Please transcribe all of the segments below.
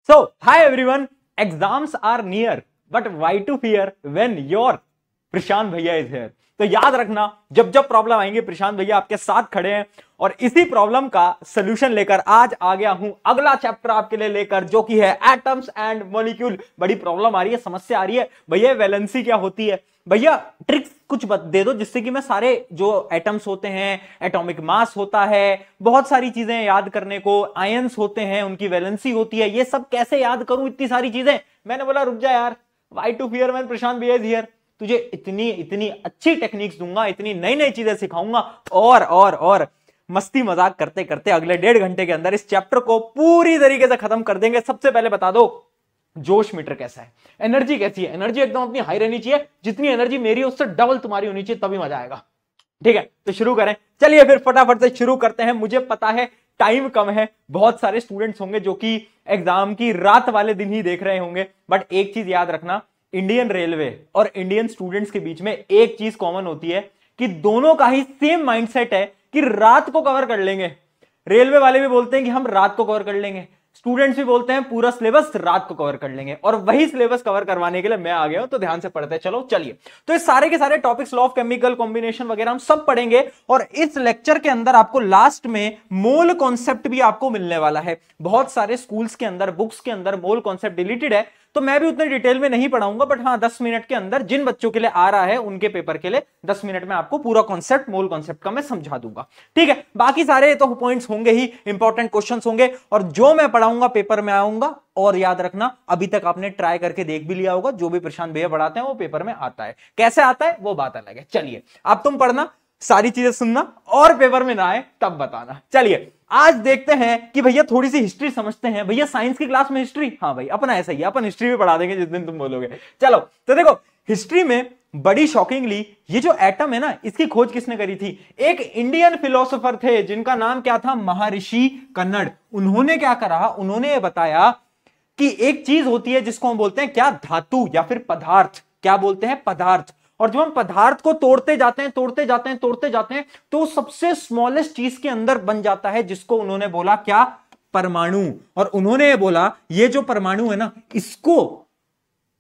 So, hi everyone. Exams are near, but why to fear when your प्रशांत भैया is here. तो याद रखना, जब जब प्रॉब्लम आएंगे प्रशांत भैया आपके साथ खड़े हैं और इसी प्रॉब्लम का सॉल्यूशन लेकर आज आ गया हूं अगला चैप्टर आपके लिए लेकर, जो कि है एटम्स एंड मॉलिक्यूल। बड़ी प्रॉब्लम आ रही है, समस्या आ रही है भैया, वैलेंसी क्या होती है भैया, ट्रिक्स कुछ दे दो जिससे कि मैं सारे जो एटम्स होते हैं, एटॉमिक मास होता है, बहुत सारी चीजें याद करने को, आयंस होते हैं उनकी वैलेंसी होती है, ये सब कैसे याद करूं, इतनी सारी चीजें। मैंने बोला रुक जा यार, why to fear when Prashant भैया इज हियर। तुझे इतनी इतनी अच्छी टेक्निक्स दूंगा, इतनी नई नई चीजें सिखाऊंगा और मस्ती मजाक करते करते अगले 1.5 घंटे के अंदर इस चैप्टर को पूरी तरीके से खत्म कर देंगे। सबसे पहले बता दो जोश मीटर कैसा है, एनर्जी कैसी है। एनर्जी एकदम अपनी हाई रहनी चाहिए, जितनी एनर्जी मेरी है उससे डबल तुम्हारी होनी चाहिए, तभी मजा आएगा। ठीक है, तो शुरू करें। चलिए फिर फटाफट से शुरू करते हैं। मुझे पता है टाइम कम है, बहुत सारे स्टूडेंट्स होंगे जो कि एग्जाम की रात वाले दिन ही देख रहे होंगे, बट एक चीज याद रखना, इंडियन रेलवे और इंडियन स्टूडेंट्स के बीच में एक चीज कॉमन होती है कि दोनों का ही सेम माइंडसेट है कि रात को कवर कर लेंगे। रेलवे वाले भी बोलते हैं कि हम रात को कवर कर लेंगे, स्टूडेंट्स भी बोलते हैं पूरा सिलेबस रात को कवर कर लेंगे, और वही सिलेबस कवर करवाने के लिए मैं आ गया हूं। तो ध्यान से पढ़ते हैं, चलो चलिए। तो इस सारे के सारे topics, law of chemical combination वगैरह हम सब पढ़ेंगे, और इस लेक्चर के अंदर आपको लास्ट में मोल कॉन्सेप्ट भी आपको मिलने वाला है। बहुत सारे स्कूल्स के अंदर, बुक्स के अंदर मोल कॉन्सेप्ट डिलीटेड है, तो मैं भी उतने डिटेल में नहीं पढ़ाऊंगा, बट हाँ 10 मिनट के अंदर जिन बच्चों के लिए आ रहा है उनके पेपर के लिए 10 मिनट में आपको पूरा कॉन्सेप्ट, मोल कॉन्सेप्ट का मैं समझा दूंगा। ठीक है, बाकी सारे तो पॉइंट्स होंगे ही, इंपॉर्टेंट क्वेश्चंस होंगे, और जो मैं पढ़ाऊंगा पेपर में आऊंगा। और याद रखना, अभी तक आपने ट्राई करके देख भी लिया होगा, जो भी प्रशांत भैया पढ़ाते हैं वो पेपर में आता है। कैसे आता है वो बात अलग है। चलिए अब तुम पढ़ना, सारी चीजें सुनना, और पेपर में ना आए तब बताना। चलिए आज देखते हैं कि भैया थोड़ी सी हिस्ट्री समझते हैं। भैया साइंस की क्लास में हिस्ट्री, हाँ भाई अपना ऐसा ही है, अपन हिस्ट्री भी पढ़ा देंगे जिस दिन तुम बोलोगे। चलो तो देखो, हिस्ट्री में बड़ी शॉकिंगली ये जो एटम है ना, इसकी खोज किसने करी थी? एक इंडियन फिलोसोफर थे जिनका नाम क्या था? महर्षि कन्नड़। उन्होंने क्या करा, उन्होंने ये बताया कि एक चीज होती है जिसको हम बोलते हैं क्या? धातु या फिर पदार्थ। क्या बोलते हैं? पदार्थ। और जब हम पदार्थ को तोड़ते जाते हैं तो सबसे स्मॉलेस्ट चीज के अंदर बन जाता है, जिसको उन्होंने बोला क्या? परमाणु। और उन्होंने बोला ये जो परमाणु है ना, इसको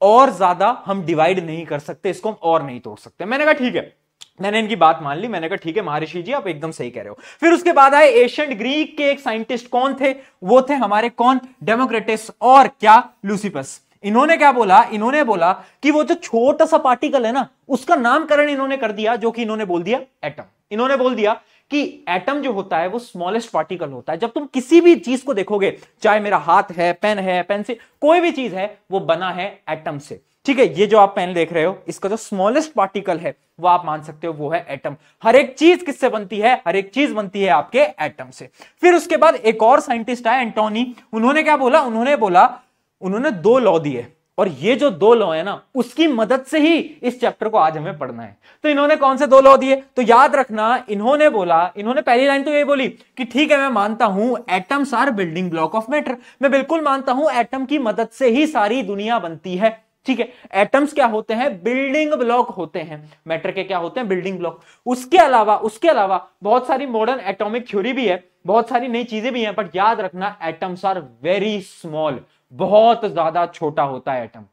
और ज्यादा हम डिवाइड नहीं कर सकते, इसको हम और नहीं तोड़ सकते। मैंने कहा ठीक है, मैंने इनकी बात मान ली। मैंने कहा ठीक है महर्षि जी, आप एकदम सही कह रहे हो। फिर उसके बाद आए एशियंट ग्रीक के एक साइंटिस्ट, कौन थे? वो थे हमारे कौन? डेमोक्रिटस और क्या? लूसिफस। इन्होंने क्या बोला? इन्होंने बोला कि वो जो छोटा सा पार्टिकल है ना, उसका नामकरण इन्होंने कर दिया, जो कि इन्होंने बोल दिया एटम। इन्होंने बोल दिया कि एटम जो होता है वो स्मॉलेस्ट पार्टिकल होता है। जब तुम किसी भी चीज को देखोगे, चाहे मेरा हाथ है, पेंसिल, कोई भी चीज है, वो बना है एटम से। ठीक है, ये जो आप पेन देख रहे हो, इसका जो स्मॉलेस्ट पार्टिकल है वो आप मान सकते हो वो है एटम। हर एक चीज किससे बनती है? हर एक चीज बनती है आपके एटम से। फिर उसके बाद एक और साइंटिस्ट आए, एंटोनी। उन्होंने क्या बोला? उन्होंने 2 लॉ दिए, और ये जो 2 लॉ है ना, उसकी मदद से ही इस चैप्टर को आज हमें पढ़ना है। तो इन्होंने कौन से 2 लॉ दिए? तो याद रखना, इन्होंने पहली लाइन तो ये बोली कि ठीक है मैं मानता हूं atoms are building block of matter. मैं बिल्कुल मानता हूं एटम की मदद से ही सारी दुनिया बनती है। ठीक है, एटम्स क्या होते हैं? बिल्डिंग ब्लॉक होते हैं। मैटर के क्या होते हैं? Building block. उसके अलावा बहुत सारी मॉडर्न एटॉमिक थ्योरी भी है, बहुत सारी नई चीजें भी हैं, बट याद रखना एटम्स आर वेरी स्मॉल, बहुत ज्यादा छोटा होता है एटम।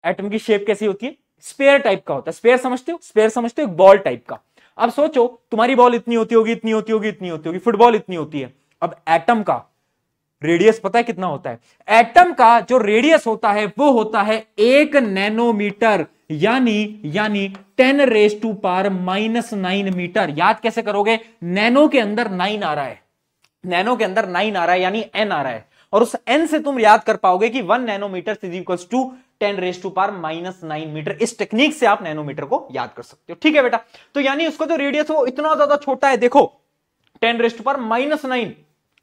एटम की शेप कैसी होती है? स्फीयर टाइप का होता है। स्फीयर समझते हो? स्फीयर समझते हो? एक बॉल टाइप का। अब सोचो, तुम्हारी बॉल इतनी होती होगी, इतनी होती होगी, इतनी होती होगी, फुटबॉल इतनी होती है। अब एटम का रेडियस पता है कितना होता है? एटम का जो रेडियस होता है वो होता है 1 नैनोमीटर, यानी 10⁻⁻⁹ मीटर। याद कैसे करोगे? नैनो के अंदर 9 आ रहा है, यानी n आ रहा है, और उस n से तुम याद कर पाओगे कि 1 nanometre is equals to 10⁻⁹ metre. इस टेक्निक से आप नैनोमीटर को याद कर सकते हो। ठीक है बेटा, तो यानी उसका जो रेडियस है वो इतना ज्यादा छोटा है। देखो 10⁻⁹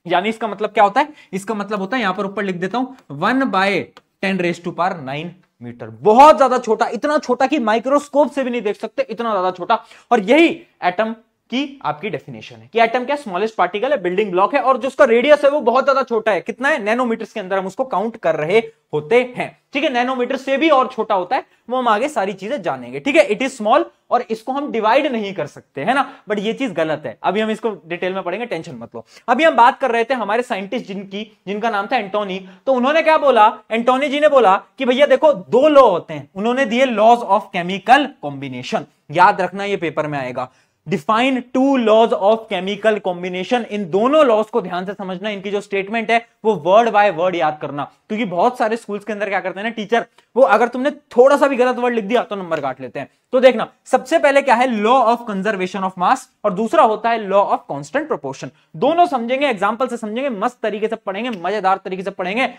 यानी इसका मतलब क्या होता है? इसका मतलब होता है, यहां पर ऊपर लिख देता हूं, 1/10⁻⁹ मीटर। बहुत ज्यादा छोटा, इतना छोटा कि माइक्रोस्कोप से भी नहीं देख सकते, इतना ज्यादा छोटा। और यही एटम की आपकी डेफिनेशन है कि एटम क्या? स्मॉलेस्ट पार्टिकल है, बिल्डिंग ब्लॉक है, और जो उसका रेडियस है वो बहुत ज्यादा छोटा है। कितना है? नैनोमीटर्स के अंदर हम उसको काउंट कर रहे होते हैं। ठीक है, नैनोमीटर से भी और छोटा होता है, वो हम आगे सारी चीजें जानेंगे। ठीक है, इट इज स्मॉल और इसको हम डिवाइड नहीं कर सकते, है ना, बट ये चीज गलत है। अभी हम इसको डिटेल में पढ़ेंगे, टेंशन मत लो। अभी हम बात कर रहे थे हमारे साइंटिस्ट जिनका नाम था एंटोनी, तो उन्होंने क्या बोला, एंटोनी जी ने बोला कि भैया देखो दो लॉ होते हैं, उन्होंने दिए लॉज ऑफ केमिकल कॉम्बिनेशन। याद रखना ये पेपर में आएगा, define two laws of chemical combination. इन दोनों लॉज को ध्यान से समझना, इनकी जो स्टेटमेंट है वो वर्ड बाय वर्ड याद करना, क्योंकि बहुत सारे स्कूल्स के अंदर क्या करते हैं ना टीचर, वो अगर तुमने थोड़ा सा भी गलत वर्ड लिख दिया तो नंबर काट लेते हैं। तो देखना, सबसे पहले क्या है, लॉ ऑफ कंजर्वेशन ऑफ मास, और दूसरा होता है लॉ ऑफ कांस्टेंट प्रोपोर्शन। दोनों समझेंगे, एग्जांपल से समझेंगे, मस्त तरीके से पढ़ेंगे, मजेदार तरीके से पढ़ेंगे,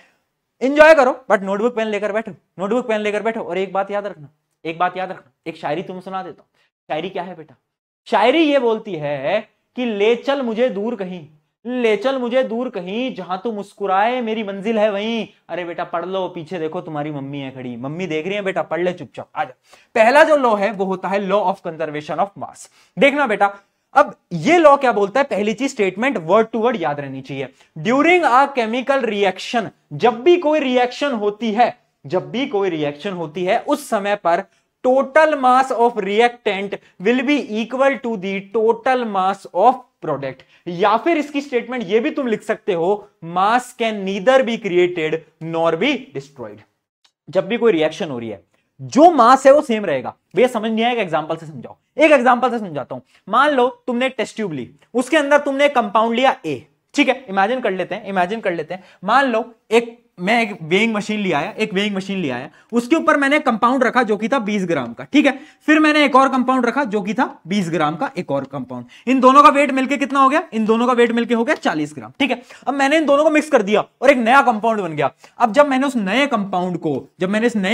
एंजॉय करो, बट नोटबुक पेन लेकर बैठो, नोटबुक पेन लेकर बैठो। और एक बात याद रखना, एक बात याद रखना, एक शायरी तुम सुना देता हूं। शायरी क्या है बेटा, शायरी ये बोलती है कि ले चल मुझे दूर कहीं, ले चल मुझे दूर कहीं, जहां तू मुस्कुराए मेरी मंजिल है वहीं। अरे बेटा पढ़ लो, पीछे देखो तुम्हारी मम्मी है खड़ी, मम्मी देख रही है बेटा, पढ़ ले चुपचाप, आजा। पहला जो लॉ है वो होता है लॉ ऑफ कंजर्वेशन ऑफ मास। देखना बेटा, अब ये लॉ क्या बोलता है, पहली चीज स्टेटमेंट वर्ड टू वर्ड याद रहनी चाहिए। ड्यूरिंग अ केमिकल रिएक्शन, जब भी कोई रिएक्शन होती है, जब भी कोई रिएक्शन होती है, उस समय पर total mass of reactant will be equal to the total mass of product. या फिर इसकी स्टेटमेंट ये भी तुम लिख सकते हो, मास can neither be created nor be destroyed. जब भी कोई रिएक्शन हो रही है, जो मास है वो सेम रहेगा। भैया समझ नहीं आएगा, एग्जांपल से समझाओ, एक एग्जांपल से समझाता हूं। मान लो तुमने एक टेस्ट ट्यूब ली, उसके अंदर तुमने कंपाउंड लिया ए, ठीक है, इमेजिन कर लेते हैं, इमेजिन कर लेते हैं, मान लो मैं एक वेइंग मशीन ले आया, एक वेइंग मशीन ले आया, उसके ऊपर मैंने कंपाउंड रखा जो कि था 20 ग्राम का, ठीक है। फिर मैंने एक और कंपाउंड रखा जो कि था 20 ग्राम का, एक और कंपाउंड। इन दोनों का वेट मिलके कितना हो गया, इन दोनों का वेट मिलके हो गया 40 ग्राम, ठीक है। अब मैंने इन दोनों को मिक्स कर दिया और एक नया कंपाउंड बन गया। अब जब मैंने इस नए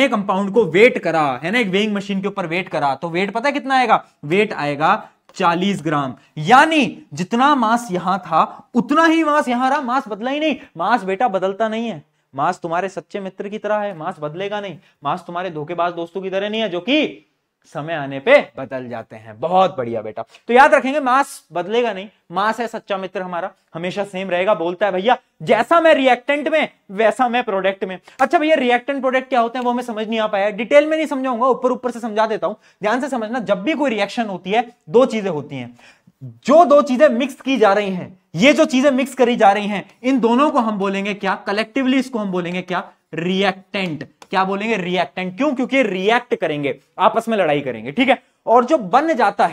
कंपाउंड को वेट करा, है ना, एक वेइंग मशीन के ऊपर वेट करा, तो वेट पता है कितना आएगा, वेट आएगा 40 ग्राम। यानी जितना मास यहां था उतना ही मास यहां रहा, मास बदला ही नहीं। मास बेटा बदलता नहीं है, मास तुम्हारे सच्चे मित्र की तरह है, मास बदलेगा नहीं। मास तुम्हारे धोखेबाज दोस्तों की तरह नहीं है जो कि समय आने पे बदल जाते हैं। बहुत बढ़िया बेटा, तो याद रखेंगे मास बदलेगा नहीं, मास है सच्चा मित्र हमारा, हमेशा सेम रहेगा। बोलता है भैया जैसा मैं रिएक्टेंट में वैसा मैं प्रोडक्ट में। अच्छा भैया रिएक्टेंट प्रोडक्ट क्या होते हैं वो मैं समझ नहीं आ पाया, डिटेल में नहीं समझाऊंगा, ऊपर ऊपर से समझा देता हूं, ध्यान से समझना। जब भी कोई रिएक्शन होती है, दो चीजें होती हैं, जो दो चीजें मिक्स की जा रही हैं, ये जो चीजें मिक्स करी जा रही हैं, इन दोनों को हम बोलेंगे क्या, कलेक्टिवली इसको हम बोलेंगे क्या, रिएक्टेंट। क्या बोलेंगे, रिएक्टेंट। क्यों, क्योंकि रिएक्ट करेंगे, आपस में लड़ाई करेंगे, ठीक है। और जो बन जाता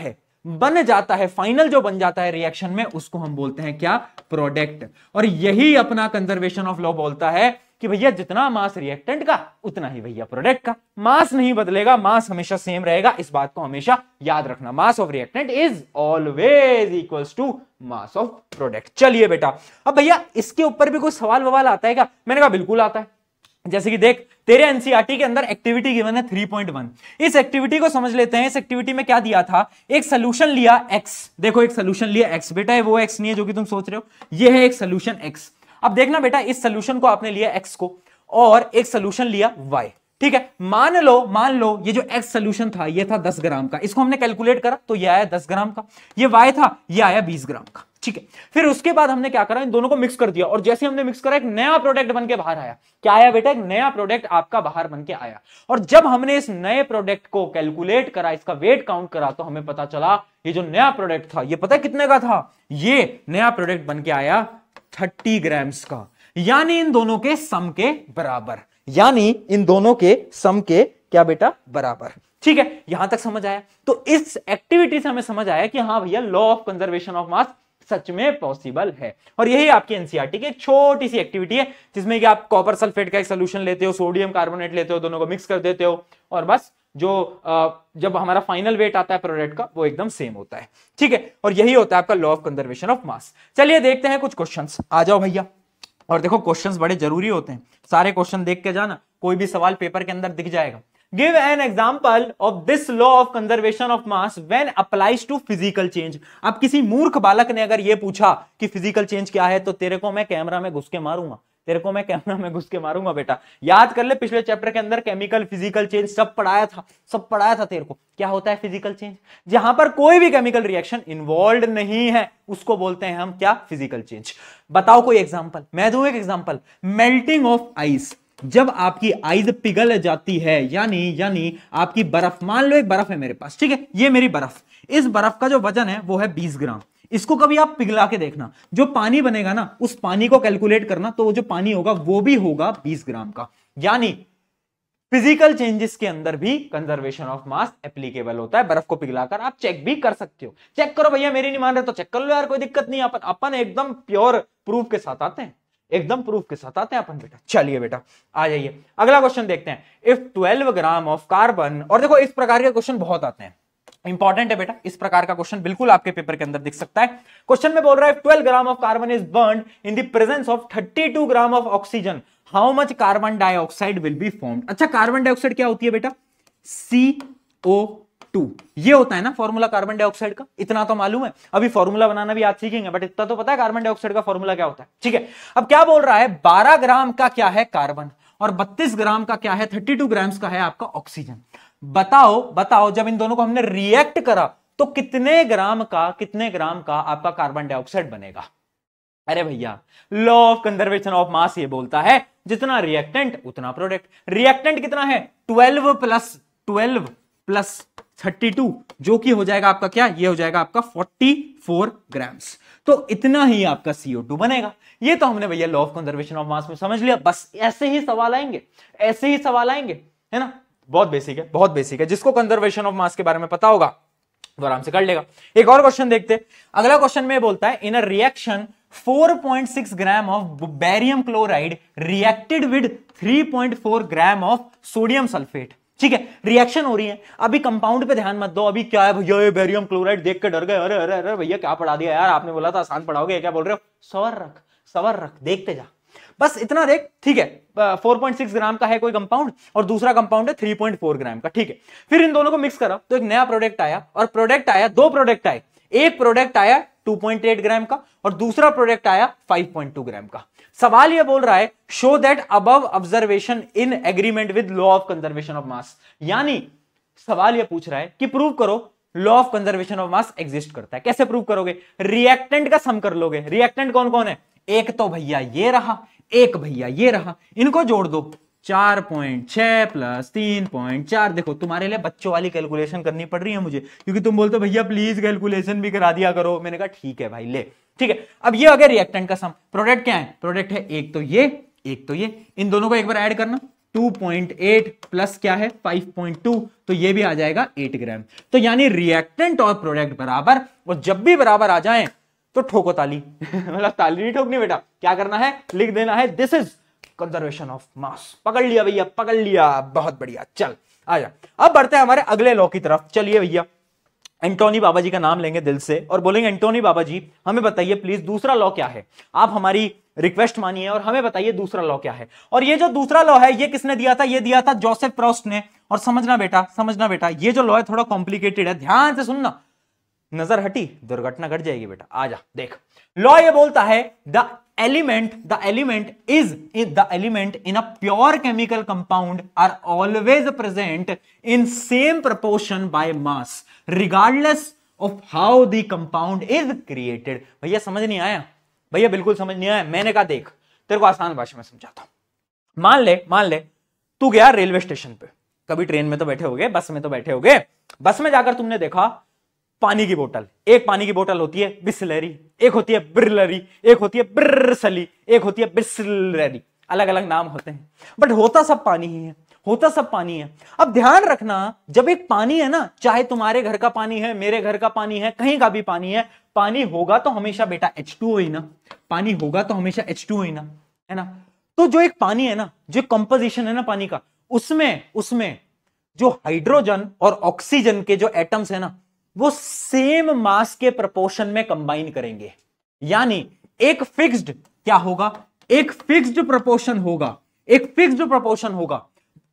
है फाइनल जो बन जाता है रिएक्शन में, उसको हम बोलते हैं क्या, प्रोडक्ट। और यही अपना कंजर्वेशन ऑफ लॉ बोलता है कि भैया जितना मास रिएक्टेंट का उतना ही भैया प्रोडक्ट का, मास नहीं बदलेगा, मास हमेशा सेम रहेगा। इस बात को हमेशा याद रखना, mass of reactant is always equals to mass of product. चलिए बेटा, अब भैया इसके ऊपर भी कोई सवाल ववाल आता है क्या? मैंने कहा बिल्कुल आता है। जैसे कि देख, तेरे एनसीईआरटी के अंदर एक्टिविटी गिवन है 3.1। इस एक्टिविटी को समझ लेते हैं। इस एक्टिविटी में क्या दिया था, एक सोल्यूशन लिया x, देखो एक सोल्यूशन लिया x, बेटा ये वो x नहीं है जो कि तुम सोच रहे हो, ये है एक सोल्यूशन x। अब देखना बेटा, इस सोल्यूशन को आपने लिया x को और एक सोल्यूशन लिया y, ठीक है। मान लो ये जो x सोल्यूशन था ये था 10 ग्राम का, इसको हमने कैलकुलेट करा तो ये आया 10 ग्राम का, ये y था ये आया 20 ग्राम का, ठीक है। फिर उसके बाद हमने क्या करा, इन दोनों को मिक्स कर दिया और जैसे हमने मिक्स करा एक नया प्रोडक्ट बन के बाहर आया। क्या आया बेटा, एक नया प्रोडक्ट आपका बाहर बन के आया। और जब हमने इस नए प्रोडक्ट को कैलकुलेट करा, इसका वेट काउंट करा, तो हमें पता चला ये जो नया प्रोडक्ट था ये पता है कितने का था, ये नया प्रोडक्ट बन के आया 30 ग्राम्स का। यानी इन दोनों के सम के बराबर, यानी इन दोनों के सम के क्या बेटा, बराबर, ठीक है। यहां तक समझ आया। तो इस एक्टिविटी से हमें समझ आया कि हाँ भैया law of conservation of mass सच में पॉसिबल है। और यही आपकी एनसीईआरटी की एक छोटी सी एक्टिविटी है जिसमें कि आप कॉपर सल्फेट का एक सोल्यूशन लेते हो, सोडियम कार्बोनेट लेते हो, दोनों को मिक्स कर देते हो और बस जो जब हमारा फाइनल वेट आता है प्रोडक्ट का वो एकदम सेम होता है, ठीक है। और यही होता है आपका लॉ ऑफ कंजर्वेशन ऑफ मास। चलिए देखते हैं कुछ क्वेश्चंस, आ जाओ भैया। और देखो क्वेश्चंस बड़े जरूरी होते हैं, सारे क्वेश्चन देख के जाना, कोई भी सवाल पेपर के अंदर दिख जाएगा। Give an example of this law of conservation of mass when applies to physical change। अब किसी मूर्ख बालक ने अगर ये पूछा कि फिजिकल चेंज क्या है, तो तेरे को मैं कैमरा में घुस के मारूंगा, बेटा। याद कर ले, पिछले चैप्टर के अंदर केमिकल फिजिकल चेंज सब पढ़ाया था तेरे को। क्या होता है फिजिकल चेंज, जहां पर कोई भी केमिकल रिएक्शन इन्वॉल्व नहीं है उसको बोलते हैं हम क्या, फिजिकल चेंज। बताओ कोई एग्जांपल, मैं दूं एक एग्जांपल, मेल्टिंग ऑफ आइस। जब आपकी आइस पिघल जाती है, यानी आपकी बर्फ, मान लो एक बर्फ है मेरे पास, ठीक है, ये मेरी बर्फ, इस बर्फ का जो वजन है वो है 20 ग्राम। इसको कभी आप पिघला के देखना, जो पानी बनेगा ना उस पानी को कैलकुलेट करना, तो वो जो पानी होगा वो भी होगा 20 ग्राम का। यानी फिजिकल चेंजेस के अंदर भी कंजर्वेशन ऑफ मास एप्लीकेबल होता है। बर्फ को पिघलाकर आप चेक भी कर सकते हो। चेक करो भैया, मेरी नहीं मान रहे तो चेक कर लो यार, कोई दिक्कत नहीं। अपन एकदम प्योर प्रूफ के साथ आते हैं, एकदम प्रूफ के साथ आते हैं अपन बेटा। चलिए बेटा आ जाइए, अगला क्वेश्चन देखते हैं। इफ 12 ग्राम ऑफ कार्बन, और देखो इस प्रकार के क्वेश्चन बहुत आते हैं, इंपॉर्टेंट है बेटा, इस प्रकार का क्वेश्चन बिल्कुल आपके पेपर के अंदर दिख सकता है। क्वेश्चन में बोल रहा है 12 gram of carbon is burned in the presence of 32 gram of oxygen, how much carbon dioxide will be formed. अच्छा, कार्बन डाइऑक्साइड क्या होती है बेटा? CO2, ये होता है ना फॉर्मूला कार्बन डाइऑक्साइड का, इतना तो मालूम है। अभी फॉर्मूला बनाना भी आज सीखेंगे, बट इतना तो पता है कार्बन डाइऑक्साइड का फॉर्मूला क्या होता है। ठीक है, अब क्या बोल रहा है, 12 ग्राम का क्या है कार्बन, और 32 ग्राम का क्या है, 32 ग्राम्स का है आपका ऑक्सीजन। बताओ जब इन दोनों को हमने रिएक्ट करा तो कितने ग्राम का आपका कार्बन डाइऑक्साइड बनेगा? अरे भैया, लॉ ऑफ कंजर्वेशन ऑफ मास ये बोलता है जितना रिएक्टेंट उतना प्रोडक्ट। रिएक्टेंट कितना है? 12 प्लस 32, जो कि हो जाएगा आपका क्या, ये हो जाएगा आपका 44 ग्राम्स। तो इतना ही आपका CO2 बनेगा। ये तो हमने भैया लॉ ऑफ कंजर्वेशन ऑफ मास में समझ लिया। बस ऐसे ही सवाल आएंगे, है ना। बहुत बेसिक है, जिसको कंजर्वेशन ऑफ मास के बारे में पता होगा वो आराम से कर लेगा। एक और क्वेश्चन देखते हैं। अगला क्वेश्चन में बोलता है in a reaction 4.6 gram of barium chloride reacted with 3.4 gram of sodium sulphate. ठीक है, रिएक्शन हो रही है। अभी कंपाउंड पे ध्यान मत दो, अभी क्या है भैया ये बेरियम क्लोराइड देख के डर गए, अरे अरे अरे भैया क्या पढ़ा दिया यार, आपने बोला था आसान पढ़ाओगे, क्या बोल रहे हो? सवर रख देखते जा, बस इतना देख। ठीक है, 4.6 ग्राम का है कोई कंपाउंड और दूसरा कंपाउंड है 3.4 ग्राम का। ठीक है, फिर इन दोनों को मिक्स करा तो एक नया प्रोडक्ट आया, और दो प्रोडक्ट आए। एक प्रोडक्ट आया 2.8 ग्राम का और दूसरा प्रोडक्ट आया 5.2 ग्राम का। सवाल यह बोल रहा है show that above observation in agreement with law of conservation of मास। यानी सवाल यह पूछ रहा है कि प्रूव करो law of conservation of mass exist करता है। कैसे प्रूव करोगे? रिएक्टेंट का सम कर लोगे। रिएक्टेंट कौन कौन है? एक तो भैया ये रहा, एक भैया ये रहा, इनको जोड़ दो, 4.6 प्लस 3.4। देखो तुम्हारे लिए बच्चों वाली कैलकुलेशन करनी पड़ रही है मुझे, क्योंकि तुम बोलते हो भैया प्लीज कैलकुलेशन भी करा दिया करो। मैंने कहा ठीक है भाई ले। ठीक है, अब ये आ गया रिएक्टेंट का सम। प्रोडक्ट क्या है? प्रोडक्ट है एक तो ये, इन दोनों को एक बार ऐड करना, 2.8 प्लस क्या है 5.2, तो ये भी आ जाएगा 8 ग्राम। तो यानी रिएक्टेंट और प्रोडक्ट बराबर, और जब भी बराबर आ जाए तो ठोको ताली। मतलब ताली नहीं ठोकनी बेटा, क्या करना है, लिख देना है दिस इज कंजर्वेशन ऑफ मास। पकड़ लिया भैया, पकड़ लिया, बहुत बढ़िया। चल आजा, अब बढ़ते हैं हमारे अगले लॉ की तरफ। चलिए भैया, एंटोनी बाबा जी का नाम लेंगे दिल से और बोलेंगे एंटोनी बाबा जी हमें बताइए प्लीज दूसरा लॉ क्या है। आप हमारी रिक्वेस्ट मानिए और हमें बताइए दूसरा लॉ क्या है। और ये जो दूसरा लॉ है ये किसने दिया था? ये दिया था जोसेफ प्रोस्ट ने। और समझना बेटा, ये जो लॉ है थोड़ा कॉम्प्लिकेटेड है, ध्यान से सुनना। नजर हटी दुर्घटना घट जाएगी बेटा। आजा देख, लॉ ये बोलता है the element in a pure chemical compound are always present in same proportion by mass regardless of how the compound is created। भैया समझ नहीं आया? भैया बिल्कुल समझ नहीं आया। मैंने कहा देख तेरे को आसान भाषा में समझाता हूं। मान ले तू गया रेलवे स्टेशन पे, कभी ट्रेन में तो बैठे होगे, बस में तो बैठे होगे। बस में जाकर तुमने देखा पानी की बोतल, एक पानी की बोतल होती है बिस्लरी, एक होती है ब्रिलरी, एक होती है ब्रिसली, एक होती है बिस्लरी। अलग अलग नाम होते हैं, बट होता सब पानी है। अब ध्यान रखना, जब एक पानी है ना, चाहे तुम्हारे घर का पानी है, मेरे घर का पानी है, कहीं का भी पानी है, पानी होगा तो हमेशा बेटा H2O ही ना, पानी होगा तो हमेशा H2O ही ना, है ना। तो जो एक पानी है ना, जो कंपोजिशन है ना पानी का, उसमें जो हाइड्रोजन और ऑक्सीजन के जो एटम्स है ना, वो सेम मास के प्रोपोर्शन में कंबाइन करेंगे। यानी एक फिक्स्ड क्या होगा? एक फिक्स्ड प्रोपोर्शन होगा।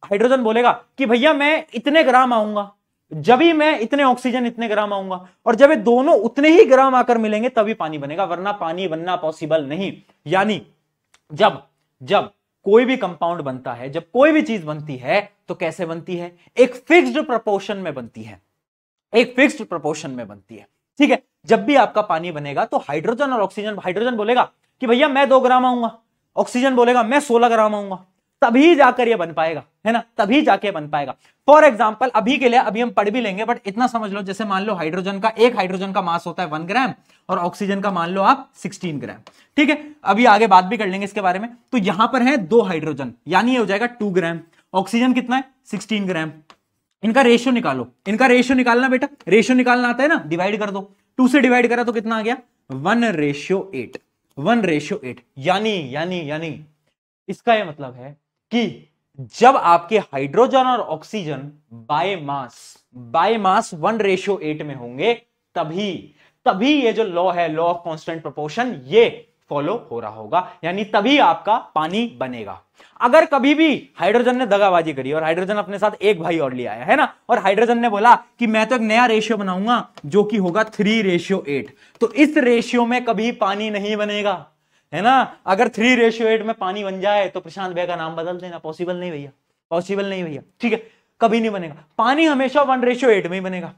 हाइड्रोजन बोलेगा कि भैया मैं इतने ग्राम आऊंगा, जब ही मैं इतने ऑक्सीजन इतने ग्राम आऊंगा, और जब ये दोनों उतने ही ग्राम आकर मिलेंगे तभी पानी बनेगा, वरना पानी बनना पॉसिबल नहीं। यानी जब कोई भी कंपाउंड बनता है, जब कोई भी चीज बनती है तो कैसे बनती है? एक फिक्स्ड प्रोपोर्शन में बनती है, ठीक है। जब भी आपका पानी बनेगा तो हाइड्रोजन और ऑक्सीजन, हाइड्रोजन बोलेगा कि भैया मैं 2 ग्राम आऊंगा, ऑक्सीजन बोलेगा मैं 16 ग्राम आऊंगा। तभी जाकर ये बन पाएगा, है ना, तभी जाके बन पाएगा। फॉर एग्जाम्पल अभी के लिए अभी हम पढ़ भी लेंगे, बट इतना समझ लो, जैसे मान लो हाइड्रोजन का, एक हाइड्रोजन का मास होता है 1 ग्राम और ऑक्सीजन का मान लो आप 16 ग्राम, ठीक है। अभी आगे बात भी कर लेंगे इसके बारे में। तो यहां पर है 2 हाइड्रोजन, यानी ये हो जाएगा 2 ग्राम, ऑक्सीजन कितना है 16 ग्राम। इनका रेशियो निकालो, इनका रेशियो निकालना बेटा, रेशियो निकालना आता है ना, डिवाइड कर दो, 2 से डिवाइड करा तो कितना आ गया 1:8, 1:8। यानी इसका यह मतलब है कि जब आपके हाइड्रोजन और ऑक्सीजन बाय मास 1:8 में होंगे, तभी ये जो लॉ है, लॉ ऑफ कांस्टेंट प्रोपोर्शन, ये फॉलो हो रहा होगा, यानी तभी आपका पानी बनेगा। अगर कभी भी हाइड्रोजन ने दगाबाजी करी और हाइड्रोजन अपने साथ एक भाई और ले आया, है ना, और हाइड्रोजन ने बोला कि मैं तो एक नया रेशियो बनाऊंगा जो कि होगा 3:8, तो इस रेशियो में कभी पानी नहीं बनेगा, है ना। अगर 3:8 में पानी बन जाए तो प्रशांत भैया का नाम बदल देना, पॉसिबल नहीं भैया, पॉसिबल नहीं भैया, ठीक है, कभी नहीं बनेगा। पानी हमेशा 1:8 में ही बनेगा।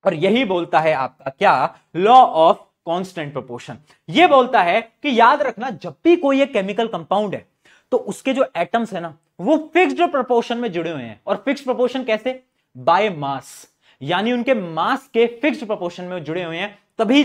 और यही बोलता है आपका क्या, लॉ ऑफ कांस्टेंट प्रोपोर्शन। ये बोलता है कि याद रखना, जब भी कोई एक केमिकल कंपाउंड है तो उसके जो एटम्स है ना, वो फिक्स्ड प्रोपोर्शन में जुड़े हुए हैं। और फिक्स्ड प्रोपोर्शन कैसे, बाय मास, यानी उनके मास के फिक्स्ड प्रोपोर्शन में जुड़े हुए हैं, तभी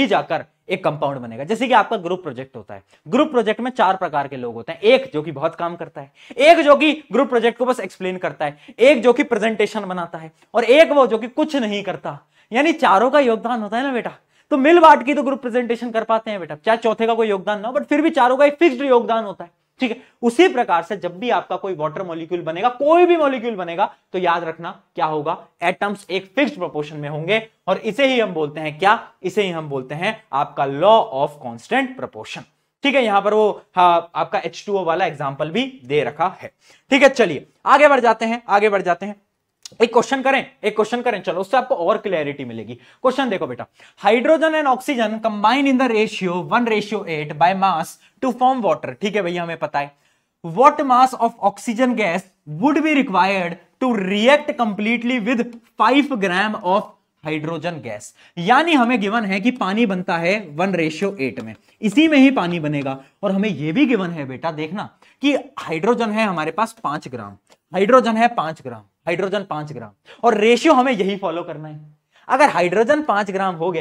जाकर एक कंपाउंड बनेगा। जैसे कि आपका ग्रुप प्रोजेक्ट होता है, ग्रुप प्रोजेक्ट में 4 प्रकार के लोग होते हैं, एक जो कि बहुत काम करता है, एक जो कि ग्रुप प्रोजेक्ट को बस एक्सप्लेन करता है, एक जो कि प्रेजेंटेशन बनाता है, और एक वो जो कि कुछ नहीं करता। यानी चारों का योगदान होता है ना बेटा, तो मिल बांट की तो ग्रुप प्रेजेंटेशन कर पाते हैं बेटा, चाहे चौथे का कोई योगदान ना हो, बट फिर भी चारों का एक फिक्स्ड योगदान होता है, ठीक है। उसी प्रकार से जब भी आपका कोई वाटर मॉलिक्यूल बनेगा, कोई भी मॉलिक्यूल बनेगा, तो याद रखना क्या होगा, एटम्स एक फिक्स्ड प्रोपोर्शन में होंगे, और इसे ही हम बोलते हैं क्या, इसे ही हम बोलते हैं आपका लॉ ऑफ कांस्टेंट प्रोपोर्शन, ठीक है। यहां पर वो आपका H2O वाला एग्जांपल भी दे रखा है, ठीक है। चलिए आगे बढ़ जाते हैं, एक क्वेश्चन करें, चलो, उससे आपको और क्लैरिटी मिलेगी। क्वेश्चन देखो बेटा, hydrogen and oxygen combine in the ratio 1:8 by mass to form water, ठीक है भैया, हमें पता है। What mass of oxygen gas would be required to react completely with 5 gram of hydrogen gas. यानी हमें गिवन है कि पानी बनता है 1:8 में, इसी में ही पानी बनेगा। और हमें यह भी गिवन है बेटा, देखना कि हाइड्रोजन है हमारे पास 5 ग्राम, हाइड्रोजन 5 ग्राम, और रेशियो हमें यही फॉलो करना है। अगर हाइड्रोजन 5 ग्राम हो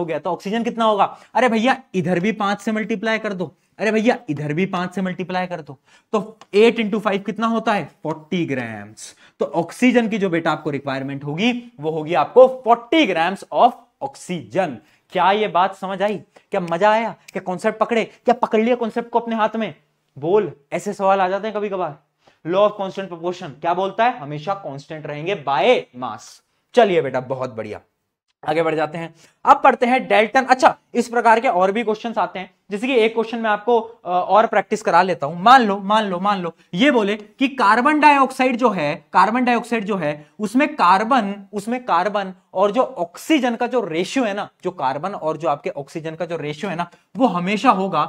गया, तो ऑक्सीजन कितना होगा, अरे भैया इधर भी 5 से मल्टीप्लाई कर दो, अरे भैया इधर भी 5 से मल्टीप्लाई कर दो, तो 8 × 5 कितना होता है 40 ग्राम्स। तो ऑक्सीजन की जो बेटा आपको रिक्वायरमेंट होगी, वो होगी आपको 40 ग्राम्स ऑफ ऑक्सीजन। क्या ये बात समझ आई, क्या मजा आया, क्या कॉन्सेप्ट पकड़े, क्या पकड़ लिया कॉन्सेप्ट को अपने हाथ में, बोल। ऐसे सवाल आ जाते हैं कभी कभार। लॉ ऑफ कांस्टेंट प्रोपोर्शन क्या बोलता है, हमेशा कांस्टेंट रहेंगे बाय मास। चलिए बेटा, बहुत बढ़िया, आगे बढ़ जाते हैं। अब पढ़ते हैं डेल्टन। अच्छा, इस प्रकार के और भी क्वेश्चंस आते हैं, जैसे कि एक क्वेश्चन मैं आपको और प्रैक्टिस करा लेता हूं। मान लो ये बोले कि कार्बन डाइऑक्साइड जो है उसमें कार्बन और जो ऑक्सीजन का जो रेशियो है ना, जो कार्बन और जो आपके ऑक्सीजन का जो रेशियो है ना, वो हमेशा होगा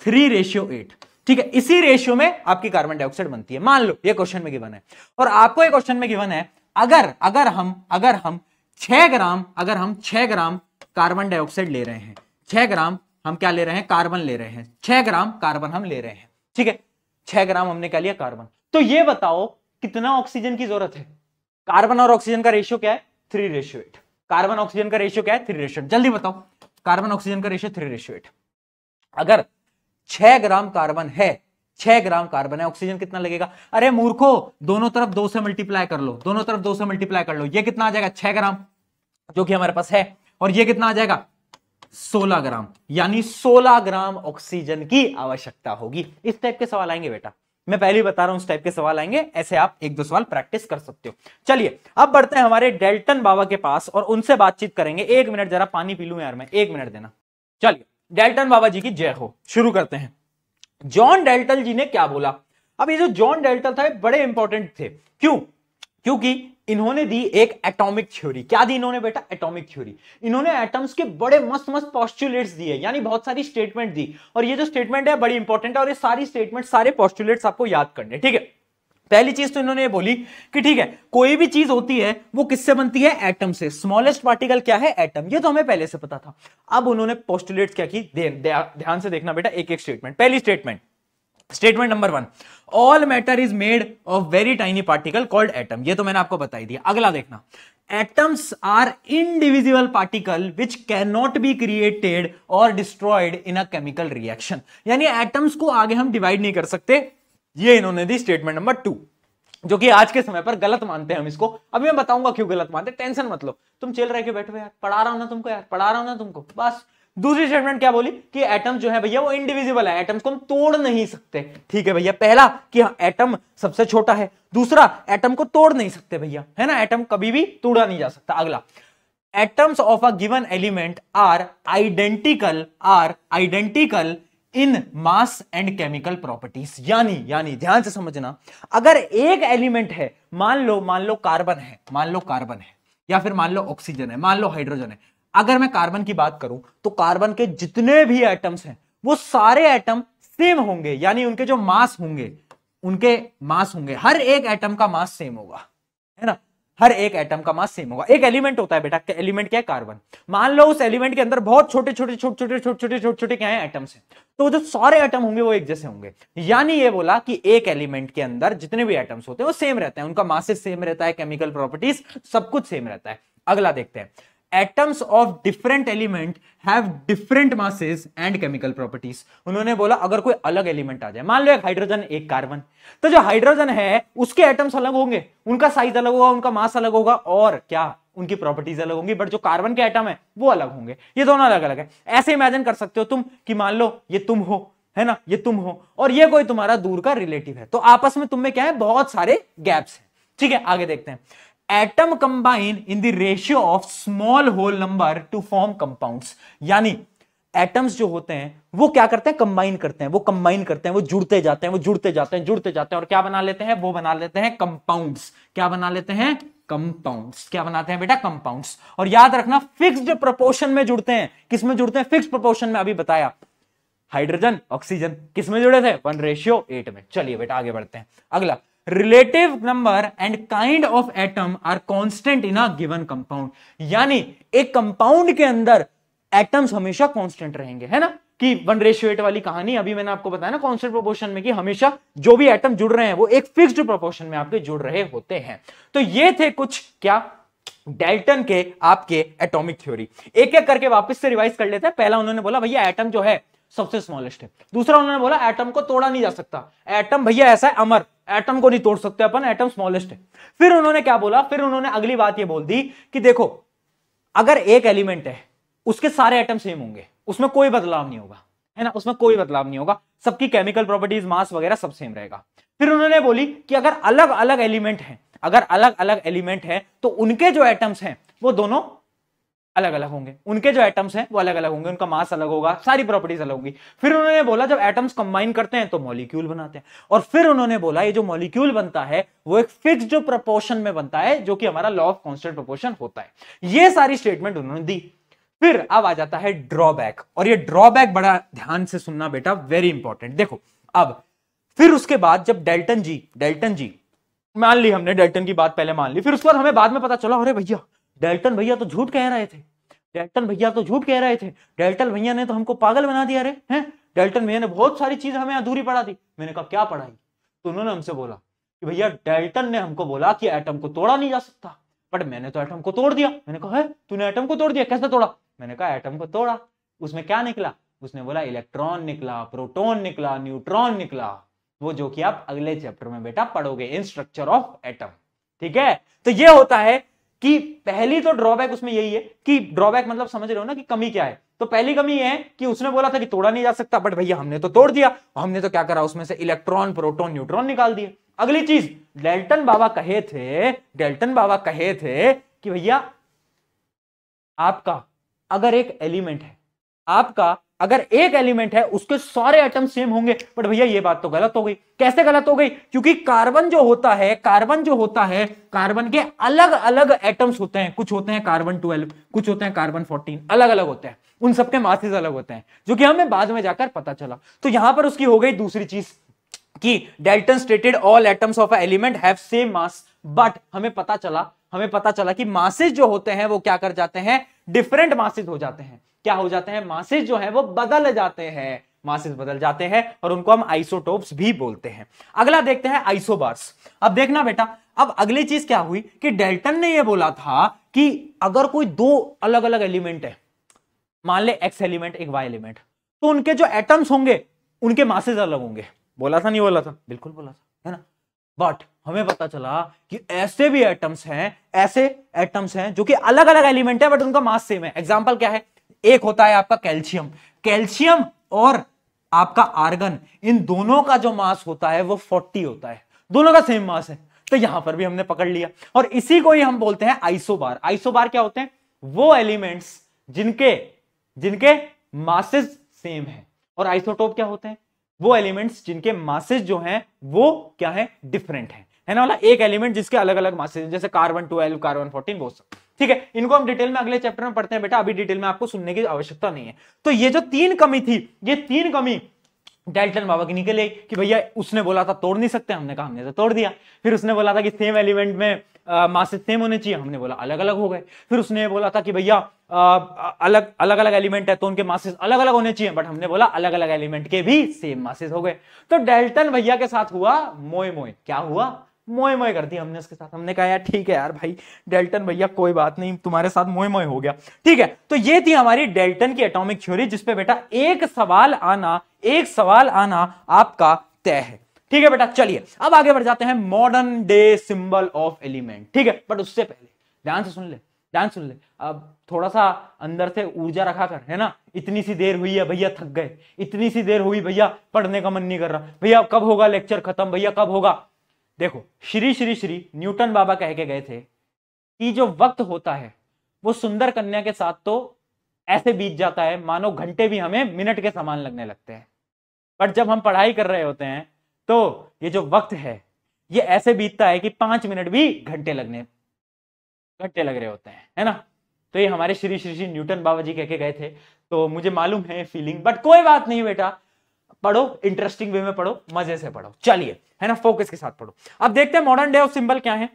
3:8, ठीक है। इसी रेशियो में आपकी कार्बन डाइऑक्साइड बनती है। मान लो ये क्वेश्चन में गिवन है, और आपको ये क्वेश्चन में गिवन है, अगर हम 6 ग्राम कार्बन डाइऑक्साइड ले रहे हैं, 6 ग्राम हम क्या ले रहे हैं, कार्बन ले रहे हैं, 6 ग्राम कार्बन हम ले रहे हैं, ठीक है। 6 ग्राम हमने क्या लिया, कार्बन। तो ये बताओ कितना ऑक्सीजन की जरूरत है। कार्बन और ऑक्सीजन का रेशियो क्या है, 3:8। कार्बन ऑक्सीजन का रेशियो क्या है, 3:8। जल्दी बताओ, कार्बन ऑक्सीजन का रेशियो 3:8। अगर 6 ग्राम कार्बन है, 6 ग्राम कार्बन है, ऑक्सीजन कितना लगेगा, अरे मूर्खो, दोनों तरफ 2 से मल्टीप्लाई कर लो, ये कितना आ जाएगा 6 ग्राम जो कि हमारे पास है, और ये कितना आ जाएगा 16 ग्राम, यानी 16 ग्राम ऑक्सीजन की आवश्यकता होगी। इस टाइप के सवाल आएंगे बेटा, मैं पहले ही बता रहा हूं, इस टाइप के सवाल आएंगे, ऐसे आप 1-2 सवाल प्रैक्टिस कर सकते हो। चलिए अब बढ़ते हैं हमारे डेल्टन बाबा के पास और उनसे बातचीत करेंगे। 1 मिनट, जरा पानी पी लूं यार मैं, 1 मिनट देना। चलिए, डेल्टन बाबा जी की जय हो। शुरू करते हैं। जॉन डेल्टन जी ने क्या बोला। अब ये जो जॉन डेल्टन था, बड़े इंपॉर्टेंट थे। क्यों? क्योंकि इन्होंने दी एक एटॉमिक थ्योरी। क्या दी इन्होंने बेटा? Atomic theory. इन्होंने एटम्स के बड़े मस्त मस्त पोस्टुलेट्स दिए, यानी बहुत सारी स्टेटमेंट दी, और ये जो स्टेटमेंट है बड़ी इंपॉर्टेंट है, और ये सारी स्टेटमेंट, सारे पोस्टुलेट्स आपको याद करने, ठीक है। पहली चीज तो इन्होंने ये बोली कि ठीक है, कोई भी चीज होती है वो किससे बनती है? एटम से। स्मॉलेस्ट पार्टिकल क्या है? एटम। ये तो हमें पहले से पता था। अब उन्होंने पोस्टुलेट्स क्या की, ध्यान से देखना बेटा, एक एक स्टेटमेंट। पहली statement, statement number 1, all matter is made of very tiny particle called atom. ये तो मैंने आपको बता ही दिया। अगला देखना, atoms are indivisible particle which can not be created और destroyed in a chemical reaction. यानी एटम्स को आगे हम डिवाइड नहीं कर सकते। ये इन्होंने दी स्टेटमेंट नंबर 2, जो कि आज के समय पर गलत मानते हैं हम इसको। अभी मैं बताऊंगा क्यों गलत मानते हैं, टेंशन मत लो, तुम चिल रह के बैठो यार, पढ़ा रहा हूं ना तुमको यार, पढ़ा रहा हूं ना तुमको, बस। दूसरी स्टेटमेंट क्या बोली कि एटम जो है भैया वो इंडिविजिबल है, एटम्स को हम तोड़ नहीं सकते। ठीक है भैया, पहला कि एटम सबसे छोटा है, दूसरा एटम को तोड़ नहीं सकते भैया, है ना, एटम कभी भी तोड़ा नहीं जा सकता। अगला, atoms of a given element are identical in mass and chemical properties. यानी ध्यान से समझना, अगर एक एलिमेंट है, मान लो कार्बन है, या फिर मान लो ऑक्सीजन है, मान लो हाइड्रोजन है। अगर मैं कार्बन की बात करूं तो कार्बन के जितने भी एटम्स हैं वो सारे एटम सेम होंगे, यानी उनके जो मास होंगे, हर एक एटम का मास सेम होगा, है ना, हर एक एटम का मास सेम होगा। एक एलिमेंट होता है बेटा, एलिमेंट क्या है, कार्बन। मान लो उस एलिमेंट के अंदर बहुत छोटे छोटे क्या है, एटम्स हैं, तो जो सारे एटम होंगे वो एक जैसे होंगे। यानी ये बोला कि एक एलिमेंट के अंदर जितने भी एटम्स होते हैं वो सेम रहते हैं, उनका मासेस सेम रहता है, केमिकल प्रॉपर्टीज सब कुछ सेम रहता है। अगला देखते हैं, atoms of different element have different masses and chemical properties. उन्होंने बोला अगर कोई अलग एलिमेंट आ जाए, मान लो एक हाइड्रोजन एक कार्बन, तो जो हाइड्रोजन है उसके एटम्स अलग होंगे, उनका साइज अलग होगा, उनका मास अलग होगा, और क्या उनकी प्रॉपर्टीज अलग होंगी, बट जो कार्बन के एटम है वो अलग होंगे। ये दोनों अलग अलग है। ऐसे इमेजिन कर सकते हो तुम कि मान लो ये तुम हो, है ना, ये तुम हो और ये कोई तुम्हारा दूर का रिलेटिव है, तो आपस में तुम में क्या है, बहुत सारे गैप्स हैं। ठीक है, आगे देखते हैं, atom combine in the ratio of small whole number to form compounds. यानी एटम्स जो होते हैं वो क्या करते हैं, कंबाइन करते हैं, वो जुड़ते जाते हैं और क्या बना लेते हैं, वो बना लेते हैं कंपाउंड्स। क्या बना लेते हैं, कंपाउंड्स। क्या बनाते हैं बेटा, कंपाउंड्स। और याद रखना फिक्स्ड प्रोपोर्शन में जुड़ते हैं। किस में जुड़ते हैं, फिक्स्ड प्रोपोर्शन में। अभी बताया हाइड्रोजन ऑक्सीजन किस में जुड़े थे, 1:8 में। चलिए बेटा आगे बढ़ते हैं। अगला, relative number and kind of atom are constant in a given compound. यानी एक कंपाउंड के अंदर एटम्स हमेशा कांस्टेंट रहेंगे, है ना, कि 1:8 वाली कहानी अभी मैंने आपको बताया ना, कांस्टेंट प्रोपोर्शन में, कि हमेशा जो भी एटम जुड़ रहे हैं वो एक फिक्स्ड प्रोपोर्शन में आपके जुड़ रहे होते हैं। तो ये थे कुछ क्या, डाल्टन के आपके एटॉमिक थ्योरी। एक एक करके वापस से रिवाइज कर लेते हैं। पहला उन्होंने बोला भैया एटम जो है सबसे स्मॉलेस्ट है। दूसरा उन्होंने बोला एटम को तोड़ा नहीं जा सकता, एटम भैया ऐसा है अमर, एटम को नहीं तोड़ सकते अपन, एटम स्मॉलेस्ट है। फिर उन्होंने क्या बोला, फिर उन्होंने अगली बात ये बोल दी कि देखो अगर एक एलिमेंट है उसके सारे एटम सेम होंगे, उसमें कोई बदलाव नहीं होगा, है ना, उसमें कोई बदलाव नहीं होगा, सबकी केमिकल प्रॉपर्टीज मास वगैरह सब सेम रहेगा। फिर उन्होंने बोली कि अगर अलग अलग एलिमेंट है तो उनके जो एटम्स हैं वो दोनों अलग अलग होंगे, उनका मास अलग होगा, सारी प्रॉपर्टीज अलग होंगी। फिर उन्होंने बोला जब एटम्स कंबाइन करते हैं तो मॉलिक्यूल बनाते हैं, और फिर उन्होंने बोला ये जो मॉलिक्यूल बनता है वो एक फिक्स्ड प्रोपोर्शन में बनता है, जो कि हमारा लॉ ऑफ कांस्टेंट प्रोपोर्शन होता है। ये सारी स्टेटमेंट उन्होंने दी। फिर अब आ जाता है ड्रॉबैक, और ये ड्रॉबैक बड़ा ध्यान से सुनना बेटा, वेरी इंपॉर्टेंट। देखो अब फिर उसके बाद जब डाल्टन जी मान ली हमने, डाल्टन की बात पहले मान ली, फिर उसके बाद हमें बाद में पता चला अरे भैया डाल्टन भैया तो झूठ कह रहे थे, डाल्टन भैया ने तो हमको पागल बना दिया रे, हैं, डाल्टन भैया ने बहुत सारी चीज हमें अधूरी पढ़ा दी। मैंने कहा क्या पढ़ाई, तो उन्होंने हमसे बोला कि भैया डाल्टन ने हमको बोला कि एटम को तोड़ा नहीं जा सकता, बट मैंने तो एटम को तोड़ दिया। मैंने कहा है तूने एटम को तोड़ दिया, कैसे तोड़ा? मैंने कहा एटम को तोड़ा, उसमें क्या निकला? उसने बोला इलेक्ट्रॉन निकला, प्रोटॉन निकला, न्यूट्रॉन निकला, वो जो कि आप अगले चैप्टर में बेटा पढ़ोगे इन स्ट्रक्चर ऑफ एटम। ठीक है, तो ये होता है कि पहली तो ड्रॉबैक उसमें यही है कि ड्रॉबैक मतलब समझ रहे हो ना कि कमी क्या है। तो पहली कमी ये है कि उसने बोला था कि तोड़ा नहीं जा सकता, बट भैया हमने तो तोड़ दिया, हमने तो क्या करा, उसमें से इलेक्ट्रॉन, प्रोटॉन, न्यूट्रॉन निकाल दिए। अगली चीज, डाल्टन बाबा कहे थे कि भैया आपका अगर एक एलिमेंट है उसके सारे एटम सेम होंगे, बट भैया ये बात तो गलत हो गई। कैसे गलत हो गई? क्योंकि कार्बन जो होता है कार्बन के अलग अलग एटम्स होते हैं, कुछ होते हैं कार्बन 12, कुछ होते हैं कार्बन 14, अलग अलग होते हैं, उन सबके मासेस अलग होते हैं, जो कि हमें बाद में जाकर पता चला। तो यहां पर उसकी हो गई दूसरी चीज कि Dalton stated all atoms of a element have same mass, but हमें पता चला कि मासेस जो होते हैं वो क्या कर जाते हैं, डिफरेंट मासेस हो जाते हैं। क्या हो जाते हैं? मासेस जो है वो बदल जाते हैं, मासेस बदल जाते हैं और उनको हम आइसोटोप्स भी बोलते हैं। अगला देखते हैं आइसोबार्स। अब देखना बेटा, अब अगली चीज क्या हुई कि डाल्टन ने यह बोला था कि अगर कोई दो अलग अलग एलिमेंट है, मान ले एक्स एलिमेंट एक वाई एलिमेंट, तो उनके जो एटम्स होंगे उनके मासेस अलग होंगे। बोला था नहीं बोला था? बिल्कुल बोला था, है ना। बट हमें पता चला कि ऐसे भी एटम्स हैं, ऐसे एटम्स हैं जो कि अलग अलग एलिमेंट है बट उनका मास सेम है। एग्जांपल क्या है? एक होता है आपका कैल्शियम, कैल्शियम और आपका आर्गन, इन दोनों का जो मास होता है वो 40 होता है, दोनों का सेम मास है। तो यहां पर भी हमने पकड़ लिया और इसी को ही हम बोलते हैं आइसोबार। आइसोबार क्या होते हैं? वो एलिमेंट्स जिनके मासेस सेम है। और आइसोटोप क्या होते हैं? वो एलिमेंट्स जिनके मासेस जो हैं वो क्या है? डिफरेंट है ना वाला। एक एलिमेंट जिसके अलग अलग मासेस, जैसे कार्बन 12, कार्बन 14, वो सब। ठीक है, इनको हम डिटेल में अगले चैप्टर में पढ़ते हैं बेटा, अभी डिटेल में आपको सुनने की आवश्यकता नहीं है। तो ये जो तीन कमी थी, ये तीन कमी डाल्टन बाबा की निकले कि भैया उसने बोला था तोड़ नहीं सकते, हमने कहा हमने तो तोड़ दिया। फिर उसने बोला था कि सेम एलिमेंट में मासेस सेम होने चाहिए, हमने बोला अलग अलग हो गए। फिर उसने बोला था कि भैया अलग अलग एलिमेंट है तो उनके मासेस अलग अलग होने चाहिए, बट हमने बोला अलग अलग एलिमेंट के भी सेम मासेस हो गए। तो डाल्टन भैया के साथ हुआ मोए मोए। क्या हुआ? मोए मोए कर दी हमने उसके साथ। हमने कहा यार ठीक है यार भाई डाल्टन भैया कोई बात नहीं, तुम्हारे साथ मोए मोए हो गया। ठीक है, तो ये थी हमारी डाल्टन की एटॉमिक थ्योरी, जिसपे बेटा एक सवाल आना आपका तय है। ठीक है बेटा, चलिए अब आगे बढ़ जाते हैं modern day symbol of element. ठीक है, बट उससे पहले ध्यान से सुन ले, अब थोड़ा सा अंदर से ऊर्जा रखा कर, है ना। इतनी सी देर हुई है भैया, थक गए, इतनी सी देर हुई भैया, पढ़ने का मन नहीं कर रहा भैया, कब होगा लेक्चर खत्म भैया, कब होगा। देखो श्री न्यूटन बाबा कह के गए थे कि जो वक्त होता है वो सुंदर कन्या के साथ तो ऐसे बीत जाता है मानो घंटे भी हमें मिनट के समान लगने लगते हैं, बट जब हम पढ़ाई कर रहे होते हैं तो ये जो वक्त है ये ऐसे बीतता है कि 5 मिनट भी घंटे लग रहे होते हैं, है ना। तो ये हमारे श्री न्यूटन बाबा जी कह के गए थे, तो मुझे मालूम है फीलिंग, बट कोई बात नहीं बेटा, पढ़ो, इंटरेस्टिंग वे में पढ़ो, मजे से पढ़ो, चलिए, है ना, फोकस के साथ पढ़ो। अब देखते हैं मॉडर्न डे ऑफ सिंबल क्या है।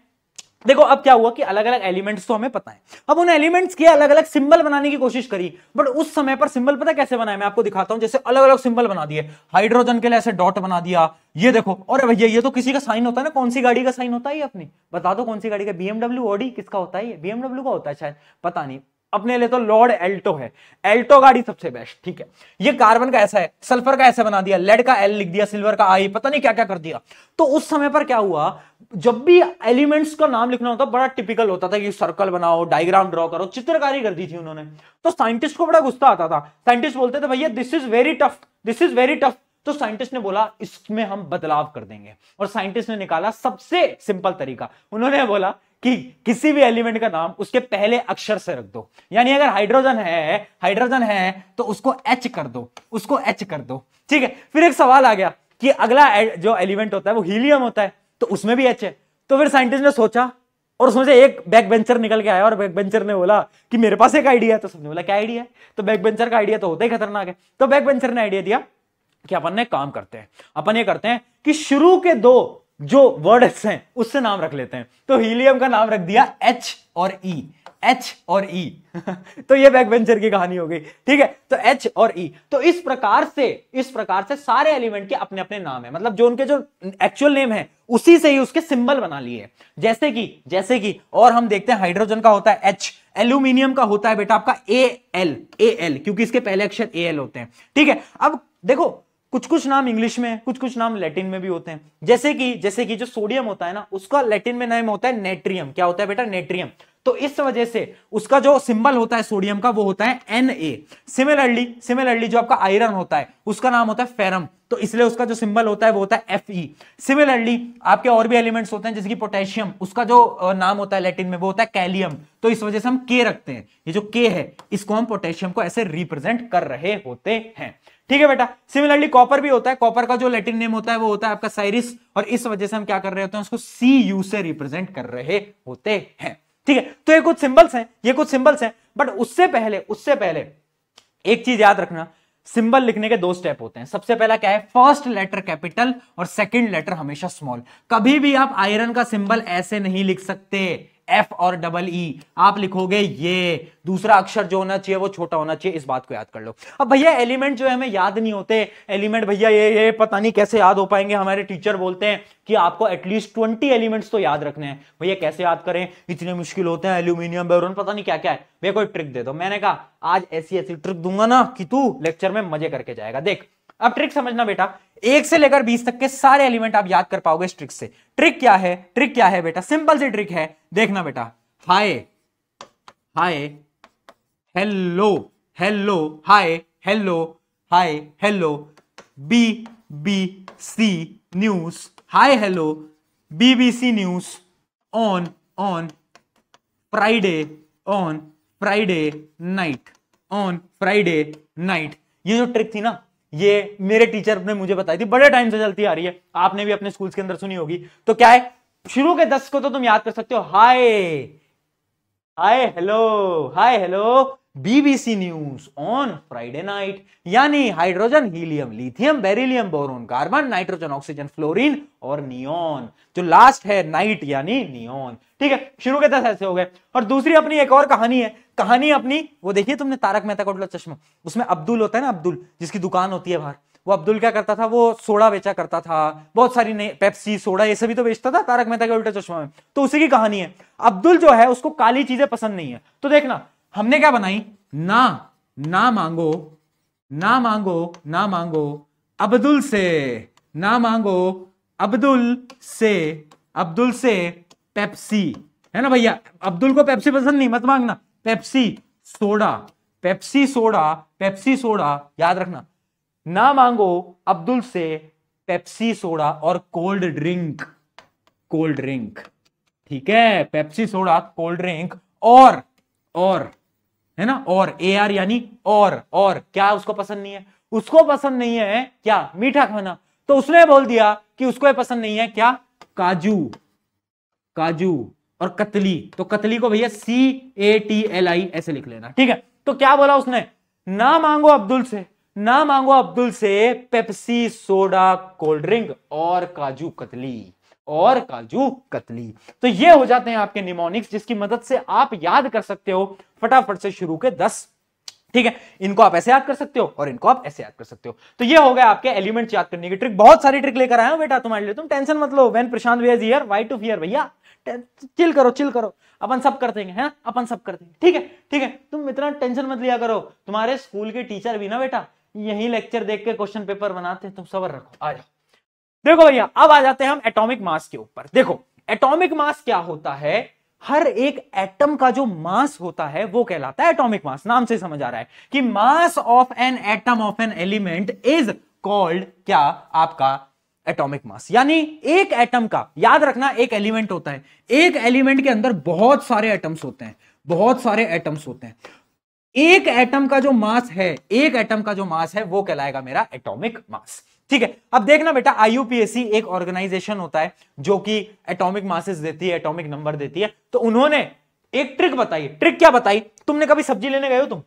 देखो अब क्या हुआ कि अलग अलग एलिमेंट्स तो हमें पता है, अब उन एलिमेंट्स के अलग अलग सिंबल बनाने की कोशिश करी, बट उस समय पर सिंबल पता कैसे बनाए, मैं आपको दिखाता हूं। जैसे अलग अलग सिंबल बना दिए, हाइड्रोजन के लिए ऐसे डॉट बना दिया, ये देखो, और भैया ये तो किसी का साइन होता है ना, कौन सी गाड़ी का साइन होता है ये अपनी, बता दो कौन सी गाड़ी का? BMW, ऑडी, किसका होता है ये? BMW का होता है शायद, पता नहीं, अपने लिए तो लॉर्ड एल्टो है, एल्टो गाड़ी सबसे बेस्ट। ठीक है, ये कार्बन का ऐसा है, सल्फर का ऐसे बना दिया, लेड का L लिख दिया, सिल्वर का I, पता नहीं क्या क्या कर दिया। तो उस समय पर क्या हुआ, जब भी एलिमेंट्स का नाम लिखना होता बड़ा टिपिकल होता था कि सर्कल बनाओ, डायग्राम ड्रॉ करो, चित्रकारी कर दी थी उन्होंने। तो साइंटिस्ट को बड़ा गुस्सा आता था, साइंटिस्ट बोलते थे भैया दिस इज वेरी टफ। तो साइंटिस्ट ने बोला इसमें हम बदलाव कर देंगे, और साइंटिस्ट ने निकाला सबसे सिंपल तरीका। उन्होंने बोला कि किसी भी एलिमेंट का नाम उसके पहले अक्षर से रख दो, यानी अगर हाइड्रोजन है तो उसको H कर दो, ठीक है। फिर एक सवाल आ गया कि अगला जो एलिमेंट होता है वो हीलियम होता है, तो उसमें भी H है। तो फिर साइंटिस्ट ने सोचा, और उसमें से एक बैक बेंचर निकल के आया, और बैक बेंचर ने बोला कि मेरे पास एक आइडिया है। तो सबने बोला क्या आइडिया है? तो बैक बेंचर का आइडिया तो होता ही खतरनाक है। तो बैक बेंचर ने आइडिया दिया कि अपन ने काम करते हैं, अपन ये करते हैं कि शुरू के 2 जो वर्ड्स हैं उससे नाम रख लेते हैं। तो हीलियम का नाम रख दिया H और E तो ये बैक बेंचर की कहानी हो गई, ठीक है। तो H और E, तो इस प्रकार से सारे एलिमेंट के अपने अपने नाम है, मतलब जो उनके जो एक्चुअल नेम है उसी से ही उसके सिंबल बना लिए। जैसे कि और हम देखते हैं हाइड्रोजन का होता है H, एल्यूमिनियम का होता है बेटा आपका AL, क्योंकि इसके पहले अक्षर AL होते हैं, ठीक है। अब देखो कुछ नाम इंग्लिश में, कुछ नाम लैटिन में भी होते हैं। जैसे कि जो सोडियम होता है ना, उसका लैटिन में नाम होता है नेट्रियम। क्या होता है बेटा? नेट्रियम। तो इस वजह से उसका जो सिंबल होता है सोडियम का वो होता है Na। सिमिलरली जो आपका आयरन होता है उसका नाम होता है फेरम, तो इसलिए उसका जो सिंबल होता है वो होता है Fe। सिमिलरली आपके और भी एलिमेंट्स होते हैं, जैसे कि पोटेशियम, उसका जो नाम होता है लैटिन में वो होता है कैलियम, तो इस वजह से हम K रखते हैं। ये जो K है इसको हम पोटेशियम को ऐसे रिप्रेजेंट कर रहे होते हैं, ठीक है बेटा। सिमिलरली कॉपर भी होता है, कॉपर का जो लैटिन नेम होता है वो होता है आपका साइरिस, और इस वजह से हम क्या कर रहे होते हैं, उसको Cu से रिप्रेजेंट कर रहे होते हैं, ठीक है। तो ये कुछ सिंबल्स हैं, बट उससे पहले एक चीज याद रखना, सिंबल लिखने के 2 स्टेप होते हैं। सबसे पहला क्या है? फर्स्ट लेटर कैपिटल और सेकंड लेटर हमेशा स्मॉल। कभी भी आप आयरन का सिंबल ऐसे नहीं लिख सकते, F और डबल E, आप लिखोगे ये, दूसरा अक्षर जो होना चाहिए वो छोटा होना चाहिए, इस बात को याद कर लो। अब भैया एलिमेंट जो है हमें याद नहीं होते, एलिमेंट भैया ये पता नहीं कैसे याद हो पाएंगे, हमारे टीचर बोलते हैं कि आपको एटलीस्ट 20 एलिमेंट्स तो याद रखने हैं। भैया कैसे याद करें, इतने मुश्किल होते हैं, एल्यूमिनियम, बोरॉन, पता नहीं क्या क्या है, भैया कोई ट्रिक दे दो। मैंने कहा आज ऐसी ऐसी ट्रिक दूंगा ना कि तू लेक्चर में मजे करके जाएगा। देख अब ट्रिक समझना बेटा, 1 से लेकर 20 तक के सारे एलिमेंट आप याद कर पाओगे इस ट्रिक से। ट्रिक क्या है, ट्रिक क्या है बेटा, सिंपल सी ट्रिक है, देखना बेटा। Hi, hi, hello, hello, hi, hello, hi, hello, BBC news, hi hello, BBC news, on Friday night, on Friday night. ये जो ट्रिक थी ना, ये मेरे टीचर ने मुझे बताई थी, बड़े टाइम से चलती आ रही है, आपने भी अपने स्कूल्स के अंदर सुनी होगी। तो क्या है, शुरू के 10 को तो तुम याद कर सकते हो, hi, hi hello, BBC news on Friday night, यानी hydrogen, helium, lithium, beryllium, boron, carbon, nitrogen, oxygen, fluorine और नियॉन। जो लास्ट है नाइट यानी नियॉन। ठीक है, शुरू के 10 ऐसे हो गए। और दूसरी अपनी एक और कहानी है, कहानी अपनी वो देखिए तुमने तारक मेहता का उल्टा चश्मा, उसमें अब्दुल होता है ना, अब्दुल जिसकी दुकान होती है बाहर, वो अब्दुल क्या करता था, वो सोडा बेचा करता था, बहुत सारी पेप्सी, सोडा, ये सभी तो बेचता था तारक मेहता के उल्टा चश्मा में। तो उसी की कहानी है। अब्दुल जो है उसको काली चीजें पसंद नहीं है, तो देखना हमने क्या बनाई, ना मांगो अब्दुल से, ना मांगो अब्दुल से पेप्सी, है ना भैया, अब्दुल को पेप्सी पसंद नहीं, मत मांगना, पेप्सी सोडा, याद रखना, ना मांगो अब्दुल से पेप्सी सोडा और कोल्ड ड्रिंक, ठीक है, पेप्सी सोडा, कोल्ड ड्रिंक और है ना, और AR यानी और क्या उसको पसंद नहीं है, उसको पसंद नहीं है क्या, मीठा खाना। तो उसने बोल दिया कि उसको पसंद नहीं है क्या, काजू और कतली। तो कतली को भैया CATLI ऐसे लिख लेना, ठीक है। तो क्या बोला उसने, ना मांगो अब्दुल से पेप्सी सोडा कोल्ड ड्रिंक और काजू कतली। तो ये हो जाते हैं आपके निमोनिक्स, जिसकी मदद से आप याद कर सकते हो फटाफट से शुरू के 10। ठीक है, इनको आप ऐसे याद कर सकते हो और इनको आप ऐसे याद कर सकते हो। तो ये हो गया आपके एलिमेंट्स याद करने की ट्रिक। बहुत सारी ट्रिक लेकर आया हूं बेटा तुम्हारे लिए, तुम टेंशन मत लो। व्हेन प्रशांत भैया is here, why to fear भैया, चिल करो, अपन सब कर देंगे, है अपन सब कर देंगे, ठीक है, तुम इतना टेंशन मत लिया करो। तुम्हारे स्कूल के टीचर भी ना बेटा यही लेक्चर देख के क्वेश्चन पेपर बनाते हैं, तुम सब्र रखो, आ जाओ। देखो भैया अब आ जाते हैं हम एटॉमिक मास के ऊपर। देखो एटॉमिक मास क्या होता है, हर एक एटम का जो मास होता है वो कहलाता है एटॉमिक मास। नाम से समझ आ रहा है कि mass of an atom of an element is called क्या, आपका एटॉमिक मास। यानी एक एटम का, याद रखना एक एलिमेंट होता है, एक एलिमेंट के अंदर बहुत सारे एटम्स होते हैं, एक एटम का जो मास है वो कहलाएगा मेरा एटॉमिक मास। ठीक है, अब देखना बेटा IUPAC एक ऑर्गेनाइजेशन होता है जो कि एटॉमिक मासेस देती है, एटॉमिक नंबर देती है। तो उन्होंने एक ट्रिक बताई। ट्रिक क्या बताई, तुमने कभी सब्जी लेने गए हो, तुम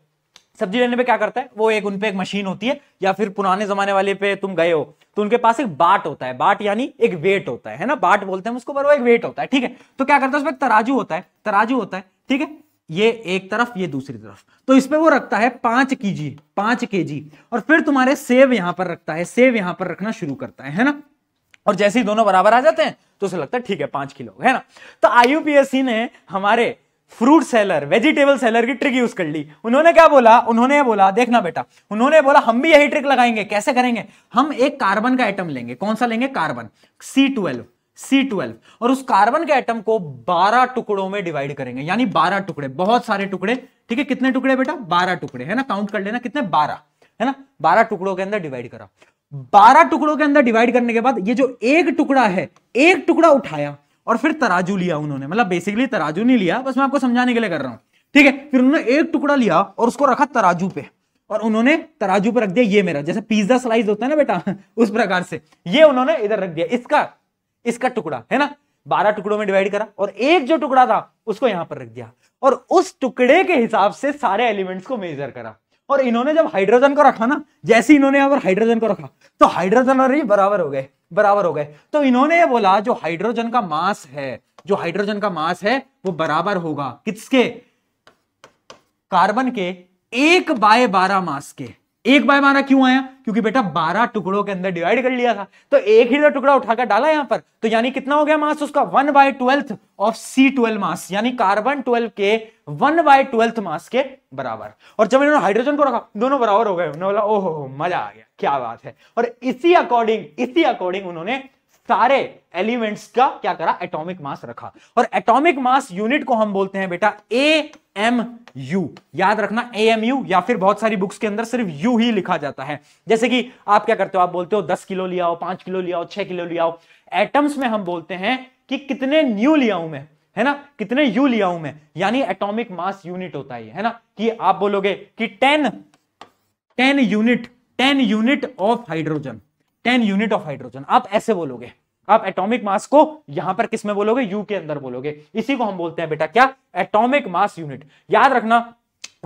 सब्जी लेने पे क्या करता है वो, एक उनपे एक मशीन होती है, या फिर पुराने जमाने वाले पे तुम गए हो तो उनके पास एक बाट होता है, बाट यानी एक वेट होता है ना, बाट बोलते हैं उसको, पर वो एक वेट होता है। ठीक है, तो क्या करता है उसमें एक तराजू होता है, ठीक है, ये एक तरफ ये दूसरी तरफ, तो इस पे वो रखता है 5 kg और फिर तुम्हारे सेब यहां पर रखता है, सेब यहां पर रखना शुरू करता है ना, और जैसे ही दोनों बराबर आ जाते हैं तो उसे लगता है ठीक है 5 किलो है ना। तो IUPAC ने हमारे फ्रूट सेलर, वेजिटेबल सेलर की ट्रिक यूज कर ली। उन्होंने क्या बोला, उन्होंने बोला देखना बेटा, उन्होंने बोला हम भी यही ट्रिक लगाएंगे। कैसे करेंगे, हम एक कार्बन का एटम लेंगे, कौन सा लेंगे, कार्बन, C12 और उस कार्बन के एटम को 12 टुकड़ों में डिवाइड करेंगे, यानी 12 टुकड़े, बहुत सारे टुकड़े। ठीक है, कितने टुकड़े बेटा, 12 टुकड़े है ना, काउंट कर लेना कितने, 12 है ना, 12 टुकड़ों के अंदर डिवाइड करा। 12 टुकड़ों के अंदर डिवाइड करने के बाद ये जो एक टुकड़ा है, एक टुकड़ा उठाया और फिर तराजू लिया उन्होंने, मतलब बेसिकली तराजू नहीं लिया, बस मैं आपको समझाने के लिए कर रहा हूं। ठीक है, फिर उन्होंने एक टुकड़ा लिया और उसको रखा तराजू पे, और उन्होंने तराजू पे रख दिया, ये मेरा जैसे पिज्जा स्लाइस होता है ना बेटा उस प्रकार से ये उन्होंने इधर रख दिया, इसका टुकड़ा है ना, 12 टुकड़ों में डिवाइड करा और एक जो टुकड़ा था उसको यहां पर रख दिया, और उस टुकड़े के हिसाब से सारे एलिमेंट्स को मेजर करा। और इन्होंने जब हाइड्रोजन को रखा ना, जैसे इन्होंने यहां पर हाइड्रोजन को रखा तो हाइड्रोजन और ये बराबर हो गए। तो इन्होंने ये बोला जो हाइड्रोजन का मास है जो हाइड्रोजन का मास है वो बराबर होगा किसके? कार्बन के 1/12 मास के। 1/12 क्यों आया? क्योंकि बेटा 12 टुकड़ों के अंदर डिवाइड कर लिया था, तो एक ही तो टुकड़ा उठाकर डाला यहां पर, तो यानी कितना हो गया मास उसका? 1/12 ऑफ C12 मास, यानी कार्बन 12 के 1/12 मास के बराबर। और जब इन्होंने हाइड्रोजन को रखा, दोनों बराबर हो गए। उन्होंने बोला ओहो मजा आ गया, क्या बात है। और इसी अकॉर्डिंग उन्होंने सारे एलिमेंट्स का क्या करा? एटॉमिक मास रखा। और एटॉमिक मास यूनिट को हम बोलते हैं बेटा AMU। याद रखना AMU, या फिर बहुत सारी बुक्स के अंदर सिर्फ U ही लिखा जाता है। जैसे कि आप क्या करते हो, आप बोलते हो 10 किलो लिया हो, 5 किलो लिया हो, 6 किलो लिया हो। एटम्स में हम बोलते हैं कि कितने न्यू लिया हूं मैं, है ना, कितने यू लिया हूं मैं, यानी एटॉमिक मास यूनिट होता है ना। कि आप बोलोगे कि 10 unit of hydrogen, 10 unit of hydrogen, आप ऐसे बोलोगे। आप एटॉमिक मास को यहां पर किस में बोलोगे? यू के अंदर बोलोगे। इसी को हम बोलते हैं बेटा क्या? Atomic mass unit. याद रखना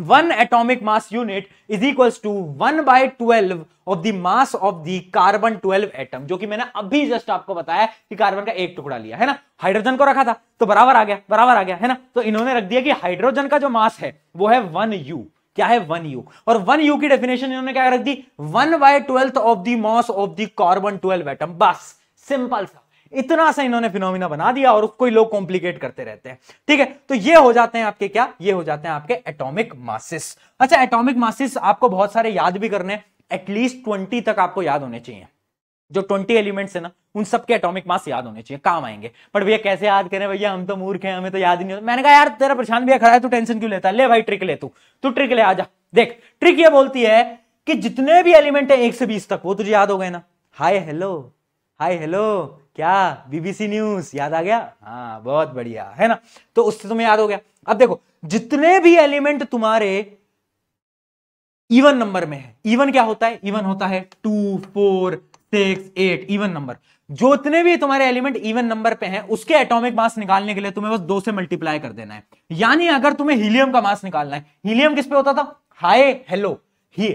1 atomic mass unit is equals to 1/12 of the mass of the carbon 12 atom, जो कि मैंने अभी जस्ट आपको बताया कि कार्बन का एक टुकड़ा लिया है ना, हाइड्रोजन को रखा था तो बराबर आ गया है ना। तो इन्होंने रख दिया कि हाइड्रोजन का जो मास है वो है 1U। क्या है? 1U। और 1U की डेफिनेशन इन्होंने क्या रख दी? 1/12 of the mass of the carbon 12 atom. बस सिंपल सा, इतना सा इन्होंने फिनोमिना बना दिया और उसको ही लोग कॉम्प्लिकेट करते रहते हैं। ठीक है, तो ये हो जाते हैं आपके क्या? ये हो जाते हैं आपके एटॉमिक मासेस। अच्छा, एटॉमिक मासेस आपको बहुत सारे याद भी करने, एटलीस्ट 20 तक आपको याद होने चाहिए। जो 20 एलिमेंट्स है ना, उन सबके एटॉमिक मास याद होने चाहिए, काम आएंगे। बट भैया कैसे याद करें भैया, हम तो मूर्ख हैं, हमें तो याद ही नहीं होता। मैंने कहा यार तेरा प्रशांत भैया खड़ा है, तू टेंशन क्यों लेता है? ले भाई ट्रिक ले, तू ट्रिक ले, आजा। देख ट्रिक ये बोलती है कि जितने भी एलिमेंट है 1 से 20 तक, वो तुझे याद हो गए ना। हाय हेलो क्या? बीबीसी न्यूज याद आ गया? हाँ बहुत बढ़िया, है ना। तो उससे तुम्हें याद हो गया। अब देखो जितने भी एलिमेंट तुम्हारे इवन नंबर में है, इवन क्या होता है? इवन होता है 2, 4, 6, 8, इवन नंबर। जो इतने भी तुम्हारे एलिमेंट इवन नंबर पे हैं, उसके एटॉमिक मास निकालने के लिए तुम्हें बस 2 से मल्टीप्लाई कर देना है। यानी अगर तुम्हें हीलियम का मास निकालना है, हीलियम किस पे होता था? हाय हेलो He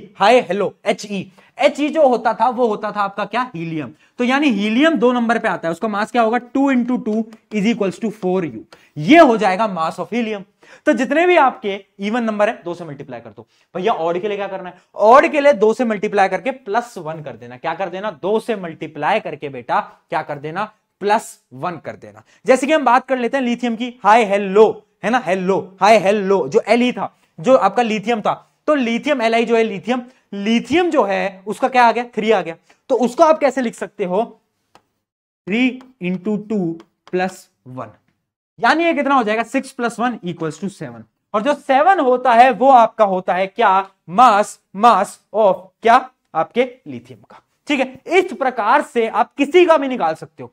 जो होता था वो होता था आपका क्या? हीलियम। तो यानी हीलियम 2 नंबर पे आता है, उसका मास क्या होगा? 2 × 2 इज इक्वल्स टू 4U। ये हो जाएगा मास ऑफ हीलियम। तो जितने भी आपके इवन नंबर है 2 से मल्टीप्लाई कर दो। भैया ऑड के लिए क्या करना है? ऑड के लिए 2 से मल्टीप्लाई करके +1 कर देना। क्या कर देना? 2 से मल्टीप्लाई करके बेटा क्या कर देना? +1 कर देना। जैसे कि हम बात कर लेते हैं लिथियम की, हाय हेलो, है ना, हाय हेलो, जो Li था, जो आपका लिथियम था, तो लिथियम Li जो है लिथियम जो है उसका क्या आ गया? 3 आ गया। तो उसको आप कैसे लिख सकते हो? 3 × 2 + 1, यानी ये कितना हो जाएगा? 6 + 1 = 7। और जो 7 होता है वो आपका होता है क्या? मास ऑफ क्या? आपके लिथियम का। ठीक है, इस प्रकार से आप किसी का भी निकाल सकते हो,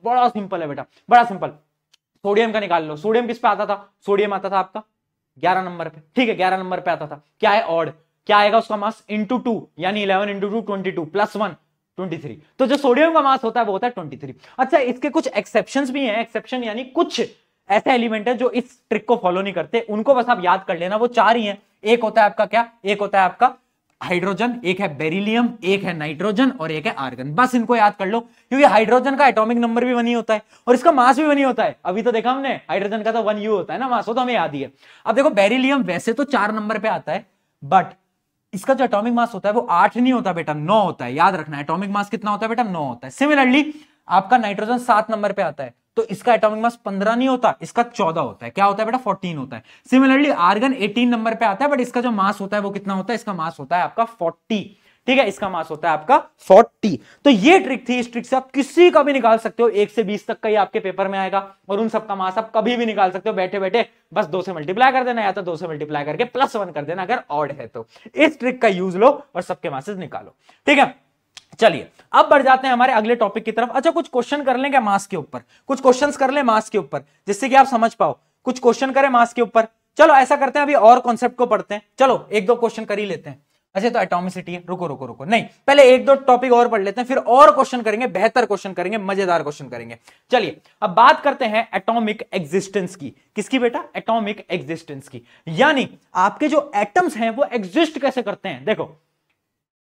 बड़ा सिंपल है बेटा, बड़ा सिंपल। सोडियम का निकाल लो। सोडियम किस पे आता था? सोडियम आता था आपका 11 नंबर पे। ठीक है, 11 नंबर पे आता था। क्या है? ऑड। क्या आएगा उसका मास? × 2, यानी 11 × 2 22 +1 23। तो जो सोडियम का मास होता है वो होता है 23। अच्छा, इसके कुछ एक्सेप्शंस भी हैं। एक्सेप्शन यानी कुछ ऐसे एलिमेंट है जो इस ट्रिक को फॉलो नहीं करते, उनको बस आप याद कर लेना। वो 4 ही हैं। एक होता है आपका क्या? एक होता है आपका हाइड्रोजन, एक है बेरिलियम, एक है नाइट्रोजन और एक है आर्गन। बस इनको याद कर लो, क्योंकि हाइड्रोजन का एटॉमिक नंबर भी 1 ही होता है और इसका मास भी 1 ही होता है। अभी तो देखा हमने, हाइड्रोजन का तो 1U होता है ना मास, वो तो हमें याद ही है। अब देखो बेरिलियम वैसे तो 4 नंबर पे आता है, बट इसका जो एटॉमिक मास होता है वो 8 नहीं होता बेटा, 9 होता है। याद रखना, एटॉमिक मास कितना होता है बेटा? 9 होता है। सिमिलरली आपका नाइट्रोजन 7 नंबर पे आता है, तो इसका एटॉमिक मास 15 नहीं होता, इसका 14 होता है। क्या होता है बेटा? 14 होता है। सिमिलरली आर्गन 18 नंबर पे आता है, बट इसका जो मास होता है वो कितना होता है? इसका मास होता है आपका 40। ठीक है, इसका मास होता है आपका 40। तो ये ट्रिक थी। इस ट्रिक से आप किसी का भी निकाल सकते हो, 1 से 20 तक का ही आपके पेपर में आएगा और उन सबका मास आप कभी भी निकाल सकते हो बैठे बैठे। बस 2 से मल्टीप्लाई कर देना, या तो 2 से मल्टीप्लाई करके +1 कर देना अगर ऑड है तो। इस ट्रिक का यूज लो और सबके मासेस निकालो। ठीक है, चलिए अब बढ़ जाते हैं हमारे अगले टॉपिक की तरफ। अच्छा, कुछ क्वेश्चन कर लें क्या मास के ऊपर? कुछ क्वेश्चंस कर लें मास के ऊपर, जिससे कि आप समझ पाओ। कुछ क्वेश्चन करें मास के ऊपर। चलो ऐसा करते हैं, अभी और कॉन्सेप्ट को पढ़ते हैं। चलो 1-2 क्वेश्चन कर ही लेते हैं। अच्छा, तो एटॉमिसिटी है, रुको नहीं, पहले 1-2 टॉपिक और पढ़ लेते हैं, फिर और क्वेश्चन करेंगे, बेहतर क्वेश्चन करेंगे, मजेदार क्वेश्चन करेंगे। चलिए अब बात करते हैं एटॉमिक एग्जिस्टेंस की। किसकी बेटा? एटॉमिक एग्जिस्टेंस की। यानी आपके जो एटम्स हैं वो एग्जिस्ट कैसे करते हैं। देखो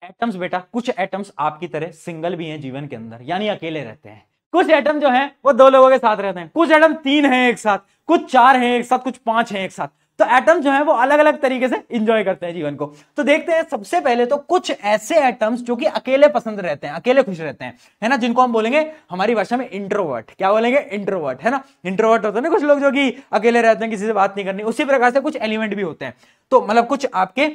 एटम्स बेटा, कुछ एटम्स आपकी तरह सिंगल भी हैं जीवन के अंदर, यानी अकेले रहते हैं। कुछ एटम जो है वो दो लोगों के साथ रहते हैं, कुछ एटम 3 हैं एक साथ, कुछ 4 हैं एक साथ, कुछ 5 हैं एक साथ। तो एटम जो है वो अलग अलग तरीके से इंजॉय करते हैं जीवन को। तो देखते हैं सबसे पहले तो कुछ ऐसे एटम्स जो कि अकेले पसंद रहते हैं, अकेले खुश रहते हैं, है ना, जिनको हम बोलेंगे हमारी भाषा में इंट्रोवर्ट। क्या बोलेंगे? इंट्रोवर्ट, है ना। इंट्रोवर्ट होते हैं ना कुछ लोग जो कि अकेले रहते हैं, किसी से बात नहीं करनी। उसी प्रकार से कुछ एलिमेंट भी होते हैं, तो मतलब कुछ आपके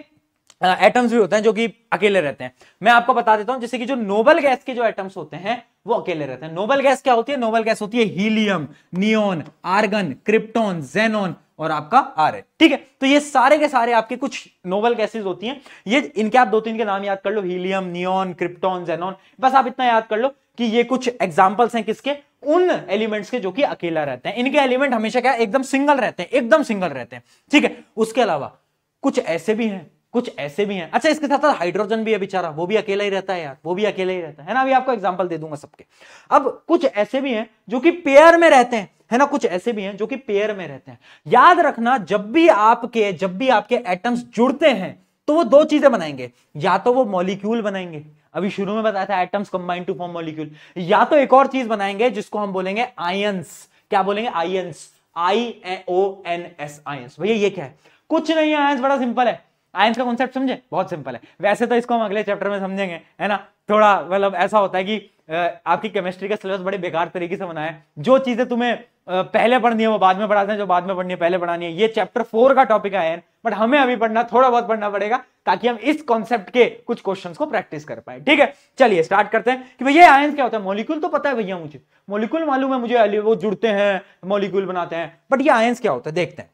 एटम्स भी होते हैं जो कि अकेले रहते हैं। मैं आपको बता देता हूं, जैसे कि जो नोबल गैस के जो एटम्स होते हैं वो अकेले रहते हैं। नोबल गैस क्या होती है? नोबल गैस होती है helium, neon, argon, krypton, xenon और आपका आर्यन। ठीक है, तो ये सारे के सारे आपके कुछ नोबल गैसेस होती हैं। ये इनके आप 2-3 के नाम याद कर लो, हीलियम, नियोन, क्रिप्टॉन, जेनॉन। बस आप इतना याद कर लो कि ये कुछ एग्जांपल्स हैं किसके? उन एलिमेंट्स के जो कि अकेला रहते हैं। इनके एलिमेंट हमेशा क्या? एकदम सिंगल रहते हैं, एकदम सिंगल रहते हैं। ठीक है, उसके अलावा कुछ ऐसे भी हैं, कुछ ऐसे भी हैं। अच्छा, इसके साथ साथ हाइड्रोजन भी है बेचारा, वो भी अकेला ही रहता है यार, वो भी अकेला ही रहता है ना। अभी आपको एग्जांपल दे दूंगा सबके। अब कुछ ऐसे भी हैं जो कि पेयर में रहते हैं, है ना, कुछ ऐसे भी हैं जो कि पेयर में रहते हैं। याद रखना, जब भी आपके एटम्स जुड़ते हैं तो वो दो चीजें बनाएंगे, या तो वो मॉलिक्यूल बनाएंगे, अभी शुरू में बताया था atoms combine to form molecule, या तो एक और चीज बनाएंगे जिसको हम बोलेंगे आयंस। क्या बोलेंगे? Ions, IONS, ions. भैया ये क्या है? कुछ नहीं है आयंस, बड़ा सिंपल है। आयंस का कॉन्सेप्ट समझे? बहुत सिंपल है। वैसे तो इसको हम अगले चैप्टर में समझेंगे, है ना। थोड़ा मतलब ऐसा होता है कि आपकी केमिस्ट्री का सिलेबस बड़े बेकार तरीके से बनाया है। जो चीजें तुम्हें पहले पढ़नी है वो बाद में पढ़ाते हैं, जो बाद में पढ़नी है पहले पढ़ानी है। ये चैप्टर 4 का टॉपिक है आयन, बट हमें अभी पढ़ना, थोड़ा बहुत पढ़ना पड़ेगा ताकि हम इस कॉन्सेप्ट के कुछ क्वेश्चंस को प्रैक्टिस कर पाए। ठीक है, चलिए स्टार्ट करते हैं कि भैया आयन क्या होता है। मॉलिक्यूल तो पता है भैया, मुझे मॉलिक्यूल मालूम है, मुझे वो जुड़ते हैं, मॉलिक्यूल बनाते हैं, बट ये आयंस क्या होता है देखते हैं।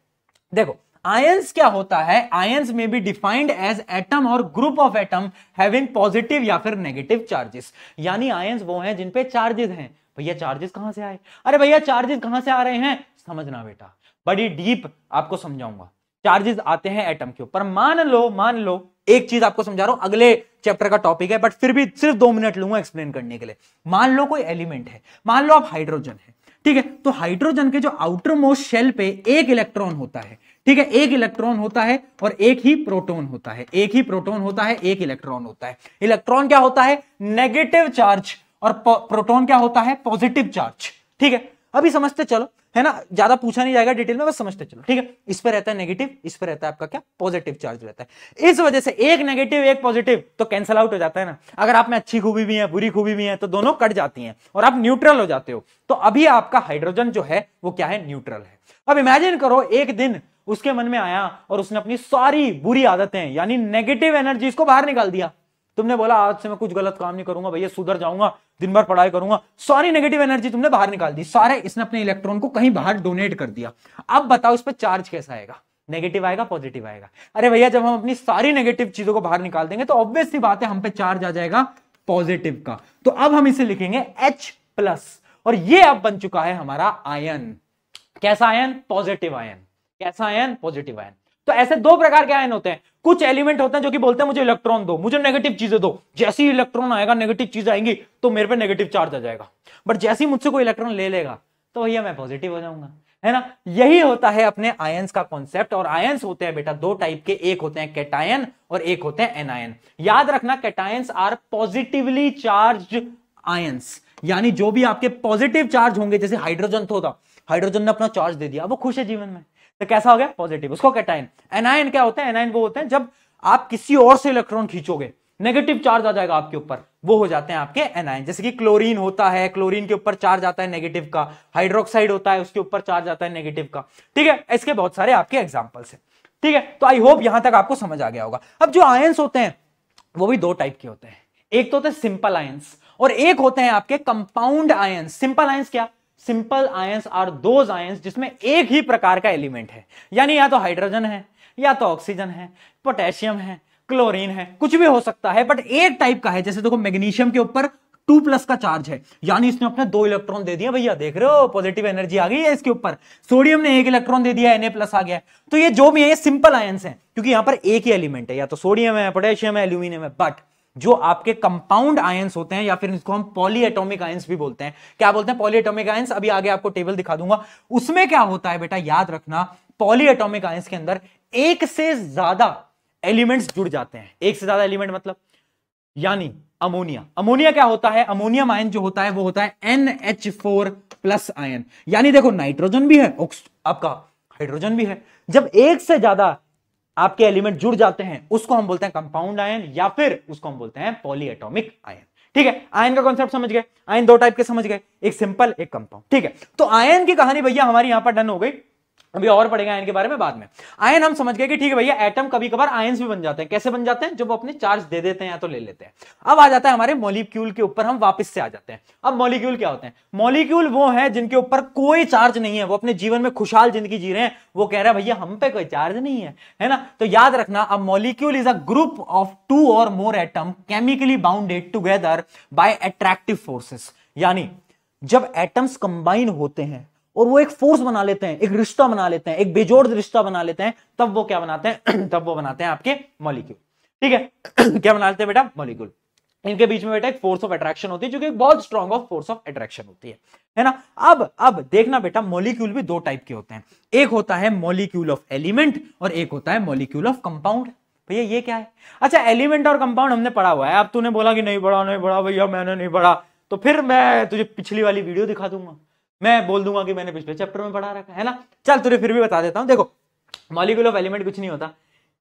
देखो आयंस क्या होता है? आयंस में बी डिफाइंड एज एटम और group of atom having positive या फिर नेगेटिव चार्जेस। यानी आयंस वो हैं जिन पे चार्जेस हैं। भैया चार्जेस कहां से आए? अरे भैया चार्जेस कहां से आ रहे हैं? समझना बेटा, बड़ी डीप आपको समझाऊंगा। चार्जेस आते हैं एटम के ऊपर। मान लो एक चीज आपको समझा रहा हूं, अगले चैप्टर का टॉपिक है, बट फिर भी सिर्फ 2 मिनट लूंगा एक्सप्लेन करने के लिए। मान लो कोई एलिमेंट है, मान लो आप हाइड्रोजन है, ठीक है। तो हाइड्रोजन के जो आउटर मोस्ट शेल पे एक इलेक्ट्रॉन होता है, ठीक है, एक इलेक्ट्रॉन होता है और एक ही प्रोटॉन होता है, एक ही प्रोटॉन होता है, एक इलेक्ट्रॉन होता है। इलेक्ट्रॉन क्या होता है? नेगेटिव चार्ज, और प्रोटॉन क्या होता है? Positive charge. ठीक है, अभी समझते चलो, है ना, ज्यादा पूछा नहीं जाएगा डिटेल में, बस समझते चलो। ठीक है, इस पे रहता है नेगेटिव, इस पे रहता है आपका क्या? पॉजिटिव चार्ज रहता है। इस वजह से एक नेगेटिव एक पॉजिटिव तो कैंसिल आउट हो जाता है ना। अगर आप में अच्छी खूबी भी है, बुरी खूबी भी है, तो दोनों कट जाती हैं और आप न्यूट्रल हो जाते हो। तो अभी आपका हाइड्रोजन जो है वो क्या है? न्यूट्रल है। अब इमेजिन करो एक दिन उसके मन में आया और उसने अपनी सारी बुरी आदतें यानी नेगेटिव एनर्जी को बाहर निकाल दिया। तुमने बोला आज से मैं कुछ गलत काम नहीं करूंगा भैया, सुधर जाऊंगा, दिन भर पढ़ाई करूंगा। सारी नेगेटिव एनर्जी तुमने बाहर निकाल दी, सारे इसने अपने इलेक्ट्रॉन को कहीं बाहर डोनेट कर दिया। अब बताओ इस पर चार्ज कैसा आएगा? नेगेटिव आएगा, पॉजिटिव आएगा? अरे भैया जब हम अपनी सारी नेगेटिव चीजों को बाहर निकाल देंगे तो ऑब्वियस सी बात है हम पे चार्ज आ जाएगा पॉजिटिव का। तो अब हम इसे लिखेंगे H+, और ये अब बन चुका है हमारा आयन। कैसा आयन? Positive ion. कैसा आयन? Positive ion. तो ऐसे 2 प्रकार के आयन होते हैं। कुछ एलिमेंट होते हैं जो कि बोलते हैं मुझे इलेक्ट्रॉन दो, मुझे नेगेटिव चीजें दो। जैसे ही इलेक्ट्रॉन आएगा, नेगेटिव चीज आएंगी तो मेरे पे नेगेटिव चार्ज आ जाएगा। बट जैसे ही मुझसे कोई इलेक्ट्रॉन ले लेगा तो भैया मैं पॉजिटिव हो जाऊंगा, है ना। यही होता है अपने आयंस का कॉन्सेप्ट। और आयंस होते हैं बेटा 2 टाइप के, एक होते हैं कैटायन और एक होते हैं एनायन। याद रखना, cations are positively charged ions, यानी जो भी आपके पॉजिटिव चार्ज होंगे, जैसे हाइड्रोजन तो था, हाइड्रोजन ने अपना चार्ज दे दिया, वो खुश है जीवन में, तो कैसा हो गया? पॉजिटिव, उसको कैटायन। एनायन क्या होता है? एनायन वो होते हैं जब आप किसी और से इलेक्ट्रॉन खींचोगे, नेगेटिव चार्ज आ जाएगा आपके ऊपर, वो हो जाते हैं आपके एनायन। जैसे कि क्लोरीन होता है, क्लोरीन के ऊपर चार्ज आता है नेगेटिव का। हाइड्रोक्साइड होता है, उसके ऊपर चार्ज आता है नेगेटिव का। ठीक है, इसके बहुत सारे आपके एग्जांपल्स हैं। ठीक है, तो आई होप यहां तक आपको समझ आ गया होगा। अब जो आयंस होते हैं वो भी 2 टाइप के होते हैं। एक तो होते हैं सिंपल आयंस और एक होते हैं आपके कंपाउंड आयंस। सिंपल आयंस क्या? Simple ions are those ions जिसमें एक ही प्रकार का एलिमेंट है, यानी या तो हाइड्रोजन है, या तो ऑक्सीजन है, पोटेशियम है, क्लोरीन है, कुछ भी हो सकता है, बट एक टाइप का है। जैसे देखो मैग्नीशियम के ऊपर 2+ का चार्ज है, यानी इसने अपने 2 इलेक्ट्रॉन दे दिया। भैया देख रहे हो, पॉजिटिव एनर्जी आ गई है इसके ऊपर। सोडियम ने 1 इलेक्ट्रॉन दे दिया, Na+ आ गया। तो ये जो भी है ये सिंपल आयंस है, क्योंकि यहां पर एक ही एलिमेंट है, या तो सोडियम है, पोटेशियम है, एल्यूमिनियम है। बट जो आपके कंपाउंड आयंस होते हैं, या फिर इसको हम पॉलीएटॉमिक आयंस भी बोलते हैं। क्या बोलते हैं? Polyatomic ions. अभी आगे आपको टेबल दिखा दूंगा। उसमें क्या होता है बेटा, याद रखना, पॉलीएटॉमिक आयंस के अंदर एक से ज्यादा एलिमेंट्स जुड़ जाते हैं। एक से ज्यादा एलिमेंट मतलब, यानी अमोनिया। अमोनिया क्या होता है? अमोनियम आयन जो होता है वो होता है NH4+ आयन। यानी देखो नाइट्रोजन भी है, आपका हाइड्रोजन भी है। जब एक से ज्यादा आपके एलिमेंट जुड़ जाते हैं उसको हम बोलते हैं कंपाउंड आयन, या फिर उसको हम बोलते हैं पॉलीएटॉमिक आयन। ठीक है, आयन का कॉन्सेप्ट समझ गए। आयन दो टाइप के समझ गए, एक सिंपल एक कंपाउंड। ठीक है, तो आयन की कहानी भैया हमारी यहां पर डन हो गई। अभी और पढ़ेंगे आयन के बारे में बाद में। आयन हम समझ गए कि ठीक है भैया, एटम कभी कभार आयंस भी बन जाते हैं। कैसे बन जाते हैं? जब वो अपने चार्ज दे देते हैं या तो ले लेते हैं। अब आ जाता है हमारे मॉलिक्यूल के ऊपर, हम वापस से आ जाते हैं। अब मॉलिक्यूल क्या होते हैं? मॉलिक्यूल वो है जिनके ऊपर कोई चार्ज नहीं है, वो अपने जीवन में खुशहाल जिंदगी जी रहे हैं। वो कह रहा है भैया हम पे कोई चार्ज नहीं है ना। तो याद रखना, a molecule is a group of 2 और मोर atom chemically bounded together by attractive forces. यानी जब एटम्स कंबाइन होते हैं और वो एक फोर्स बना लेते हैं, एक रिश्ता बना लेते हैं, एक बेजोड़ रिश्ता बना लेते हैं, तब वो क्या बनाते हैं? तब वो बनाते हैं आपके मॉलिक्यूल। ठीक है क्या बना लेते हैं बेटा? मॉलिक्यूल। इनके बीच में बेटा एक फोर्स ऑफ अट्रैक्शन होती है, जो कि एक बहुत strong of force of attraction होती है ना। अब देखना बेटा, मॉलिक्यूल भी दो टाइप के होते हैं। एक होता है मॉलिक्यूल ऑफ एलिमेंट और एक होता है मॉलिक्यूल ऑफ कंपाउंड। भैया ये क्या है? अच्छा, एलिमेंट और कंपाउंड हमने पढ़ा हुआ है। अब तूने बोला कि नहीं पढ़ा भैया, मैंने नहीं पढ़ा, तो फिर मैं तुझे पिछली वाली वीडियो दिखा दूंगा, मैं बोल दूंगा कि मैंने पिछले चैप्टर में पढ़ा रखा है ना। चल तुझे फिर भी बता देता हूं। देखो, मॉलिक्यूल ऑफ एलिमेंट कुछ नहीं होता।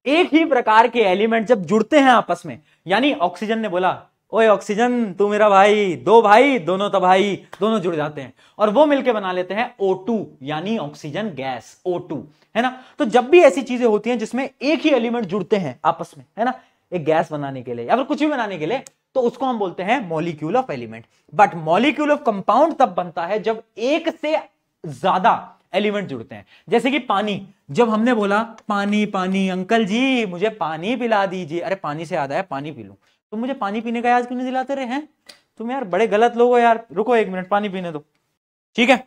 एक ही प्रकार के एलिमेंट जब जुड़ते हैं आपस में, यानी ऑक्सीजन ने बोला ओए ऑक्सीजन तू मेरा भाई, दो भाई दोनों तो भाई, दोनों जुड़ जाते हैं और वो मिलके बना लेते हैं O2, यानी ऑक्सीजन गैस, O2, है ना। तो जब भी ऐसी चीजें होती हैं जिसमें एक ही एलिमेंट जुड़ते हैं आपस में, है ना, एक गैस बनाने के लिए या फिर कुछ भी बनाने के लिए, तो उसको हम बोलते हैं molecule of element. But molecule of compound तब बनता है जब एक से ज्यादा एलिमेंट जुड़ते हैं। जैसे कि पानी, जब हमने बोला पानी पानी अंकल जी मुझे पानी पिला दीजिए, अरे पानी से याद आया पानी पी लूं, तो मुझे पानी पीने का याद क्यों नहीं दिलाते रहे हैं तुम? यार बड़े गलत लोग हो यार, रुको 1 मिनट पानी पीने दो। ठीक है,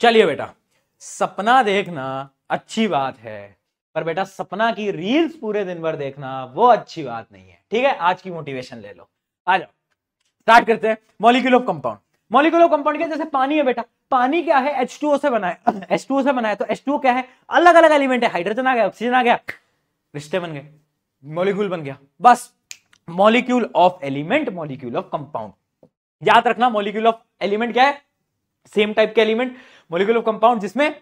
चलिए बेटा, सपना देखना अच्छी बात है, पर बेटा सपना की रील्स पूरे दिन भर देखना वो अच्छी बात नहीं है। ठीक है, आज की मोटिवेशन ले लो, आ जाओ स्टार्ट करते हैं। Molecule of compound. Molecule of compound क्या? जैसे पानी है बेटा, पानी क्या है? H2O से बना है। H2O से बना है तो H2O क्या है? अलग अलग एलिमेंट है, हाइड्रोजन आ गया, ऑक्सीजन आ गया, रिश्ते बन गए, मॉलिक्यूल बन गया, बस। Molecule of element, molecule of compound. याद रखना, मॉलिक्यूल ऑफ एलिमेंट क्या है? सेम टाइप के एलिमेंट। मॉलिक्यूल ऑफ कंपाउंड जिसमें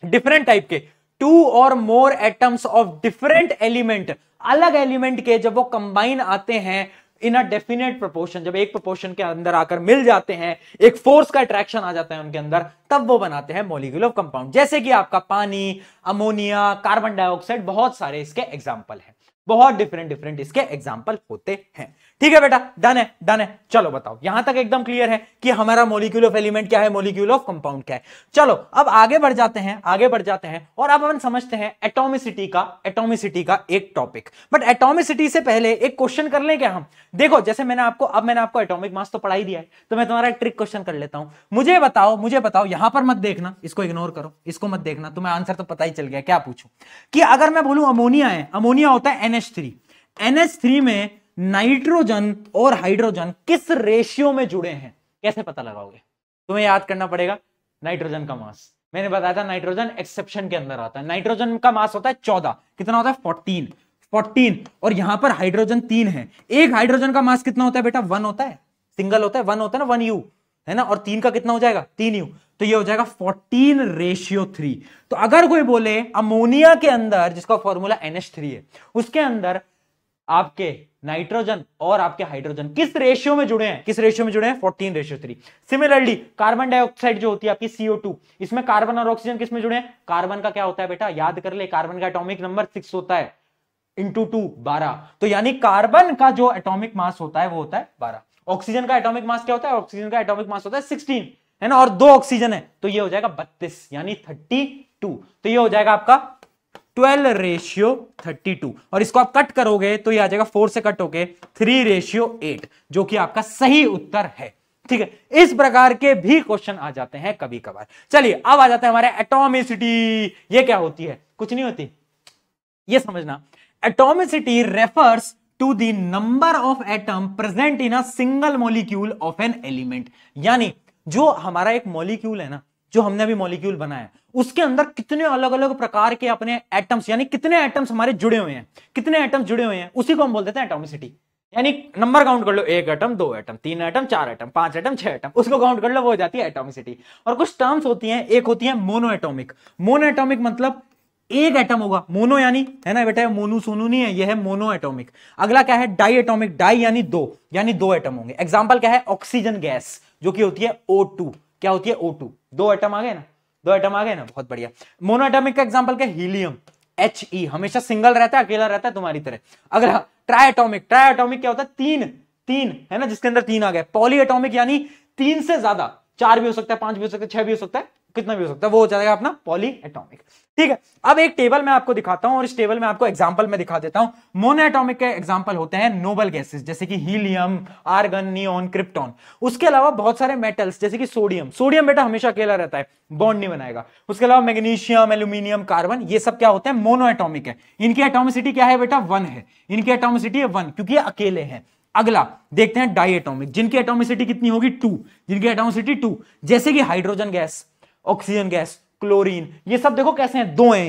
डिफरेंट टाइप के 2 और मोर एटम्स ऑफ डिफरेंट एलिमेंट, अलग एलिमेंट के जब वो कंबाइन आते हैं इन अ डेफिनेट प्रोपोर्शन, जब एक प्रोपोर्शन के अंदर आकर मिल जाते हैं, एक फोर्स का अट्रैक्शन आ जाता है उनके अंदर, तब वो बनाते हैं मॉलिक्यूल ऑफ कंपाउंड। जैसे कि आपका पानी, अमोनिया, कार्बन डाइऑक्साइड, बहुत सारे इसके एग्जाम्पल हैं, बहुत डिफरेंट इसके एग्जाम्पल होते हैं। ठीक है बेटा, डन है, डन है। चलो बताओ, यहां तक एकदम क्लियर है कि हमारा मॉलिक्यूल ऑफ एलिमेंट क्या है, मॉलिक्यूल ऑफ कंपाउंड क्या है। चलो अब आगे बढ़ जाते हैं, आगे बढ़ जाते हैं और अब हम समझते हैं एटॉमिसिटी का एक टॉपिक। बट एटॉमिसिटी से पहले एक क्वेश्चन कर लें क्या हम? देखो, जैसे मैंने आपको एटॉमिक मास तो पढ़ा ही दिया है, तो मैं तुम्हारा एक ट्रिक क्वेश्चन कर लेता हूं। मुझे बताओ, यहां पर मत देखना, इसको इग्नोर करो, इसको मत देखना, तुम्हें आंसर तो पता ही चल गया। क्या पूछूं कि अगर मैं बोलूं अमोनिया है, अमोनिया होता है NH3 में नाइट्रोजन और हाइड्रोजन किस रेशियो में जुड़े हैं? कैसे पता लगाओगे? तुम्हें याद करना पड़ेगा नाइट्रोजन का मास। मैंने बताया था नाइट्रोजन एक्सेप्शन के अंदर आता है। नाइट्रोजन का मास होता है 14, कितना होता है? 14, और यहां पर हाइड्रोजन 3 है। एक हाइड्रोजन का मास कितना होता है बेटा? 1 होता है, सिंगल होता है, 1 होता है ना, 1U है ना, और 3 का कितना हो जाएगा? 3U, तो ये हो जाएगा 14:3। तो अगर कोई बोले अमोनिया के अंदर, जिसका फॉर्मूला NH3 है, उसके अंदर आपके नाइट्रोजन और आपके हाइड्रोजन किस रेशियो में जुड़े हैं? 14:3। सिमिलरली कार्बन डाइऑक्साइड जो होती है आपकी CO2, इसमें कार्बन और ऑक्सीजन किस में जुड़े हैं? कार्बन का क्या होता है बेटा? याद कर ले, कार्बन का एटॉमिक नंबर 6 होता है, इंटू 2 12। तो यानी कार्बन का जो एटॉमिक मास होता है वो होता है 12। ऑक्सीजन का एटॉमिक मास क्या होता है? ऑक्सीजन का एटॉमिक मास होता है 16, है ना, और 2 ऑक्सीजन है, तो ये हो जाएगा 32, यानी 32। तो ये हो जाएगा आपका 12:32, और इसको आप कट करोगे तो ये आ जाएगा 4 से कट होके 3:8, जो कि आपका सही उत्तर है। ठीक है, इस प्रकार के भी क्वेश्चन आ जाते हैं कभी कभार। चलिए अब आ जाते हैं हमारे एटॉमिसिटी। ये क्या होती है? कुछ नहीं होती, ये समझना। Atomicity refers to the number of atom present in a single molecule of an element. यानी जो हमारा एक मॉलिक्यूल है ना, जो हमने अभी मॉलिक्यूल बनाया, उसके अंदर कितने अलग अलग प्रकार के अपने एटम्स, यानी कितने एटम्स हमारे जुड़े हुए हैं, कितने एटम्स जुड़े हुए हैं, उसी को हम बोल देते हैं एटॉमिसिटी। यानी नंबर काउंट कर लो, 1 atom, 2 atom, 3 atom, 4 atom, 5 atom, 6 atom, उसको काउंट कर लो, वो हो जाती है एटॉमिसिटी। और कुछ टर्म्स होती हैं, एक होती है मोनो एटॉमिक। मोनो एटॉमिक मतलब एक एटम होगा, मोनो यानी, है ना बेटा, मोनू सोनू नहीं है, यह है मोनो एटॉमिक। अगला क्या है, डाई एटॉमिक, डाई यानी दो एटम होंगे। एग्जांपल क्या है, ऑक्सीजन गैस जो कि होती है O2। क्या होती है, O2। दो एटम आ गए ना, दो एटम आ गए ना, बहुत बढ़िया। मोनो एटॉमिक का एग्जांपल क्या, हीलियम, He, हमेशा सिंगल रहता है, अकेला रहता है तुम्हारी तरह। अगला ट्राई एटॉमिक, ट्राई एटॉमिक क्या होता है, तीन, तीन है ना, जिसके अंदर तीन आ गए। पॉली एटॉमिक यानी तीन से ज्यादा, 4 भी हो सकता है, 5 भी हो सकता है, 6 भी हो सकता है, कितना भी हो सकता है, वो हो जाएगा अपना पॉली एटॉमिक। ठीक है, अब एक टेबल मैं आपको दिखाता हूं और इस टेबल में आपको एग्जांपल में दिखा देता हूं। मोनो एटॉमिक के एग्जांपल होते हैं नोबल गैसेस, जैसे कि हीलियम, आर्गन, नियोन, क्रिप्टॉन। उसके अलावा बहुत सारे मेटल्स, जैसे कि सोडियम, सोडियम बेटा हमेशा अकेला रहता है, बॉन्ड नहीं बनाएगा। उसके अलावा मैग्नीशियम, एल्यूमिनियम, कार्बन, ये सब क्या होते हैं, मोनो एटॉमिक है। इनकी एटॉमिसिटी क्या है बेटा, 1 है। इनकी एटॉमिसिटी है 1, क्योंकि ये अकेले हैं। अगला देखते हैं डाई एटॉमिक, जिनकी एटॉमिसिटी कितनी होगी, 2। जिनकी एटॉमिसिटी 2, जैसे कि hydrogen gas, oxygen gas, chlorine, ये सब देखो कैसे हैं, दो हैं,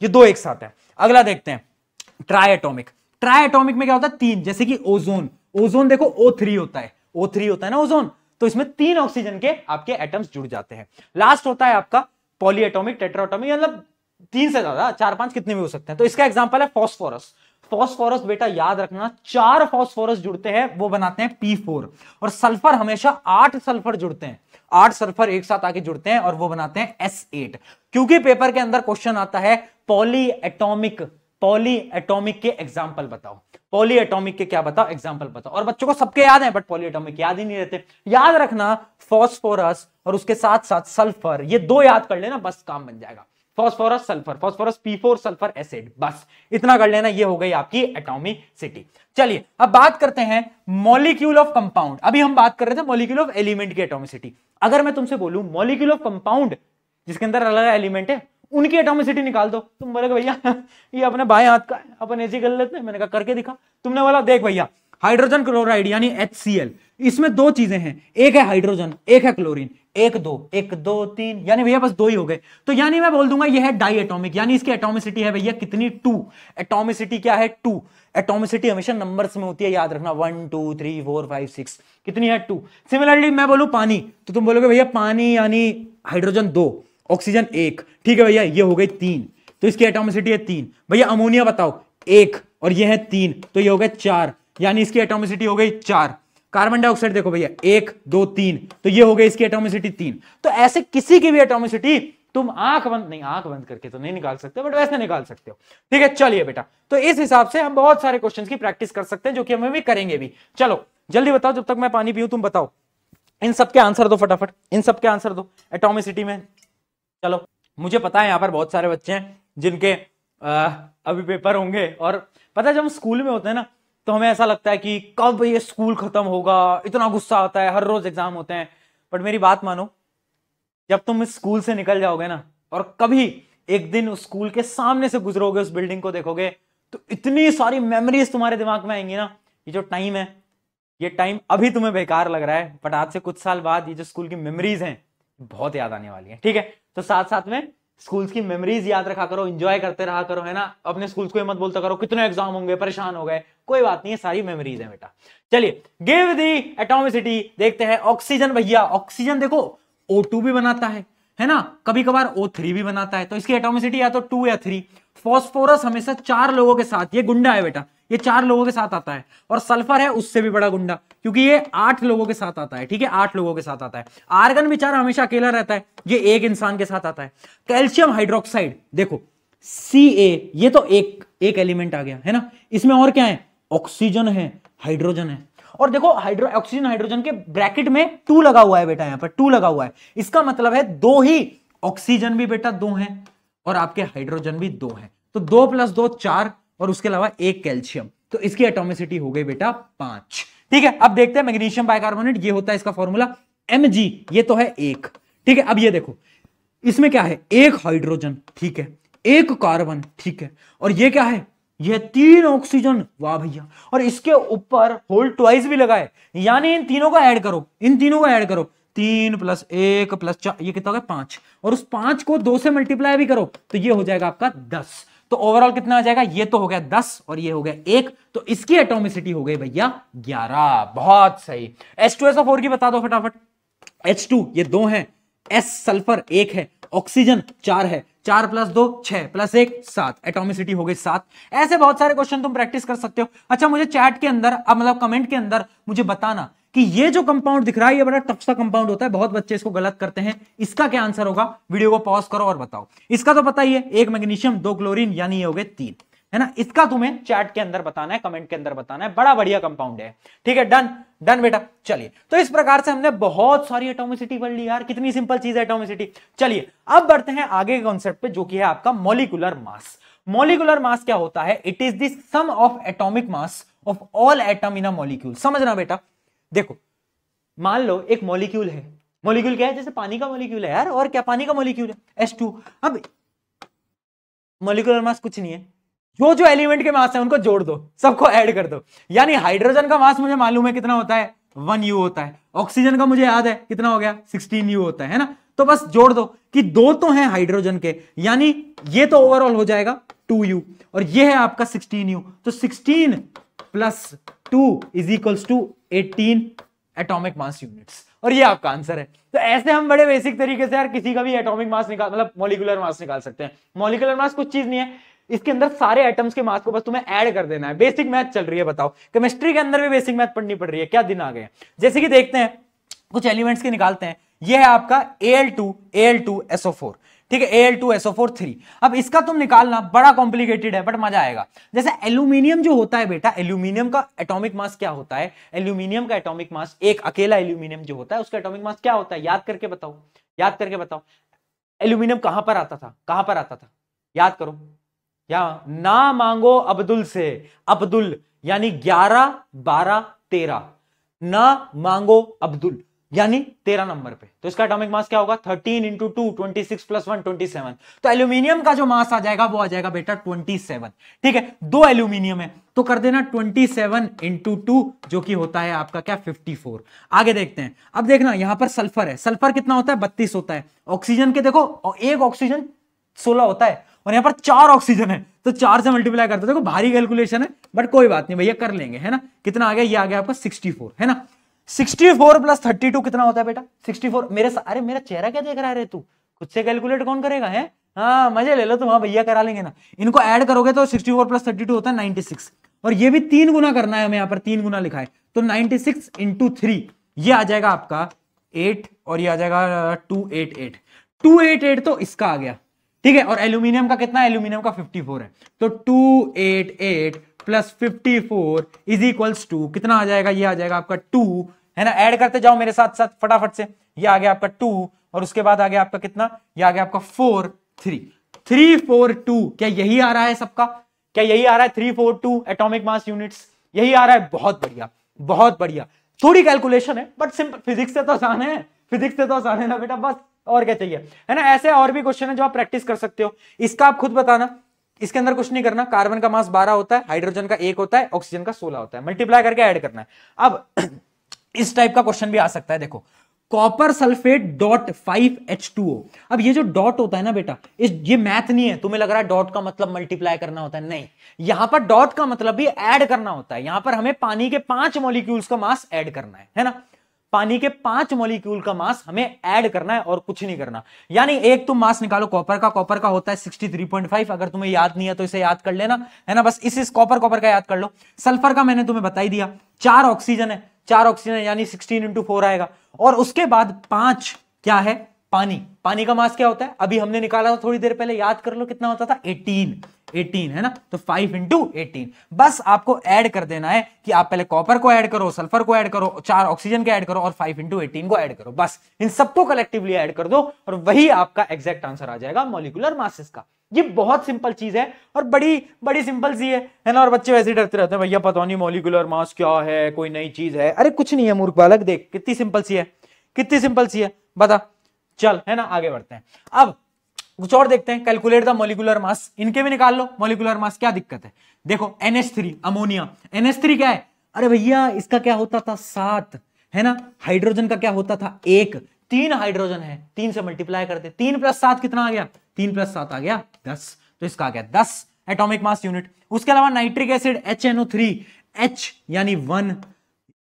ये दो एक साथ है। अगला देखते हैं ट्राई एटॉमिक। ट्राई एटॉमिक में क्या होता है, 3, जैसे कि ओजोन, ओजोन देखो O3 होता है, O3 होता है ना ओजोन, तो इसमें 3 ऑक्सीजन के आपके एटम्स जुड़ जाते हैं। लास्ट होता है आपका पॉली एटॉमिक, टेट्रा एटॉमिक, मतलब 3 से ज्यादा, 4-5 कितने भी हो सकते हैं। तो इसका एग्जांपल है फॉस्फोरस। फॉस्फोरस बेटा याद रखना, 4 फॉस्फोरस जुड़ते हैं, वो बनाते हैं P4। और सल्फर हमेशा 8 सल्फर जुड़ते हैं, 8 सल्फर एक साथ आके जुड़ते हैं और वो बनाते हैं S8। क्योंकि पेपर के अंदर क्वेश्चन आता है पॉली एटॉमिक, पॉली एटॉमिक के एग्जाम्पल बताओ, पॉली एटॉमिक के क्या बताओ, एग्जाम्पल बताओ। और बच्चों को सबके याद है, बट पॉली एटॉमिक याद ही नहीं रहते। याद रखना फॉस्फोरस और उसके साथ साथ सल्फर, ये दो याद कर लेना, बस काम बन जाएगा। Phosphorus sulphur, phosphorus P4, sulphur S8, बस इतना कर लेना, ये हो गई आपकी एटॉमिसिटी। चलिए अब बात करते हैं मॉलिक्यूल ऑफ कंपाउंड। अभी हम बात कर रहे थे मॉलिक्यूल ऑफ एलिमेंट की एटॉमिसिटी। अगर मैं तुमसे बोलूं मॉलिक्यूल ऑफ कंपाउंड, जिसके अंदर अलग अलग एलिमेंट है, उनकी एटॉमिसिटी निकाल दो, तुम बोलोगे भैया ये अपने बाएं हाथ का है, अपन ऐसे कर लेते हैं। मैंने कहा करके दिखा। तुमने बोला देख भैया, हाइड्रोजन क्लोराइड यानी HCl, इसमें दो चीजें हैं, एक है हाइड्रोजन, एक है क्लोरीन, 1 2 3, यानी भैया बस 2 ही हो गए। तो यानी मैं बोल दूंगा यह है डाई एटॉमिक, यानी इसकी एटॉमिसिटी है भैया कितनी, 2। एटॉमिसिटी क्या है, 2। एटॉमिसिटी हमेशा नंबर्स में होती है, याद रखना, 1 2 3 4 5 6, कितनी है, 2। सिमिलरली मैं बोलूं पानी, तो तुम बोलोगे भैया पानी यानी हाइड्रोजन 2, ऑक्सीजन 1, ठीक है भैया, ये हो गई 3, तो इसकी एटॉमिसिटी है 3। भैया अमोनिया बताओ, 1 और ये है 3, तो ये हो गए 4, यानी इसकी एटॉमिसिटी हो गई 4। कार्बन डाइऑक्साइड देखो भैया, 1 2 3, तो ये हो गई इसकी एटॉमिसिटी 3। तो ऐसे किसी की भी एटॉमिसिटी तुम आंख बंद करके तो नहीं निकाल सकते, बट वैसे निकाल सकते हो। ठीक है, चलिए बेटा, तो इस हिसाब से हम बहुत सारे क्वेश्चंस की प्रैक्टिस कर सकते हैं, जो कि हमें भी करेंगे भी। चलो जल्दी बताओ, जब तक मैं पानी पीऊं तुम बताओ, इन सब के आंसर दो फटाफट, इन सब के आंसर दो एटॉमिसिटी में। चलो, मुझे पता है यहां पर बहुत सारे बच्चे हैं जिनके अभी पेपर होंगे, और पता है जब हम स्कूल में होते हैं ना, तो हमें ऐसा लगता है कि कब ये स्कूल खत्म होगा, इतना गुस्सा आता है, हर रोज एग्जाम होते हैं। बट मेरी बात मानो, जब तुम इस स्कूल से निकल जाओगे ना, और कभी एक दिन उस स्कूल के सामने से गुजरोगे, उस बिल्डिंग को देखोगे, तो इतनी सारी मेमोरीज तुम्हारे दिमाग में आएंगी ना। ये जो टाइम है, ये टाइम अभी तुम्हें बेकार लग रहा है, बट आज से कुछ साल बाद ये जो स्कूल की मेमोरीज हैं बहुत याद आने वाली है। ठीक है, तो साथ साथ में स्कूल्स की मेमोरीज याद रखा करो, एंजॉय करते रहा करो, है ना। अपने स्कूल्स को ये मत बोलता करो कितने एग्जाम होंगे, परेशान हो गए, कोई बात नहीं है, सारी मेमोरीज है बेटा। चलिए, गिव दी एटॉमिसिटी, देखते हैं ऑक्सीजन। भैया ऑक्सीजन देखो O2 भी बनाता है ना, कभी कभार O3 भी बनाता है, तो इसकी एटॉमिसिटी या तो 2 या 3। फॉस्फोरस हमेशा 4 लोगों के साथ, ये गुंडा है बेटा, ये 4 लोगों के साथ आता है। और सल्फर है उससे भी बड़ा गुंडा, क्योंकि ये 8 लोगों के साथ आता है। ठीक है, 8 लोगों के साथ आता है। आर्गन बेचारा हमेशा अकेला रहता है, ये एक इंसान के साथ आता है। कैल्शियम हाइड्रोक्साइड देखो Ca, ये तो एक एलिमेंट आ गया है ना, इसमें और क्या है, ऑक्सीजन है, हाइड्रोजन है। और देखो ऑक्सीजन हाइड्रोजन के ब्रैकेट में 2 लगा हुआ है बेटा, यहां पर 2 लगा हुआ है, इसका मतलब है 2 ही ऑक्सीजन भी बेटा 2 हैं, और आपके हाइड्रोजन भी 2 हैं, तो 2 + 2 4, और उसके अलावा 1 कैल्शियम, तो इसकी एटॉमिसिटी हो गई बेटा 5। ठीक है, अब देखते हैं मैग्नीशियम बाइकार्बोनेट, ये होता है इसका फॉर्मूला Mg, ये तो है 1। ठीक है, अब ये देखो इसमें क्या है, 1 हाइड्रोजन, ठीक है, 1 कार्बन, ठीक है, और ये क्या है, ये 3 ऑक्सीजन, वाह भैया, और इसके ऊपर होल ट्वाइस भी लगा है, यानी इन तीनों को ऐड करो, इन तीनों को ऐड करो, 3 + 1 + 4, ये कितना होगा 5, और उस 5 को 2 से मल्टीप्लाई भी करो, तो ये हो जाएगा आपका 10। तो ओवरऑल कितना आ जाएगा, ये तो हो गया 10 और ये हो गया 1, तो इसकी एटॉमिसिटी हो गई भैया 11। बहुत सही। H2SO4 की बता दो फटाफट। H2 ये 2 है, S सल्फर 1 है, ऑक्सीजन 4 है, 4 + 2 6 + 1 7, एटॉमिसिटी हो गई 7। ऐसे बहुत सारे क्वेश्चन तुम प्रैक्टिस कर सकते हो। अच्छा मुझे चैट के अंदर, अब मतलब कमेंट के अंदर मुझे बताना कि ये जो कंपाउंड दिख रहा है ये बड़ा टफ सा कंपाउंड होता है, बहुत बच्चे इसको गलत करते हैं, इसका क्या आंसर होगा, वीडियो को पॉज करो और बताओ। इसका तो पता ही है, 1 मैग्नीशियम 2 क्लोरीन, यानी ये हो गए 3, है ना। इसका तुम्हें चैट के अंदर बताना है, कमेंट के अंदर बताना है, बड़ा बढ़िया कंपाउंड है। ठीक है, डन डन बेटा। चलिए, तो इस प्रकार से हमने बहुत सारी एटॉमिसिटी पढ़ ली यार, कितनी सिंपल चीज है एटॉमिसिटी। चलिए अब बढ़ते हैं आगे के कॉन्सेप्ट पे, जो कि है आपका मॉलिक्यूलर मास। मॉलिक्यूलर मास क्या होता है, it is the sum of atomic mass of all atom in a molecule. समझना बेटा, देखो मान लो एक मॉलिक्यूल है, मॉलिक्यूल क्या है, जैसे पानी का मॉलिक्यूल है यार, और क्या पानी का मॉलिक्यूल है H2। अब मॉलिक्यूलर मास कुछ नहीं है, जो जो एलिमेंट के मास है उनको जोड़ दो, सबको ऐड कर दो। यानी हाइड्रोजन का मास मुझे मालूम है कितना होता है, 1U होता है। ऑक्सीजन का मुझे याद है कितना हो गया, 16U होता है ना। तो बस जोड़ दो कि 2 तो हैं हाइड्रोजन के, यानी ये तो ओवरऑल हो जाएगा 2U, और ये है आपका 16U, तो 16 + 2 = 18 एटॉमिक मास यूनिट्स, और ये आपका आंसर है। तो ऐसे हम बड़े बेसिक तरीके से यार किसी का भी एटॉमिक मास निकाल, मतलब मॉलिक्यूलर मास निकाल सकते हैं। मॉलिक्यूलर मास कुछ चीज नहीं है, इसके अंदर सारे एटम्स के मास को बस तुम्हें ऐड कर देना है। बेसिक मैथ चल रही है, बताओ केमिस्ट्री के अंदर भी बेसिक मैथ पढ़नी पड़ रही है, क्या दिन आ गए। जैसे कि देखते हैं कुछ एलिमेंट्स के निकालते हैं। ये है आपका Al2SO4, ठीक है, Al2SO4 3। अब इसका तुम निकालना बड़ा कॉम्प्लिकेटेड है, बट मजा आएगा। जैसे एल्यूमिनियम जो होता है बेटा, एल्यूमिनियम का एटॉमिक मास क्या होता है, एल्यूमिनियम का एटॉमिक मास, एक अकेला एल्यूमिनियम जो होता है उसका एटॉमिक मास क्या होता है, याद करके बताओ, याद करके बताओ। एल्यूमिनियम कहां पर आता था, कहां पर आता था, याद करो। या ना मांगो अब्दुल से, अब्दुल यानी 11 12 13, ना मांगो अब्दुल यानी 13 नंबर पे, तो इसका एटॉमिक मास क्या होगा, 13 × 2 26 + 1 27। तो एल्यूमिनियम का जो मास आ जाएगा वो आ जाएगा बेटा 27। ठीक है, 2 एल्यूमिनियम है तो कर देना 27 × 2, जो कि होता है आपका क्या, 54। आगे देखते हैं। अब देखना यहां पर सल्फर है, सल्फर कितना होता है, 32 होता है। ऑक्सीजन के देखो, एक ऑक्सीजन 16 होता है, और यहां पर 4 ऑक्सीजन है, तो 4 से मल्टीप्लाई करते देखो, भारी कैलकुलेशन है बट कोई बात नहीं भैया, कर लेंगे, है ना। कितना आ गया, ये आ गया आपका 64, है ना। 64 + 32 कितना होता है बेटा, 64। अरे मेरा चेहरा क्या देख रहा है तू, खुद से कैलकुलेट कौन करेगा, है। हाँ मजे ले लो तुम, हाँ भैया करा लेंगे ना। इनको ऐड करोगे तो 64 + 32 होता है 96, और ये भी 3 गुना करना है हमें, यहां पर 3 गुना लिखा है, तो 96 × 3 ये आ जाएगा आपका 8, और ये आ जाएगा 288, 288 तो इसका आ गया। ठीक है, और एल्यूमिनियम का कितना है, एल्यूमिनियम का 54 है, तो 288 + 54 = कितना आ जाएगा, ये आ जाएगा आपका 2, है ना। ऐड करते जाओ मेरे साथ साथ फटाफट से, ये आ गया आपका 2, और उसके बाद आ गया आपका कितना, ये आ गया आपका 4 3 342। क्या यही आ रहा है सबका, क्या यही आ रहा है 342 एटॉमिक मास यूनिट्स, यही आ रहा है। बहुत बढ़िया, बहुत बढ़िया। थोड़ी कैलकुलेशन है बट सिंपल, फिजिक्स से तो आसान है, फिजिक्स से तो आसान है ना बेटा, बस और क्या चाहिए, है ना। ऐसे और भी क्वेश्चन है जो आप प्रैक्टिस कर सकते हो, इसका आप खुद बताना। इसके अंदर कुछ नहीं करना, कार्बन का मास 12 होता है, हाइड्रोजन का 1 होता है, ऑक्सीजन का 16 होता है, मल्टीप्लाई करके ऐड करना है। अब इस टाइप का क्वेश्चन भी आ सकता है, देखो कॉपर सल्फेट .5H2O। अब ये जो डॉट होता है ना बेटा, ये मैथ नहीं है, तुम्हें लग रहा है डॉट का मतलब मल्टीप्लाई करना होता है, नहीं। यहां पर डॉट का मतलब भी ऐड करना होता है। यहां पर हमें पानी के 5 मॉलिक्यूल्स का मास ऐड करना है ना। पानी के 5 मॉलिक्यूल का मास हमें ऐड करना है और कुछ नहीं करना। यानी एक तुम मास निकालो कॉपर का, कॉपर का होता है 63.5, अगर तुम्हें याद नहीं है तो इसे याद कर लेना, है ना। बस इस कॉपर का याद कर लो। सल्फर का मैंने तुम्हें बता ही दिया, 4 ऑक्सीजन है, 4 ऑक्सीजन यानी 16 × 4 आएगा, और उसके बाद 5 क्या है, पानी। पानी का मास क्या होता है, अभी हमने निकाला था थोड़ी देर पहले, याद कर लो कितना होता था, 18, है ना। तो 5 × 18, बस आपको ऐड कर देना है कि आप पहले कॉपर को ऐड करो, सल्फर को ऐड करो, 4 ऑक्सीजन के ऐड करो, और 5 × 18 को ऐड करो। बस इन सबको कलेक्टिवली ऐड कर दो और वही आपका एग्जैक्ट आंसर आ जाएगा मॉलिक्यूलर मासेस का। ये बहुत सिंपल चीज है और बड़ी बड़ी सिंपल सी है ना। और बच्चे वैसे ही डरते रहते हैं, भैया पता नहीं मॉलिक्यूलर मास क्या है, कोई नई चीज है। अरे कुछ नहीं है मूर्ख बालक, देख कितनी सिंपल सी है, कितनी सिंपल सी है, बता। चल, है ना, आगे बढ़ते हैं। अब कुछ और देखते हैं, कैलकुलेट द मॉलिक्यूलर मास। इनके भी निकाल लो मॉलिक्यूलर मास, क्या दिक्कत है। देखो NH3 अमोनिया, NH3 क्या है, अरे भैया इसका क्या होता था 7, है ना। हाइड्रोजन का क्या होता था 1, 3 हाइड्रोजन है, 3 से मल्टीप्लाई करते, 3 + 7 कितना आ गया, 3 + 7 आ गया 10, तो इसका आ गया 10, एटॉमिक मास यूनिट। उसके अलावा नाइट्रिक एसिड HNO3, H यानी 1,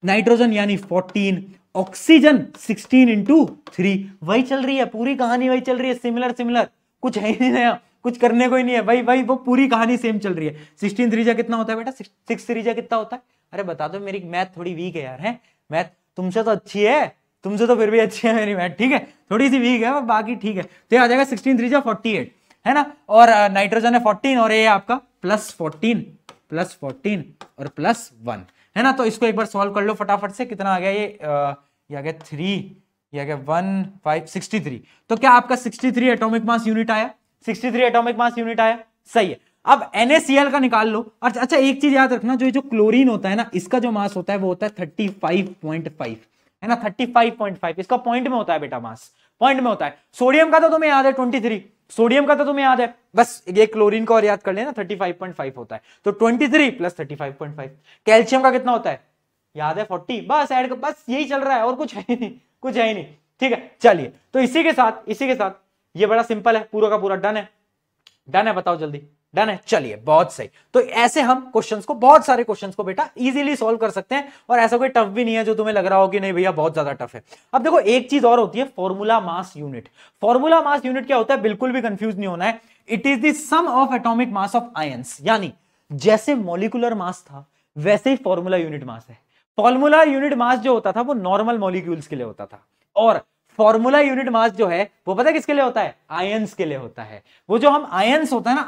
नाइट्रोजन यानी 14, ऑक्सीजन 16 इंटू 3। वही चल रही है पूरी कहानी, वही चल रही है, सिमिलर सिमिलर, कुछ है ही नहीं नया, कुछ करने को ही नहीं है भाई, भाई वो पूरी कहानी सेम चल रही है। 16 3 कितना होता है बेटा? 6 3 कितना होता है? अरे बता दो, मेरी मैथ थोड़ी वीक है यार, है मैथ तुमसे तो अच्छी है, तुमसे तो फिर भी अच्छी है मेरी मैथ, ठीक है, थोड़ी सी वीक है बाकी ठीक है। तो आ जाएगा 16 3 48 है ना, और नाइट्रोजन है 14 और ये आपका +14 और +1 है ना। तो इसको एक बार सॉल्व कर लो फटाफट से, कितना आ गया ये आ गया 3, ये आ गया 1 5 63। तो क्या आपका 63 एटॉमिक मास यूनिट आया? 63 एटॉमिक मास यूनिट आया, सही है। अब NaCl का निकाल लो। अच्छा एक चीज याद रखना, जो क्लोरीन होता है ना, इसका जो मास होता है वो होता है 35.5 है ना, 35.5 इसका पॉइंट में होता है बेटा, मास पॉइंट में होता है। सोडियम का तो तुम्हें याद है 23, सोडियम का तो तुम्हें याद है, बस ये क्लोरीन को और याद कर लेना, 35.5 होता है। तो 23 + 35.5। कैल्शियम का कितना होता है? याद है 40, बस ऐड, बस यही चल रहा है और कुछ है ही नहीं, कुछ है ही नहीं, ठीक है। चलिए तो इसी के साथ ये बड़ा सिंपल है, पूरा का पूरा डन है, डन है, बताओ जल्दी, डन है। चलिए बहुत सही। तो ऐसे हम क्वेश्चंस को, बहुत सारे क्वेश्चंस को बेटा इजीली सॉल्व कर सकते हैं, और ऐसा कोई टफ भी नहीं है जो तुम्हें लग रहा हो कि नहीं भैया बहुत ज्यादा टफ है। अब देखो एक चीज और होती है, formula mass unit. Formula mass unit क्या होता है? बिल्कुल भी कंफ्यूज नहीं होना है, it is the sum of atomic mass of ions, यानी जैसे मॉलिक्यूलर मास था वैसे ही फॉर्मूला यूनिट मास है। फॉर्मूला यूनिट मास जो होता था वो नॉर्मल मॉलिक्यूल्स के लिए होता था, और फॉर्मूला यूनिट मास जो है वो पता है किसके लिए होता है? आयंस के लिए होता है। वो जो हम आयंस होता है ना,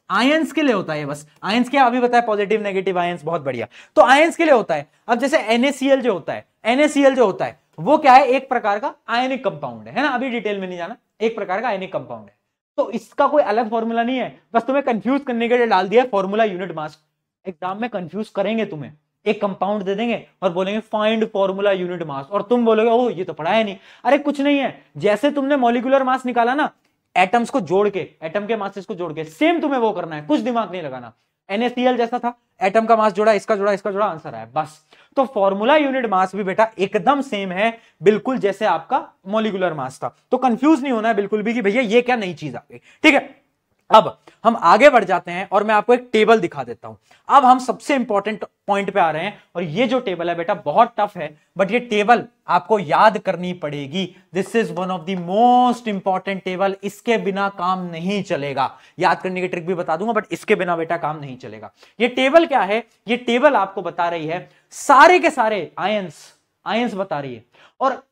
आयंस के लिए होता है, बस आयंस क्या अभी बताया, पॉजिटिव नेगेटिव आयंस, बहुत बढ़िया। तो आयंस के लिए होता है। अब जैसे NaCl जो होता है, NaCl जो होता है वो क्या है? एक प्रकार का आयनिक कंपाउंड है ना, अभी डिटेल में नहीं जाना, एक प्रकार का आयनिक कंपाउंड है। तो इसका कोई अलग फॉर्मूला नहीं है, बस तुम्हें कंफ्यूज करने के लिए डाल दिया फॉर्मूला यूनिट मास। एग्जाम में कंफ्यूज करेंगे तुम्हें, एक कंपाउंड दे देंगे और बोलेंगे फाइंड फॉर्मूला यूनिट मास, और तुम बोलोगे ओह ये तो पढ़ा है नहीं। अरे कुछ नहीं है, जैसे तुमने मॉलिक्यूलर मास निकाला ना, एटम्स को जोड़ के, एटम के मासेस को जोड़ के, सेम तुम्हें वो करना है, कुछ दिमाग नहीं लगाना। NaCl जैसा था, एटम का मास जोड़ा, इसका जोड़ा, इसका जोड़ा, आंसर आया बस। तो फॉर्मूला यूनिट मास भी बेटा एकदम सेम है, बिल्कुल जैसे आपका मॉलिक्यूलर मास था। तो कंफ्यूज नहीं होना है बिल्कुल भी कि भैया ये क्या नई चीज आ गई, ठीक है। अब हम आगे बढ़ जाते हैं और मैं आपको एक टेबल दिखा देता हूं। अब हम सबसे इंपॉर्टेंट पॉइंट पे आ रहे हैं, और ये जो टेबल है बेटा बहुत टफ है, बट ये टेबल आपको याद करनी पड़ेगी। This is one of the most important table, इसके बिना काम नहीं चलेगा। याद करने की ट्रिक भी बता दूंगा, बट इसके बिना बेटा काम नहीं चलेगा। ये टेबल क्या है? ये टेबल आपको बता रही है सारे के सारे आयंस बता रही है, और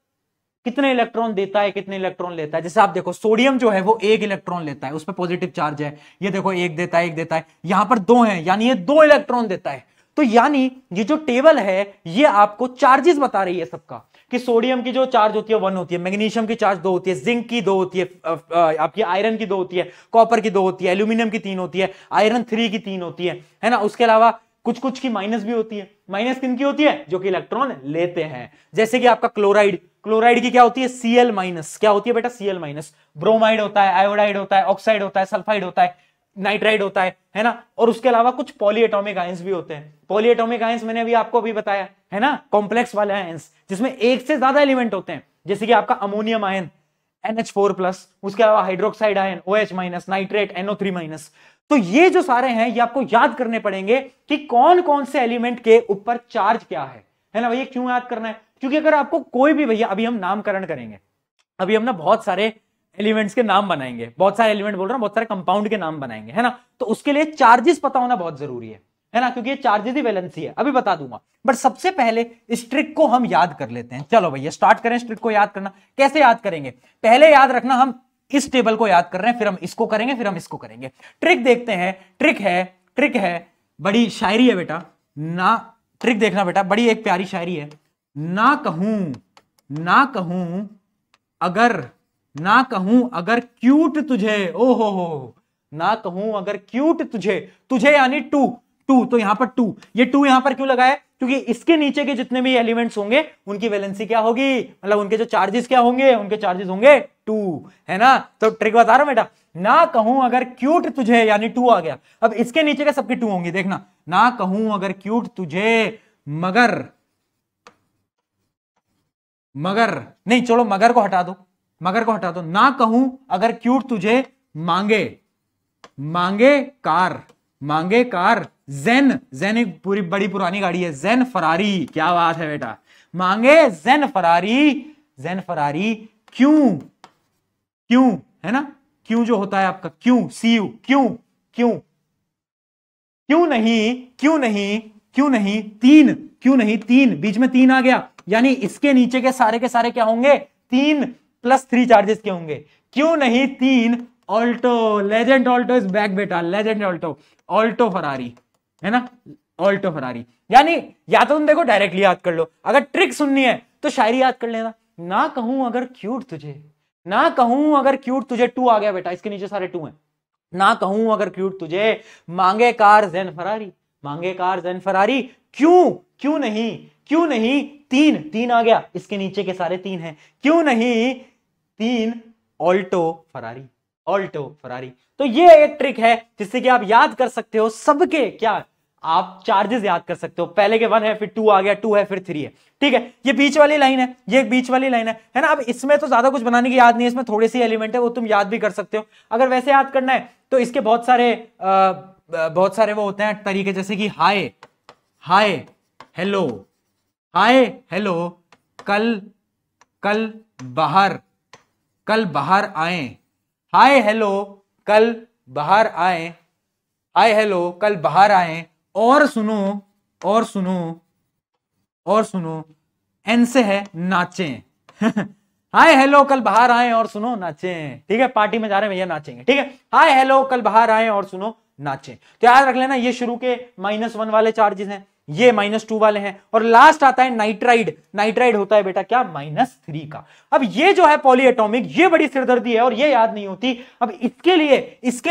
कितने इलेक्ट्रॉन देता है, कितने इलेक्ट्रॉन लेता है। जैसे आप देखो सोडियम जो है वो 1 इलेक्ट्रॉन लेता है, उस पर पॉजिटिव चार्ज है, ये देखो 1 देता है, 1 देता है, यहां पर 2 है, यानी ये 2 इलेक्ट्रॉन देता है। तो यानी ये जो टेबल है ये आपको चार्जेस बता रही है सबका, कि सोडियम की जो चार्ज होती है 1 होती है, मैग्नीशियम की चार्ज 2 होती है, जिंक की 2 होती है, आपकी आयरन की 2 होती है, कॉपर की 2 होती है, एल्यूमिनियम की 3 होती है, आयरन 3 की 3 होती है ना। उसके अलावा कुछ कुछ की माइनस भी होती है। माइनस किन की होती है? जो कि इलेक्ट्रॉन लेते हैं। जैसे कि आपका क्लोराइड की क्या होती है? Cl minus. क्या होती है बेटा? Cl minus. ब्रोमाइड होता है, आयोडाइड होता है, ऑक्साइड होता है, सल्फाइड होता है, नाइट्राइड होता है ना। और उसके अलावा कुछ पॉलीएटॉमिक आयंस भी होते हैं। पॉलीएटॉमिक आयंस मैंने अभी आपको अभी बताया है ना, कॉम्प्लेक्स वाले आयंस जिसमें एक से ज्यादा एलिमेंट होते हैं, जैसे कि आपका अमोनियम आयन NH4+, उसके अलावा hydroxide ion OH-, nitrate NO3-। तो ये जो सारे हैं ये आपको याद करने पड़ेंगे कि कौन कौन से एलिमेंट के ऊपर चार्ज क्या है ना भैया। क्यों याद करना है? क्योंकि अगर आपको कोई भी, भैया अभी हम नामकरण करेंगे, अभी हम ना बहुत सारे एलिमेंट्स के नाम बनाएंगे, बहुत सारे एलिमेंट बोल रहा हूं, बहुत सारे कंपाउंड के नाम बनाएंगे, है ना। तो उसके लिए चार्जेस पता होना बहुत जरूरी है ना, क्योंकि ये चार्जेस ही वैलेंसी है, अभी बता दूंगा। बट सबसे पहले इस ट्रिक को हम याद कर लेते हैं। चलो भैया स्टार्ट करें इस ट्रिक को याद करना। कैसे याद करेंगे? पहले याद रखना हम इस टेबल को याद कर रहे हैं, फिर हम इसको करेंगे, फिर हम इसको करेंगे। ट्रिक देखते हैं। ट्रिक है बड़ी शायरी है बेटा ना। ट्रिक देखना बेटा, बड़ी एक प्यारी शायरी है। ना कहूं अगर क्यूट तुझे, ओ हो, ना कहूं अगर क्यूट तुझे यानी टू, तो यहां पर टू, ये टू यहां पर क्यों लगा है? क्योंकि इसके नीचे के जितने भी एलिमेंट्स होंगे उनकी वैलेंसी क्या होगी, मतलब उनके जो चार्जेस क्या होंगे, उनके चार्जेस होंगे 2, है ना। तो ट्रिक बता रहा हूं बेटा, ना कहूं अगर क्यूट तुझे यानी 2 आ गया। अब इसके नीचे के सबके 2 होंगे, देखना। ना कहूं अगर क्यूट तुझे मगर नहीं, चलो मगर को हटा दो। ना कहूं अगर क्यूट तुझे मांगे कार, मांगे कार, जेन, जेन एक पूरी बड़ी पुरानी गाड़ी है, जेन फरारी, क्या बात है बेटा, मांगे जेन फरारी, जेन फरारी, क्यों, क्यों है ना, क्यों जो होता है आपका क्यों, सी यू, क्यों, क्यों, क्यों नहीं, क्यों नहीं, क्यों नहीं, तीन, क्यों नहीं तीन, बीच में तीन आ गया, यानी इसके नीचे के सारे क्या होंगे, तीन प्लस 3 चार्जेस के होंगे, क्यों नहीं तीन, Alto, legend Alto is back बेटा, लेजेंड ऑल्टो, ऑल्टो फरारी है ना, ऑल्टो फरारी। यानी या तो तुम देखो डायरेक्टली याद कर लो, अगर ट्रिक सुननी है तो शायरी याद कर लेना, ना कहूं अगर क्यूट तुझे, ना कहूं अगर क्यूट तुझे, टू आ गया बेटा, इसके नीचे सारे टू हैं, ना कहूं अगर क्यूट तुझे, मांगे कार जेन फरारी, मांगे कार जेन फरारी, क्यों, क्यों नहीं, क्यों नहीं तीन, तीन आ गया, इसके नीचे के सारे तीन हैं, क्यों नहीं तीन, ऑल्टो फरारी, ऑल्टो फरारी। तो ये एक ट्रिक है जिससे कि आप याद कर सकते हो सबके क्या, आप चार्जेस याद कर सकते हो, पहले के 1 है, फिर 2 आ गया, 2 है, फिर 3 है, ठीक है। ये बीच वाली लाइन है, ये एक बीच वाली लाइन है ना। अब इसमें तो ज्यादा कुछ बनाने की याद नहीं है, इसमें थोड़े सी एलिमेंट है, वो तुम याद भी कर सकते हो। अगर वैसे याद करना है तो इसके बहुत सारे वो होते हैं तरीके, जैसे कि हाय, हाय हेलो, हाय हेलो, कल, कल बाहर, कल बाहर आए, हाय हेलो कल बाहर आए, हाय हेलो कल बाहर आए, और सुनो, और सुनो, और सुनो, एन से है नाचें हाय हेलो कल बाहर आए और सुनो नाचें, ठीक है, पार्टी में जा रहे हैं भैया नाचेंगे, ठीक है, हाय हेलो कल बाहर आए और सुनो नाचें। तो याद रख लेना ये शुरू के -1 वाले चार्जेस हैं, ये -2 वाले हैं, और लास्ट आता है नाइट्राइड, नाइट्राइड होता है बेटा क्या, -3 का। अब ये जो है पॉलीएटॉमिक, ये बड़ी सिरदर्दी है और ये याद नहीं होती। अब इसके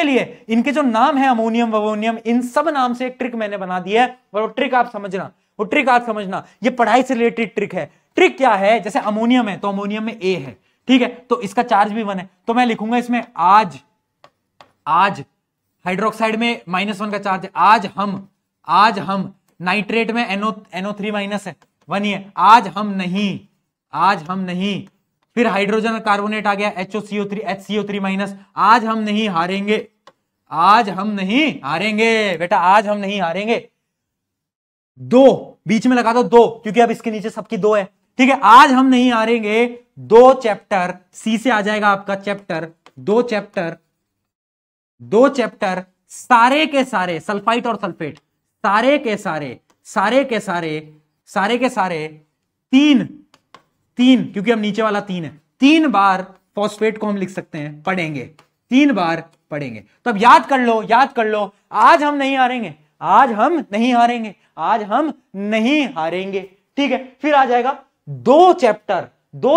लिए इनके जो नाम है अमोनियम, वोनियम, इन सब नाम से एक ट्रिक मैंने बना दी है, और वो ट्रिक आप समझना, वो ट्रिक आप समझना, ये पढ़ाई से रिलेटेड ट्रिक है। ट्रिक क्या है, जैसे अमोनियम है तो अमोनियम में ए है, ठीक है, तो इसका चार्ज भी 1 है, तो मैं लिखूंगा इसमें आज, आज हाइड्रोक्साइड में -1 का चार्ज है, आज हम नाइट्रेट में NO3 माइनस है, 1 ही है, आज हम नहीं, फिर हाइड्रोजन कार्बोनेट आ गया HCO3 माइनस, आज हम नहीं हारेंगे, आज हम नहीं हारेंगे बेटा, आज हम नहीं हारेंगे, 2 बीच में लगा दो 2, क्योंकि अब इसके चे सबकी 2 है, ठीक है, आज हम नहीं हारेंगे, 2 चैप्टर, सी से आ जाएगा आपका चैप्टर, 2 चैप्टर, 2 चैप्टर, सारे के सारे सल्फाइट और सल्फेट, सारे के सारे 3, क्योंकि अब नीचे वाला 3 है, 3 बार फॉस्फेट को हम लिख सकते हैं, पढ़ेंगे, 3 बार पढ़ेंगे। तो अब याद कर लो, आज हम नहीं हारेंगे, आज हम नहीं हारेंगे, आज हम नहीं हारेंगे, ठीक है। फिर आ जाएगा 2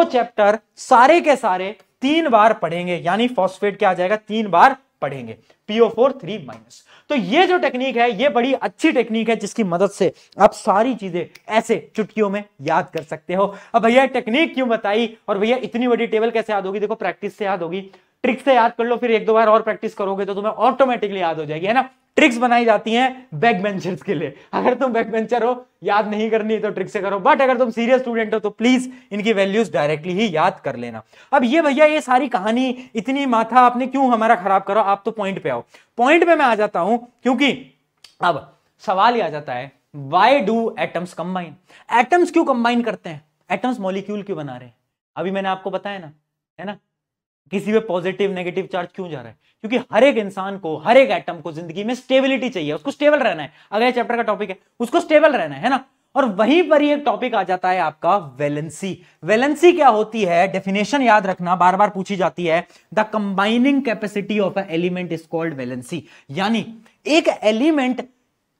चैप्टर सारे के सारे 3 बार पढ़ेंगे, यानी फॉस्फेट क्या आ जाएगा, 3 बार पढ़ेंगे, PO4 3-। तो ये जो टेक्निक है ये बड़ी अच्छी टेक्निक है, जिसकी मदद से आप सारी चीजें ऐसे चुटकियों में याद कर सकते हो। अब भैया टेक्निक क्यों बताई, और भैया इतनी बड़ी टेबल कैसे याद होगी, देखो प्रैक्टिस से याद होगी, ट्रिक से याद कर लो, फिर 1-2 बार और प्रैक्टिस करोगे तो तुम्हें ऑटोमेटिकली याद हो जाएगी, है ना। ट्रिक्स बनाई जाती हैं बैक बेंचर्स के लिए, अगर तुम बैक बेंचर हो, याद नहीं करनी तो ट्रिक से करो, बट अगर तुम सीरियस स्टूडेंट हो तो प्लीज इनकी वैल्यूज डायरेक्टली ही याद कर लेना। अब ये भैया ये सारी कहानी, इतनी माथा आपने क्यों हमारा खराब करो, आप तो पॉइंट पे आओ। पॉइंट पे मैं आ जाता हूं, क्योंकि अब सवाल ही आ जाता है, why do atoms combine, atoms क्यों कंबाइन करते हैं, एटम्स मॉलिक्यूल क्यों बना रहे हैं, अभी मैंने आपको बताया ना, है ना, किसी पे पॉजिटिव नेगेटिव चार्ज क्यों जा रहा है, क्योंकि हर एक इंसान को, हर एक एटम को जिंदगी में स्टेबिलिटी चाहिए, उसको स्टेबल रहना है, अगले चैप्टर का टॉपिक है, उसको स्टेबल रहना है ना। और वहीं पर ही एक टॉपिक आ जाता है आपका वैलेंसी। वैलेंसी क्या होती है, डेफिनेशन याद रखना, बार बार पूछी जाती है, the combining capacity of an element is called valency, यानी एक एलिमेंट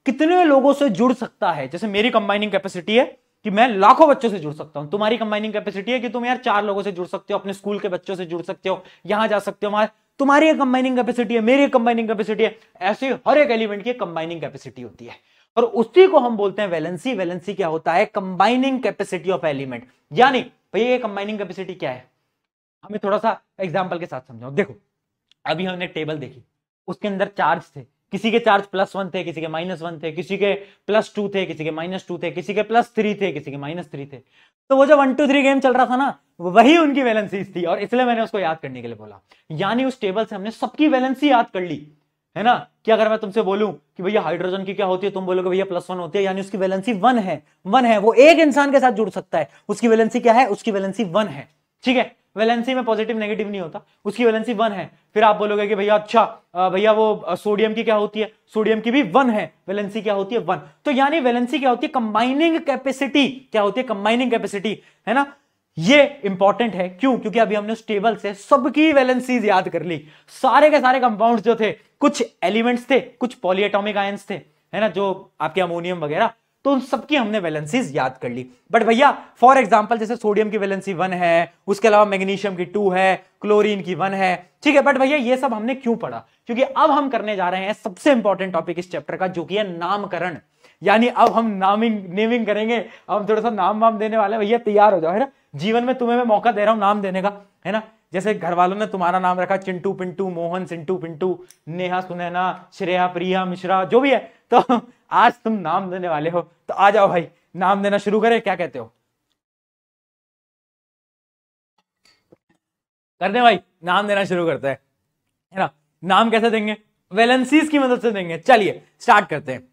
कितने लोगों से जुड़ सकता है। जैसे मेरी कंबाइनिंग कैपेसिटी है कि मैं लाखों बच्चों से जुड़ सकता हूं, तुम्हारी कंबाइनिंग कैपेसिटी है कि तुम यार 4 लोगों से जुड़ सकते हो, अपने स्कूल के बच्चों से जुड़ सकते हो, यहां जा सकते हो, तुम्हारी एक कंबाइनिंग कैपेसिटी है, मेरी कंबाइनिंग कैपेसिटी है, ऐसे हर एक एलिमेंट की कंबाइनिंग कैपेसिटी होती है, और उसी को हम बोलते हैं वैलेंसी। वैलेंसी क्या होता है, कंबाइनिंग कैपेसिटी ऑफ एलिमेंट। यानी भैया ये कंबाइनिंग कैपेसिटी क्या है, हमें थोड़ा सा एग्जांपल के साथ समझाओ। देखो अभी हमने टेबल देखी, उसके अंदर चार्ज थे, किसी के चार्ज +1 थे, किसी के -1 थे, किसी के +2 थे, किसी के -2 थे, किसी के +3 थे, किसी के -3 थे। तो वो जो 1 2 3 गेम चल रहा था ना, वही उनकी वैलेंसीज थी, और इसलिए मैंने उसको याद करने के लिए बोला। यानी उस टेबल से हमने सबकी वैलेंसी याद कर ली, है ना, कि अगर मैं तुमसे बोलूं कि भैया हाइड्रोजन की क्या होती है, तुम बोलोगे भैया +1 होती है, यानी उसकी वैलेंसी 1 है। 1 है, वो एक इंसान के साथ जुड़ सकता है, उसकी वैलेंसी क्या है, उसकी वैलेंसी 1 है। ठीक है, वैलेंसी में पॉजिटिव नेगेटिव नहीं होता, उसकी वैलेंसी 1 है। फिर आप बोलोगे कि भैया अच्छा भैया वो सोडियम की क्या होती है, सोडियम की भी 1 है, वैलेंसी क्या होती है 1। तो यानी वैलेंसी क्या होती है, कंबाइनिंग कैपेसिटी। क्या होती है, कंबाइनिंग कैपेसिटी, है ना। ये इंपॉर्टेंट है, क्यों, क्योंकि अभी हमने उस टेबल से सबकी वैलेंसीज याद कर ली, सारे के सारे कंपाउंड्स जो थे, कुछ एलिमेंट्स थे, कुछ पॉलीएटॉमिक आयंस थे, है ना, जो आपके अमोनियम वगैरह, तो उन सबकी हमने वैलेंसीज याद कर ली। बट भैया फॉर एग्जांपल जैसे सोडियम की वैलेंसी 1 है, उसके अलावा मैग्नीशियम की 2 है, क्लोरीन की 1 है, ठीक है। बट भैया ये सब हमने क्यों पढ़ा, क्योंकि अब हम करने जा रहे हैं सबसे इंपॉर्टेंट टॉपिक इस चैप्टर का, जो कि है नामकरण। यानी अब हम नेमिंग करेंगे, अब हम थोड़ा सा नाम वाम देने वाले हैं। भैया तैयार हो जाओ, है ना, जीवन में तुम्हें मैं मौका दे रहा हूं नाम देने का, है ना। जैसे घर वालों ने तुम्हारा नाम रखा चिंटू पिंटू, मोहन सिंटू पिंटू, नेहा सुनैना, श्रेया प्रिया मिश्रा, जो भी है, तो आज तुम नाम देने वाले हो, तो आ जाओ भाई नाम देना शुरू करें, क्या कहते हो, कर दे भाई, नाम देना शुरू करते हैं, है ना। नाम कैसे देंगे, वैलेंसीज की मदद से देंगे। चलिए स्टार्ट करते हैं।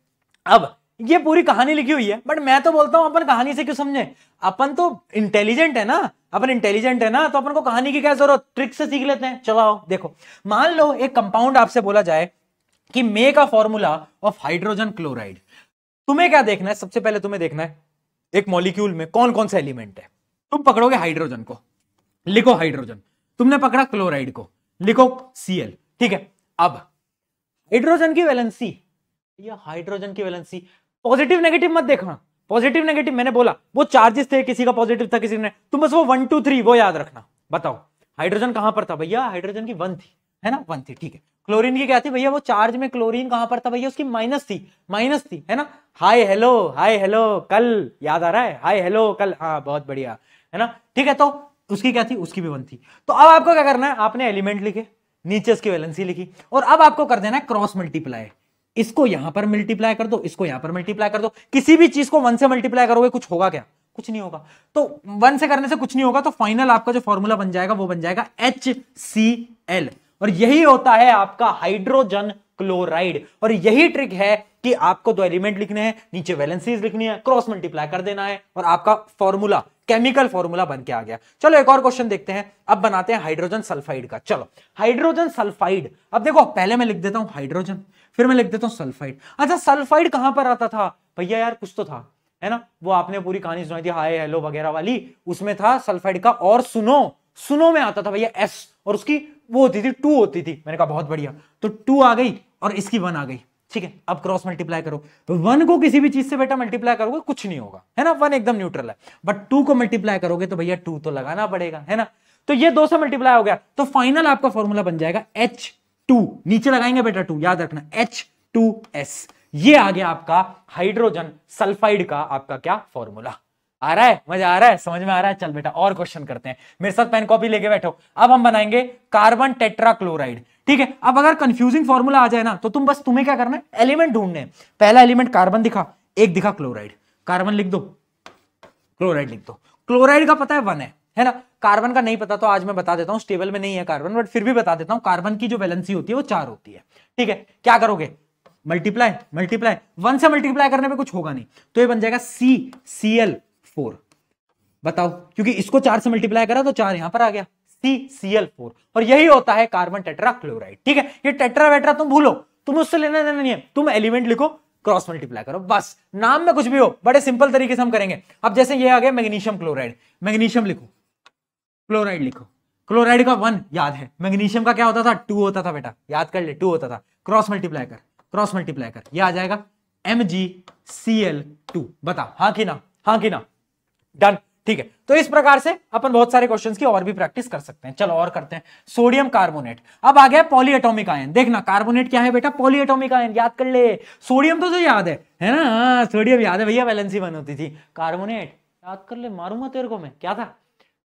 अब ये पूरी कहानी लिखी हुई है, बट मैं तो बोलता हूं अपन कहानी से क्यों समझे, अपन तो इंटेलिजेंट है ना, अपन इंटेलिजेंट है ना, तो अपन को कहानी की क्या जरूरत, ट्रिक से सीख लेते हैं। चलो आओ देखो, मान लो एक कंपाउंड आपसे बोला जाए कि make a formula of hydrogen chloride. तुम्हें क्या देखना है, सबसे पहले तुम्हें देखना है एक मॉलिक्यूल में कौन कौन सा एलिमेंट है। तुम पकड़ोगे हाइड्रोजन को, लिखो हाइड्रोजन, तुमने पकड़ा क्लोराइड को, लिखो Cl, ठीक है। अब हाइड्रोजन की वैलेंसी, या हाइड्रोजन की वैलेंसी पॉजिटिव नेगेटिव मत देखना, पॉजिटिव नेगेटिव मैंने बोला वो चार्जेस थे, किसी का पॉजिटिव था किसी ने, तुम बस वो 1 2 3 वो याद रखना। बताओ हाइड्रोजन कहां पर था भैया, हाइड्रोजन की 1 थी, है ना, 1 थी, ठीक है। क्लोरीन की क्या थी भैया, वो चार्ज में क्लोरीन कहां पर था भैया, उसकी माइनस थी, है ना। हाय हेलो कल, याद आ रहा है, हाय हेलो कल, हाँ बहुत बढ़िया, है ना, ठीक है। तो उसकी क्या थी, उसकी भी 1 थी। तो अब आपको क्या करना है, आपने एलिमेंट लिखे, नीचे उसकी वैलेंसी लिखी, और अब आपको कर देना है क्रॉस मल्टीप्लाई। इसको यहां पर मल्टीप्लाई कर दो, इसको यहां पर मल्टीप्लाई कर दो। किसी भी चीज को 1 से मल्टीप्लाई करोगे कुछ होगा क्या, कुछ नहीं होगा। तो 1 से करने से कुछ नहीं होगा, तो फाइनल आपका जो फॉर्मूला बन जाएगा वो बन जाएगा HCl, और यही होता है आपका हाइड्रोजन क्लोराइड। और यही ट्रिक है कि आपको 2 एलिमेंट लिखने हैं, नीचे वैलेंसीज लिखनी है, क्रॉस मल्टीप्लाई कर देना है, और आपका फॉर्मूला, केमिकल फॉर्मूला बन के आ गया। चलो एक और क्वेश्चन देखते हैं, अब बनाते हैं हाइड्रोजन सल्फाइड का। चलो हाइड्रोजन सल्फाइड, अब देखो पहले मैं लिख देता हूं हाइड्रोजन, फिर मैं लिख देता हूं सल्फाइड। अच्छा सल्फाइड कहां पर आता था भैया, यार कुछ तो था, है ना, वो आपने पूरी कहानी सुनाई थी हाय हेलो वगैरह वाली, उसमें था सल्फाइड का। और सुनो में आता था भैया S, और उसकी वो होती थी 2 होती थी। मैंने कहा बहुत बढ़िया, तो 2 आ गई और इसकी 1 आ गई, ठीक है। अब क्रॉस मल्टीप्लाई करो, तो 1 को किसी भी चीज से बेटा मल्टीप्लाई करोगे कुछ नहीं होगा, है ना, 1 एकदम न्यूट्रल है। बट 2 को मल्टीप्लाई करोगे तो भैया 2 तो लगाना पड़ेगा, है ना। तो ये 2 से मल्टीप्लाई हो गया, तो फाइनल आपका फॉर्मूला बन जाएगा H2, नीचे लगाएंगे बेटा 2, याद रखना H2S। ये आ गया आपका हाइड्रोजन सल्फाइड का आपका क्या फॉर्मूला। आ रहा है, मजा आ रहा है, समझ में आ रहा है। चल बेटा और क्वेश्चन करते हैं, मेरे साथ पेन कॉपी लेके बैठो। अब हम बनाएंगे कार्बन टेट्राक्लोराइड, ठीक है। अब अगर कंफ्यूजिंग फॉर्मूला आ जाए ना, तो तुम्हें क्या करना है, एलिमेंट ढूंढने हैं। पहला एलिमेंट कार्बन दिखा, एक दिखा क्लोराइड, कार्बन लिख दो, क्लोराइड लिख दो। क्लोराइड का पता है 1 है ना, कार्बन का नहीं पता, तो आज मैं बता देता हूं, टेबल में नहीं है कार्बन, बट फिर भी बता देता हूं। कार्बन की जो वैलेंसी होती है वो 4 होती है, ठीक है। क्या करोगे, मल्टीप्लाई 1 से मल्टीप्लाई करने पे कुछ होगा नहीं, तो ये बन जाएगा CCl4। बताओ, क्योंकि इसको 4 से मल्टीप्लाई करा तो 4 यहां पर आ गया, CCl4। और यही होता है कार्बन टेट्राक्लोराइड, ठीक है। ये टेट्रा वेट्रा तुम भूलो, तुम उससे लेना देना नहीं है, तुम एलिमेंट लिखो, क्रॉस मल्टीप्लाई करो, बस। नाम में कुछ भी हो, बड़े सिंपल तरीके से हम करेंगे। अब जैसे ये आ गया मैग्नीशियम क्लोराइड, मैग्नीशियम लिखो, क्लोराइड लिखो। क्लोराइड का 1 याद है, मैग्नीशियम का क्या होता था, 2 होता था बेटा, याद कर ले, 2 होता था। क्रॉस मल्टीप्लाई कर, ये आ जाएगा MgCl2। बता हाँ कि ना, डन, ठीक है। तो इस प्रकार से अपन बहुत सारे क्वेश्चंस की और भी प्रैक्टिस कर सकते हैं। चलो और करते हैं, सोडियम कार्बोनेट। अब आ गया पॉलीएटॉमिक आयन। देखना कार्बोनेट क्या है बेटा, पॉलीएटॉमिक आयन, याद कर ले। सोडियम तो याद है ना, सोडियम याद है भैया, वैलेंसी 1 होती थी। कार्बोनेट याद कर ले, मारूंगा तेरे को मैं, क्या था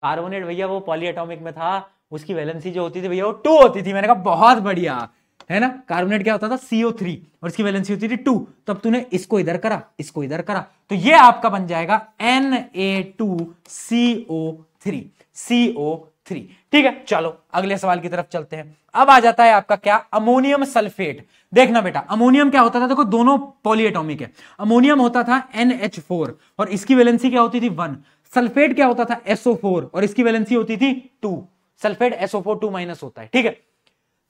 कार्बोनेट भैया, वो पॉलीएटॉमिक में था, उसकी वैलेंसी जो होती थी भैया वो 2 होती थी। मैंने कहा बहुत बढ़िया, है ना। कार्बोनेट क्या होता था, CO3, और इसकी वैलेंसी होती थी 2। तो अब तूने इसको इधर करा, इसको इधर करा, तो ये आपका बन जाएगा Na2CO3। ठीक है, चलो अगले सवाल की तरफ चलते हैं। अब आ जाता है आपका क्या, अमोनियम सल्फेट। देखना बेटा, अमोनियम क्या होता था, देखो दोनों पॉलीएटॉमिक है। अमोनियम होता था NH4 और इसकी वैलेंसी क्या होती थी 1। सल्फेट क्या होता था SO4 और इसकी वैलेंसी होती थी 2। सल्फेट SO4 2- होता है, ठीक है।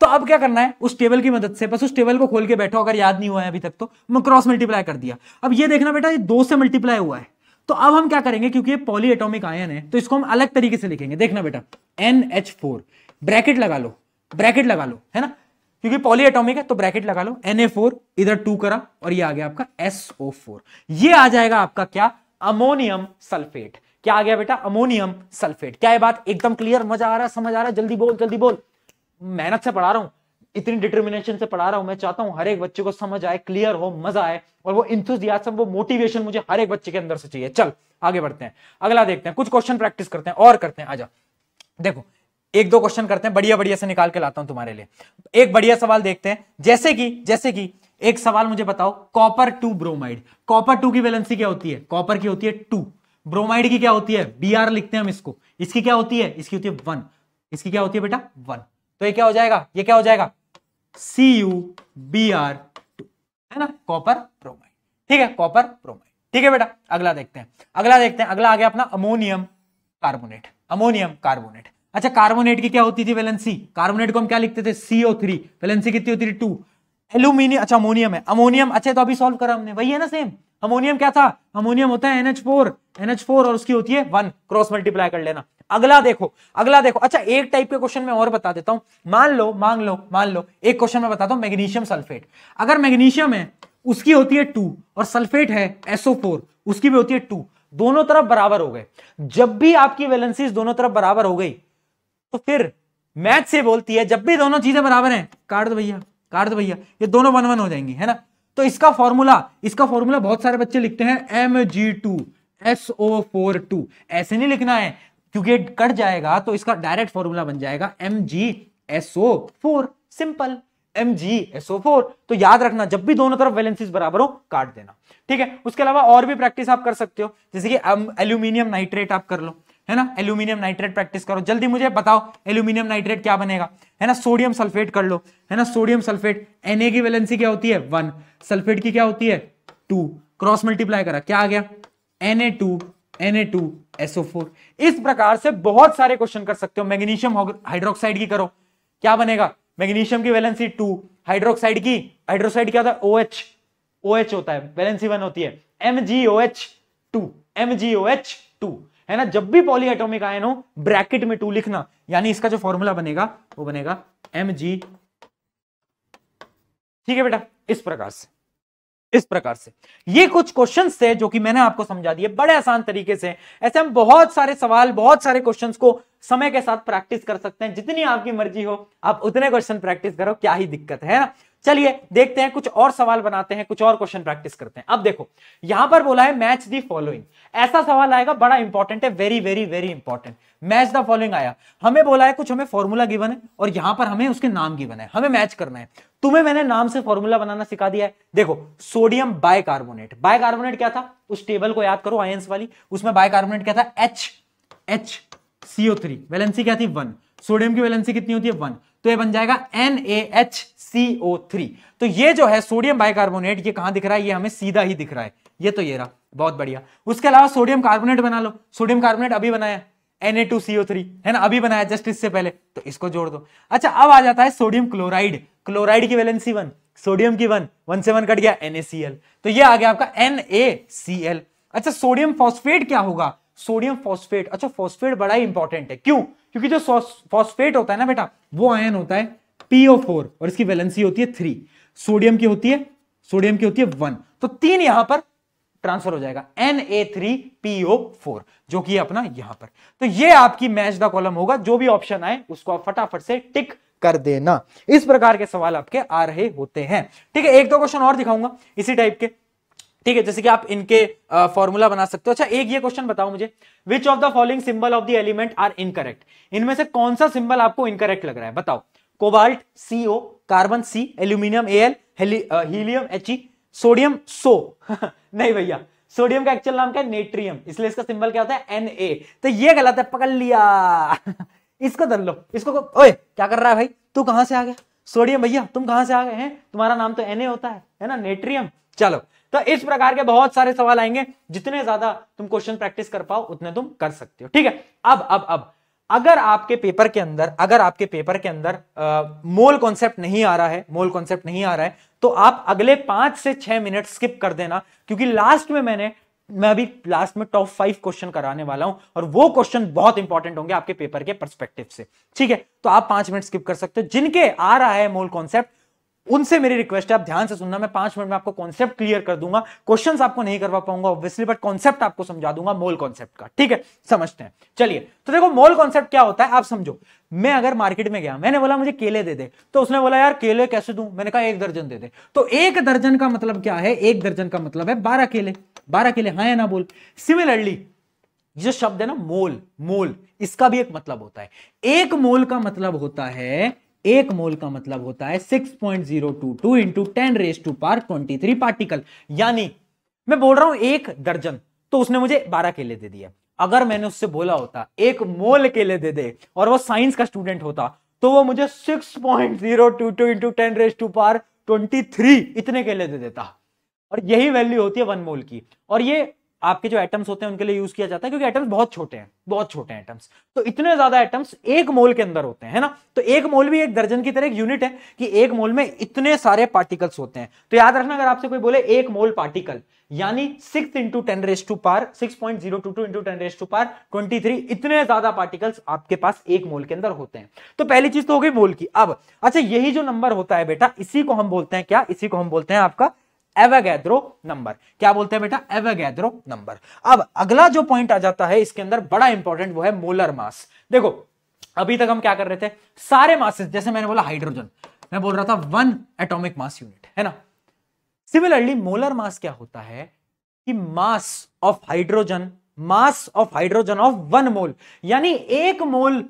तो अब क्या करना है, उस टेबल की मदद से, बस उस टेबल को खोल के बैठो, अगर याद नहीं हुआ है अभी तक तो मैं क्रॉस मल्टीप्लाई कर दिया। अब ये देखना बेटा, ये 2 से मल्टीप्लाई हुआ है, तो अब हम क्या करेंगे, क्योंकि ये पॉलीएटॉमिक आयन है तो इसको हम अलग तरीके से लिखेंगे। देखना बेटा, NH4 ब्रैकेट लगा लो, ब्रैकेट लगा लो, है ना, क्योंकि पॉलीएटॉमिक है तो ब्रैकेट लगा लो। Na4 इधर 2 करा और ये आ गया आपका SO4। ये आ जाएगा आपका क्या, अमोनियम सल्फेट। क्या आ गया बेटा, अमोनियम सल्फेट। क्या ये बात एकदम क्लियर, मजा आ रहा है, समझ आ रहा है, जल्दी बोल जल्दी बोल। मेहनत से पढ़ा रहा हूं, इतनी डिटर्मिनेशन से पढ़ा रहा हूं, मैं चाहता हूं हर एक बच्चे को समझ आए, क्लियर हो, मजा आए, और वो इंथुसियाज्म, वो मोटिवेशन मुझे हर एक बच्चे के अंदर से चाहिए। चल आगे बढ़ते हैं, अगला देखते हैं, कुछ क्वेश्चन प्रैक्टिस करते हैं और करते हैं। आजा देखो, 1-2 क्वेश्चन करते हैं, बढ़िया बढ़िया से निकाल के लाता हूं तुम्हारे लिए। एक बढ़िया सवाल देखते हैं, जैसे कि एक सवाल मुझे बताओ, कॉपर 2 ब्रोमाइड। कॉपर 2 की वैलेंसी क्या होती है, कॉपर की होती है 2, ब्रोमाइड की क्या होती है, Br लिखते हैं हम इसको, इसकी क्या होती है, इसकी होती है 1, इसकी क्या होती है बेटा 1। तो ये क्या हो जाएगा, ये क्या हो जाएगा, CuBr2, है ना, कॉपर ब्रोमाइड। ठीक है, कॉपर ब्रोमाइड। ठीक है बेटा, अगला देखते हैं, अगला आ गया अपना अमोनियम कार्बोनेट। अमोनियम कार्बोनेट, अच्छा कार्बोनेट की क्या होती थी वैलेंसी, कार्बोनेट को हम क्या लिखते थे, CO3, वैलेंसी कितनी होती थी 2। एल्यूमिनियम, अच्छा अमोनियम है, अमोनियम, अच्छा तो अभी सॉल्व करा हमने, वही है ना सेम। अमोनियम क्या था, अमोनियम होता है NH4 और उसकी होती है 1, क्रॉस मल्टीप्लाई कर लेना। अगला देखो, अच्छा एक टाइप के क्वेश्चन में और बता देता हूं, मान लो एक क्वेश्चन में बताता हूं, मैग्नीशियम सल्फेट। अगर मैग्नीशियम है उसकी होती है 2 और सल्फेट है SO4 उसकी भी होती है 2, दोनों तरफ बराबर हो गए। जब भी आपकी वैलेंसीज दोनों तरफ बराबर हो गई तो फिर मैथ से बोलती है, जब भी दोनों चीजें बराबर हैं काट दो भैया, काट दो भैया, ये दोनों 1-1 हो जाएंगी, है ना। तो इसका फॉर्मूला बहुत सारे बच्चे लिखते हैं Mg2SO4 ऐसे नहीं लिखना है, क्योंकि कट जाएगा तो इसका डायरेक्ट फॉर्मूला बन जाएगा MgSO4, सिंपल MgSO4। तो याद रखना, जब भी दोनों तरफ वैलेंसीज बराबर हो काट देना, ठीक है। उसके अलावा और भी प्रैक्टिस आप कर सकते हो, जैसे कि एल्यूमिनियम नाइट्रेट आप कर लो, है ना, एल्यूमिनियम नाइट्रेट प्रैक्टिस करो। जल्दी मुझे बताओ एल्यूमिनियम नाइट्रेट क्या बनेगा, है ना। सोडियम सल्फेट कर लो, है ना, सोडियम सल्फेट, Na की वैलेंसी क्या होती है 1, सल्फेट की क्या होती है 2, क्रॉस मल्टीप्लाई करा, क्या आ गया Na2SO4। इस प्रकार से बहुत सारे क्वेश्चन कर सकते हो। मैग्नीशियम हाइड्रोक्साइड की करो, क्या बनेगा, मैग्नीशियम की वैलेंसी 2, हाइड्रोक्साइड क्या होता है OH होता है, वैलेंसी 1 होती है, MgOH2, है ना। जब भी पॉलीएटॉमिक आयन हो ब्रैकेट में 2 लिखना, यानी इसका जो फॉर्मूला बनेगा वो बनेगा Mg। ठीक है बेटा, इस प्रकार से ये कुछ क्वेश्चंस थे जो कि मैंने आपको समझा दिए बड़े आसान तरीके से। ऐसे हम बहुत सारे सवाल, बहुत सारे क्वेश्चंस को समय के साथ प्रैक्टिस कर सकते हैं, जितनी आपकी मर्जी हो आप उतने क्वेश्चन प्रैक्टिस करो, क्या ही दिक्कत है ना। चलिए देखते हैं, कुछ और सवाल बनाते हैं, कुछ और क्वेश्चन प्रैक्टिस करते हैं। अब देखो यहां पर बोला है मैच द फॉलोइंग, ऐसा सवाल आएगा, बड़ा इंपॉर्टेंट है, very very very important. Match the following आया, हमें बोला है कुछ, हमें फॉर्मूला गिवन है और यहां पर हमें उसके नाम गिवन है, हमें मैच करना है। तुम्हें मैंने नाम से फॉर्मूला बनाना सिखा दिया है। देखो सोडियम बाइकार्बोनेट, बाइकार्बोनेट क्या था, उस टेबल को याद करो आयंस वाली, उसमें बाइकार्बोनेट क्या था HCO3, वैलेंसी क्या थी 1, सोडियम की वैलेंसी कितनी होती है 1, तो ये बन जाएगा NaHCO3। तो ये जो है सोडियम बाइकार्बोनेट, ये कहां दिख रहा है, ये हमें सीधा ही दिख रहा है, ये तो ये रहा, बहुत बढ़िया। उसके अलावा सोडियम कार्बोनेट बना लो, सोडियम कार्बोनेट अभी बनाया Na2CO3, है ना, अभी बनाया जस्ट इससे पहले, तो इसको जोड़ दो। अच्छा अब आ जाता है सोडियम क्लोराइड, क्लोराइड की वैलेंसी 1, सोडियम की 1 से 1 कट गया NaCl, तो ये आ गया आपका NaCl। अच्छा सोडियम फॉस्फेट क्या होगा, सोडियम फॉस्फेट, अच्छा फॉस्फेट बड़ा ही इंपॉर्टेंट है, क्यों, क्योंकि जो फॉस्फेट होता है ना बेटा, वो आयन होता है PO4 और इसकी वैलेंसी होती है 3, सोडियम की होती है 1, तो 3 यहां पर ट्रांसफर हो जाएगा Na3PO4, जो कि अपना यहां पर। तो ये आपकी मैच द कॉलम होगा, जो भी ऑप्शन आए उसको आप फटाफट से टिक कर देना। इस प्रकार के सवाल आपके आ रहे होते हैं, ठीक है। 1-2 क्वेश्चन और दिखाऊंगा इसी टाइप के, ठीक है, जैसे कि आप इनके फॉर्मूला बना सकते हो। अच्छा एक ये क्वेश्चन बताओ मुझे, which of the following symbol of the element are incorrect, इनमें से कौन सा सिंबल आपको इनकरेक्ट लग रहा है, बताओ। Cobalt CO, carbon C, aluminium Al, helium He, sodium सो नहीं भैया, सोडियम का एक्चुअल नाम क्या है, नेट्रियम, इसलिए इसका सिंबल क्या होता है Na, तो ये गलत है, पकड़ लिया इसको धर लो, इसको ओए क्या कर रहा है भाई, तू कहां से आ गया, सोडियम भैया तुम कहां से आ गए हैं, तुम्हारा नाम तो Na होता है ना, नेट्रियम। चलो, तो इस प्रकार के बहुत सारे सवाल आएंगे, जितने ज्यादा तुम क्वेश्चन प्रैक्टिस कर पाओ उतने तुम कर सकते हो, ठीक है। अब अगर आपके पेपर के अंदर मोल कॉन्सेप्ट नहीं आ रहा है, मोल कॉन्सेप्ट नहीं आ रहा है, तो आप अगले 5 से 6 मिनट स्किप कर देना, क्योंकि मैं अभी लास्ट में टॉप 5 क्वेश्चन कराने वाला हूं, और वो क्वेश्चन बहुत इंपॉर्टेंट होंगे आपके पेपर के पर्सपेक्टिव से, ठीक है। तो आप 5 मिनट स्किप कर सकते हो। जिनके आ रहा है मोल कॉन्सेप्ट, उनसे मेरी रिक्वेस्ट है आप ध्यान से सुनना, मैं 5 मिनट में आपको कॉन्सेप्ट क्लियर कर दूंगा। क्वेश्चंस आपको नहीं करवा पाऊंगा ऑब्वियसली, बट कॉन्सेप्ट आपको समझा दूंगा मोल कॉन्सेप्ट का, ठीक है। समझते हैं, चलिए। तो देखो मोल कॉन्सेप्ट क्या होता है आप समझो। मैं अगर मार्केट में गया, मैंने बोला मुझे केले दे दे, तो उसने बोला यार केले कैसे दूं, मैंने कहा 1 दर्जन दे दे। तो 1 दर्जन का मतलब क्या है, 1 दर्जन का मतलब है 12 केले, 12 केले, हाँ या ना बोल। सिमिलरली जो शब्द है ना मोल, इसका भी एक मतलब होता है। 1 मोल का मतलब होता है 6.022 इंटू 10⁻⁻23 पार्टिकल। यानी मैं बोल रहा हूं 1 दर्जन, तो उसने मुझे 12 केले दे दिए। अगर मैंने उससे बोला होता 1 मोल केले दे दे, और वो साइंस का स्टूडेंट होता, तो वो मुझे 6.022 इंटू 10⁻23 इतने केले दे देता। और यही वैल्यू होती है 1 मोल की। और ये आपके जो एटम्स होते हैं उनके लिए यूज किया जाता है, क्योंकि एटम्स बहुत छोटे हैं एटम्स। तो इतने ज्यादा एटम्स 1 मोल के अंदर होते हैं, है ना। तो 1 मोल भी 1 दर्जन की तरह एक यूनिट है, कि 1 मोल में इतने सारे पार्टिकल्स होते हैं। तो याद रखना, अगर आपसे कोई बोले 1 मोल पार्टिकल, यानी 6 इंटू 6.022 इंटू 10⁻23 इतने ज्यादा पार्टिकल्स आपके पास 1 मोल के अंदर होते हैं। तो पहली चीज तो हो गई मोल की। अब अच्छा, यही जो नंबर होता है बेटा, इसी को हम बोलते हैं क्या, इसी को हम बोलते हैं आपका एवोगैड्रो नंबर। क्या बोलते हैं बेटा, एवोगैड्रो नंबर। अब अगला जो पॉइंट आ जाता है इसके अंदर बड़ा इंपॉर्टेंट, वो है मोलर मास। देखो अभी तक हम क्या कर रहे थे, सारे मासेस, जैसे मैंने बोला हाइड्रोजन, मैं बोल रहा था 1 एटॉमिक मास यूनिट, है ना। सिमिलरली मोलर मास क्या होता है कि मास ऑफ हाइड्रोजन ऑफ 1 मोल, यानी 1 मोल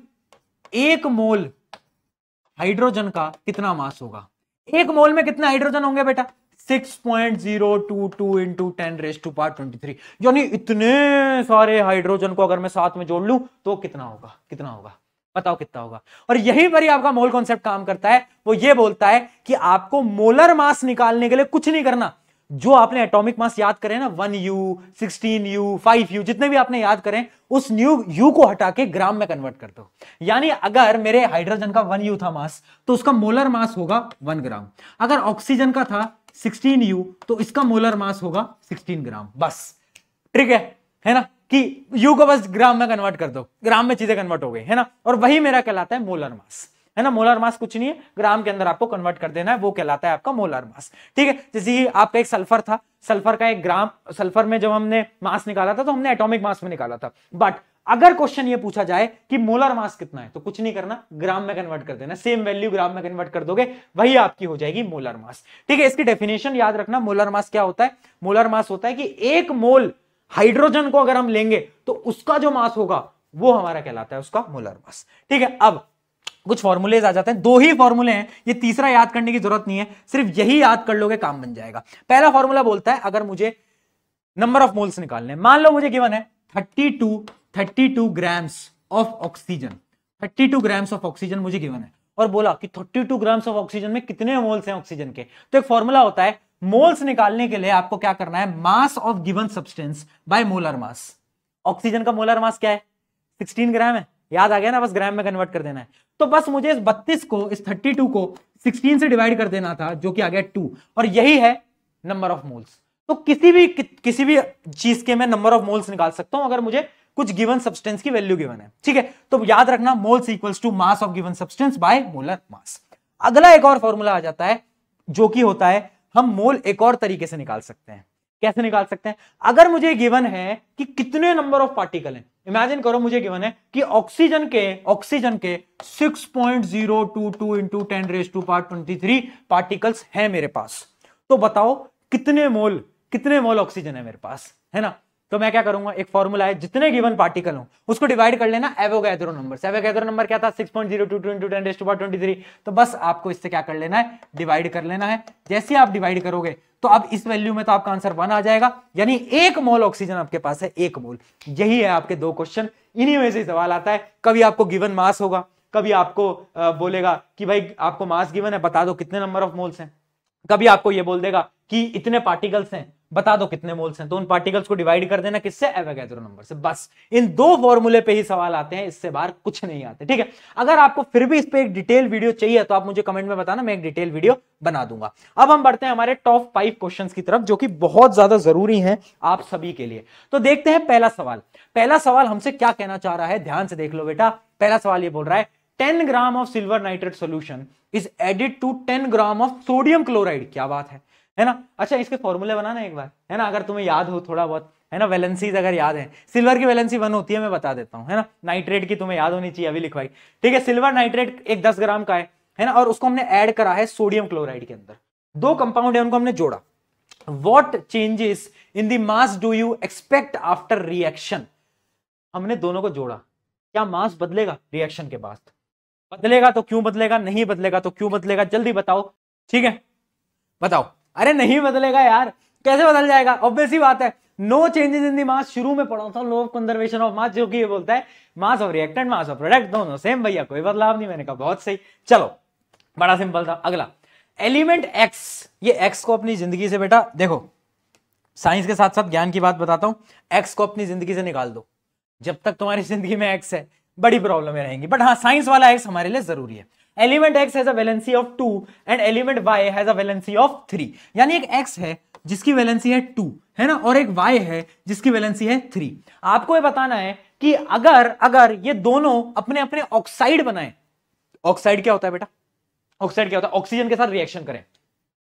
हाइड्रोजन का कितना मास होगा। 1 मोल में कितने हाइड्रोजन होंगे बेटा, 6.022 इंटू 10⁻23। यानी इतने सारे हाइड्रोजन को अगर मैं साथ में जोड़ लूं तो कितना होगा बताओ कितना होगा। और यहीं पर ही आपका मोल कॉन्सेप्ट काम करता है। वो ये बोलता है कि आपको मोलर मास निकालने के लिए कुछ नहीं करना, जो आपने एटॉमिक मास याद करें ना, 1U 16U 5U जितने भी आपने याद करें, उस U को हटा के ग्राम में कन्वर्ट कर दो। यानी अगर मेरे हाइड्रोजन का 1U था मास, तो उसका मोलर मास होगा 1 ग्राम। अगर ऑक्सीजन का था 16U, तो इसका मोलर मास होगा 16 ग्राम। बस ट्रिक है ना, कि U को बस ग्राम में कन्वर्ट कर दो, ग्राम में चीजें कन्वर्ट हो गई, है ना। और वही मेरा कहलाता है मोलर मास, है ना। मोलर मास कुछ नहीं है, ग्राम के अंदर आपको कन्वर्ट कर देना है, वो कहलाता है आपका मोलर मास, ठीक है। जैसे आपका एक सल्फर था, सल्फर का 1 ग्राम, सल्फर में जब हमने मास निकाला था तो हमने एटॉमिक मास में निकाला था। बट अगर क्वेश्चन ये पूछा जाए कि मोलर मास कितना है, तो कुछ नहीं करना, ग्राम में कन्वर्ट कर देना, सेम वैल्यू ग्राम में कन्वर्ट कर दोगे, वही आपकी हो जाएगी मोलर मास, ठीक है। इसकी डेफिनेशन याद रखना, मोलर मास क्या होता है। मोलर मास होता है कि 1 मोल हाइड्रोजन को अगर हम लेंगे तो उसका जो मास होगा वो हमारा कहलाता है उसका मोलर मास, ठीक है। अब कुछ फॉर्मूलेज आ जाते हैं, 2 ही फॉर्मूले हैं, ये तीसरा याद करने की जरूरत नहीं है, सिर्फ यही याद कर लोगे काम बन जाएगा। पहला फॉर्मूला बोलता है, अगर मुझे नंबर ऑफ मोल्स निकालने, मान लो मुझे गिवन है 32 grams of oxygen, 32 grams of oxygen मुझे गिवन है, और बोला कि 32 ग्राम्स ऑफ ऑक्सीजन में कितने मोल्स हैं ऑक्सीजन के। तो एक फॉर्मूला होता है, मोल्स निकालने के लिए आपको क्या करना है, mass of given substance by molar mass. Oxygen का मोलर मास क्या है, 16 ग्राम है, याद आ गया ना, बस ग्राम में कन्वर्ट कर देना है। तो बस मुझे इस 32 को 16 से डिवाइड कर देना था, जो कि आ गया 2, और यही है नंबर ऑफ मोल्स। तो किसी भी चीज के मैं नंबर ऑफ मोल्स निकाल सकता हूं अगर मुझे कुछ गिवन सब्सटेंस की वैल्यू गिवन है, ठीक है। तो याद रखना, moles equals to mass of given substance by molar mass. अगला एक और फॉर्मूला आ जाता है, जो कि होता है, हम मोल एक और तरीके से निकाल सकते हैं। कैसे निकाल सकते हैं, अगर मुझे गिवन है कि कितने नंबर ऑफ पार्टिकल हैं, इमेजिन करो मुझे गिवन है कि ऑक्सीजन के 6.022 इंटू 10⁻23 पार्टिकल्स हैं मेरे पास, तो बताओ कितने मोल ऑक्सीजन है मेरे पास, है ना। तो मैं क्या करूंगा, एक फॉर्मूला है, जितने गिवन पार्टिकल हो उसको डिवाइड कर लेना एवोगैड्रो नंबर से। एवोगैड्रो नंबर क्या था 6.02 × 10⁻23। तो बस आपको इससे क्या कर लेना है, डिवाइड कर लेना है। जैसे आप डिवाइड करोगे तो अब इस वैल्यू में तो आपका आंसर 1 आ जाएगा, यानी 1 मोल ऑक्सीजन आपके पास है, 1 मोल। यही है आपके 2 क्वेश्चन, इन्हीं में से सवाल आता है। कभी आपको गिवन मास होगा, कभी आपको बोलेगा कि भाई आपको मास गिवन है, बता दो कितने नंबर ऑफ मोल्स हैं। कभी आपको ये बोल देगा कि इतने पार्टिकल्स हैं, बता दो कितने मोल्स हैं। तो उन पार्टिकल्स को डिवाइड कर देना किससे, एवोगैड्रो नंबर से। बस इन 2 फॉर्मूले पे ही सवाल आते हैं, इससे बाहर कुछ नहीं आते। ठीक है, अगर आपको फिर भी इस पे एक डिटेल वीडियो चाहिए तो आप मुझे कमेंट में बताना, मैं एक डिटेल वीडियो बना दूंगा। अब हम बढ़ते हैं हमारे टॉप 5 क्वेश्चंस की तरफ, जो कि बहुत ज्यादा जरूरी हैं आप सभी के लिए। तो देखते हैं पहला सवाल। पहला सवाल हमसे क्या कहना चाह रहा है, ध्यान से देख लो बेटा। पहला सवाल ये बोल रहा है 10 gram of silver nitrate solution is added to 10 gram of sodium chloride. क्या बात है ना। अच्छा, इसके फॉर्मूले बनाना एक बार, है ना, अगर तुम्हें याद हो थोड़ा बहुत, है ना। वैलेंसीज अगर याद है, सिल्वर की वैलेंसी 1 होती है, मैं बता देता हूं, है ना। नाइट्रेट की तुम्हें याद होनी चाहिए, अभी लिखवाई। ठीक है, सिल्वर नाइट्रेट एक 10 ग्राम का है ना, और उसको हमने ऐड करा है सोडियम क्लोराइड के अंदर। 2 कंपाउंड है, उनको हमने जोड़ा। What changes in the mass do you expect after reaction. हमने दोनों को जोड़ा, क्या मास बदलेगा रिएक्शन के बाद? बदलेगा तो क्यों बदलेगा, नहीं बदलेगा तो क्यों बदलेगा, जल्दी बताओ। ठीक है, बताओ। अरे नहीं बदलेगा यार, कैसे बदल जाएगा, ऑब्वियस ही बात है। No changes in the mass, शुरू में पढ़ा था law of conservation of mass, जो कि ये बोलता है mass of reactant mass of product दोनों सेम भैया, कोई बदलाव नहीं। मैंने कहा बहुत सही, चलो बड़ा सिंपल था। अगला एलिमेंट एक्स, ये एक्स को अपनी जिंदगी से बेटा देखो, साइंस के साथ साथ ज्ञान की बात बताता हूं, एक्स को अपनी जिंदगी से निकाल दो। जब तक तुम्हारी जिंदगी में एक्स है बड़ी प्रॉब्लम रहेंगी, बट हाँ साइंस वाला एक्स हमारे लिए जरूरी है। Element X has a valency of 2 and element Y has a valency of 3। यानी एक एक्स है जिसकी वैलेंसी है 2, है ना, और एक वाई है जिसकी वैलेंसी है 3। आपको ये बताना है कि अगर ये दोनों अपने अपने ऑक्साइड बनाए, ऑक्साइड क्या होता है बेटा, ऑक्साइड क्या होता है, ऑक्सीजन के साथ रिएक्शन करें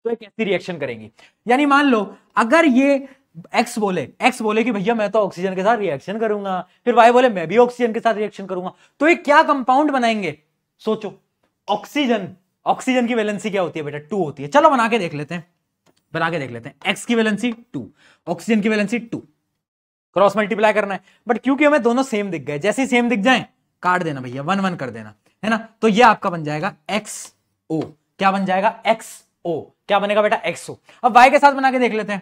तो एक कैसी रिएक्शन करेंगी। यानी मान लो अगर ये एक्स बोले कि भैया मैं तो ऑक्सीजन के साथ रिएक्शन करूंगा, फिर वाई बोले मैं भी ऑक्सीजन के साथ रिएक्शन करूंगा, तो ये क्या कंपाउंड बनाएंगे, सोचो। ऑक्सीजन की वैलेंसी क्या होती है बेटा, 2 होती है। चलो बना के देख लेते हैं। एक्स की वैलेंसी 2, ऑक्सीजन की वैलेंसी 2, क्रॉस मल्टीप्लाई करना है। बट क्योंकि हमें दोनों सेम दिख गए, जैसे ही सेम दिख जाए काट देना भैया, 1 1 कर देना, है ना। तो ये आपका बन जाएगा XO। क्या बन जाएगा, XO। क्या बनेगा बेटा, XO। अब Y के साथ बना के देख लेते हैं,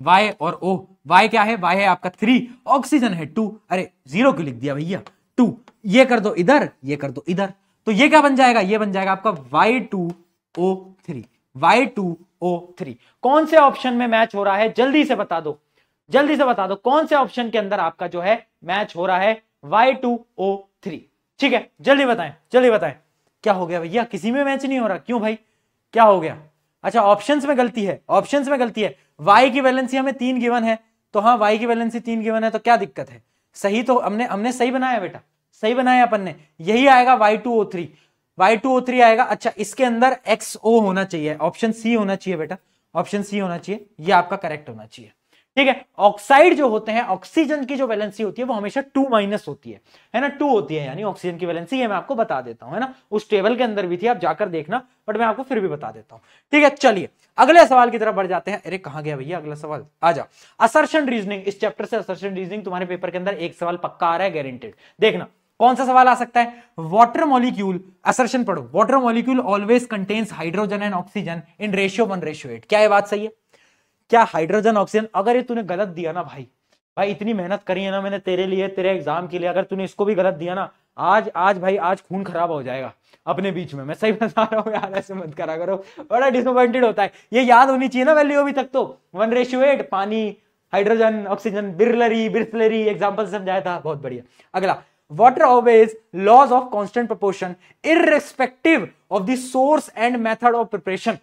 Y और O। Y क्या है, Y है आपका 3, ऑक्सीजन है 2। अरे 0 क्यों लिख दिया भैया, 2। ये कर दो इधर, ये कर दो इधर, तो ये क्या बन जाएगा, ये बन जाएगा आपका Y2O3। Y2O3 कौन से ऑप्शन में मैच हो रहा है, जल्दी से बता दो, कौन से ऑप्शन के अंदर आपका जो है मैच हो रहा है, Y2O3। ठीक है, जल्दी बताएं। क्या हो गया भैया, किसी में मैच नहीं हो रहा, क्यों भाई, क्या हो गया? अच्छा, ऑप्शंस में गलती है। Y की वैलेंसी हमें 3 गिवन है, तो हाँ Y की वैलेंसी 3 गिवन है, तो क्या दिक्कत है? सही तो हमने सही बनाया बेटा, सही बनाया अपन ने, यही आएगा Y2O3 आएगा। अच्छा, इसके अंदर XO होना चाहिए, ऑप्शन सी होना चाहिए बेटा, ऑप्शन सी होना चाहिए, ये आपका करेक्ट होना चाहिए। ठीक है, ऑक्साइड जो होते हैं, ऑक्सीजन की जो वैलेंसी होती है वो हमेशा 2- होती है ना, 2 होती है, यानी ऑक्सीजन की वैलेंसी, ये मैं आपको बता देता हूं, है ना, उस टेबल के अंदर भी थी, आप जाकर देखना, बट मैं आपको फिर भी बता देता हूं। ठीक है, चलिए अगले सवाल की तरफ बढ़ जाते हैं। अरे कहां गया भैया अगला सवाल, आ जा। असर्शन रीजनिंग, इस चैप्टर से असर्शन रीजनिंग तुम्हारे पेपर के अंदर एक सवाल पक्का आ रहा है, गारंटेड। देखना कौन सा सवाल आ सकता है। वाटर मॉलिक्यूल, असर्शन पढ़ो, water molecule always contains hydrogen and oxygen in ratio 1:8। क्या ये बात सही है? क्या हाइड्रोजन ऑक्सीजन, अगर ये तूने गलत दिया ना भाई इतनी मेहनत करी है ना मैंने तेरे लिए, तेरे एग्जाम के लिए, अगर तूने इसको भी गलत दिया ना, आज खून खराब हो जाएगा अपने बीच में, मैं सही बता रहा हूँ यार, ऐसे मत करा करो, बड़ा डिसअपॉइंटेड होता है। ये याद होनी चाहिए ना वैल्यू अभी तक तो, 1:8, पानी, हाइड्रोजन, ऑक्सीजन, बिस्लरी एग्जाम्पल समझाया था, बहुत बढ़िया। अगला, water always laws of constant proportion irrespective of the source and method of preparation.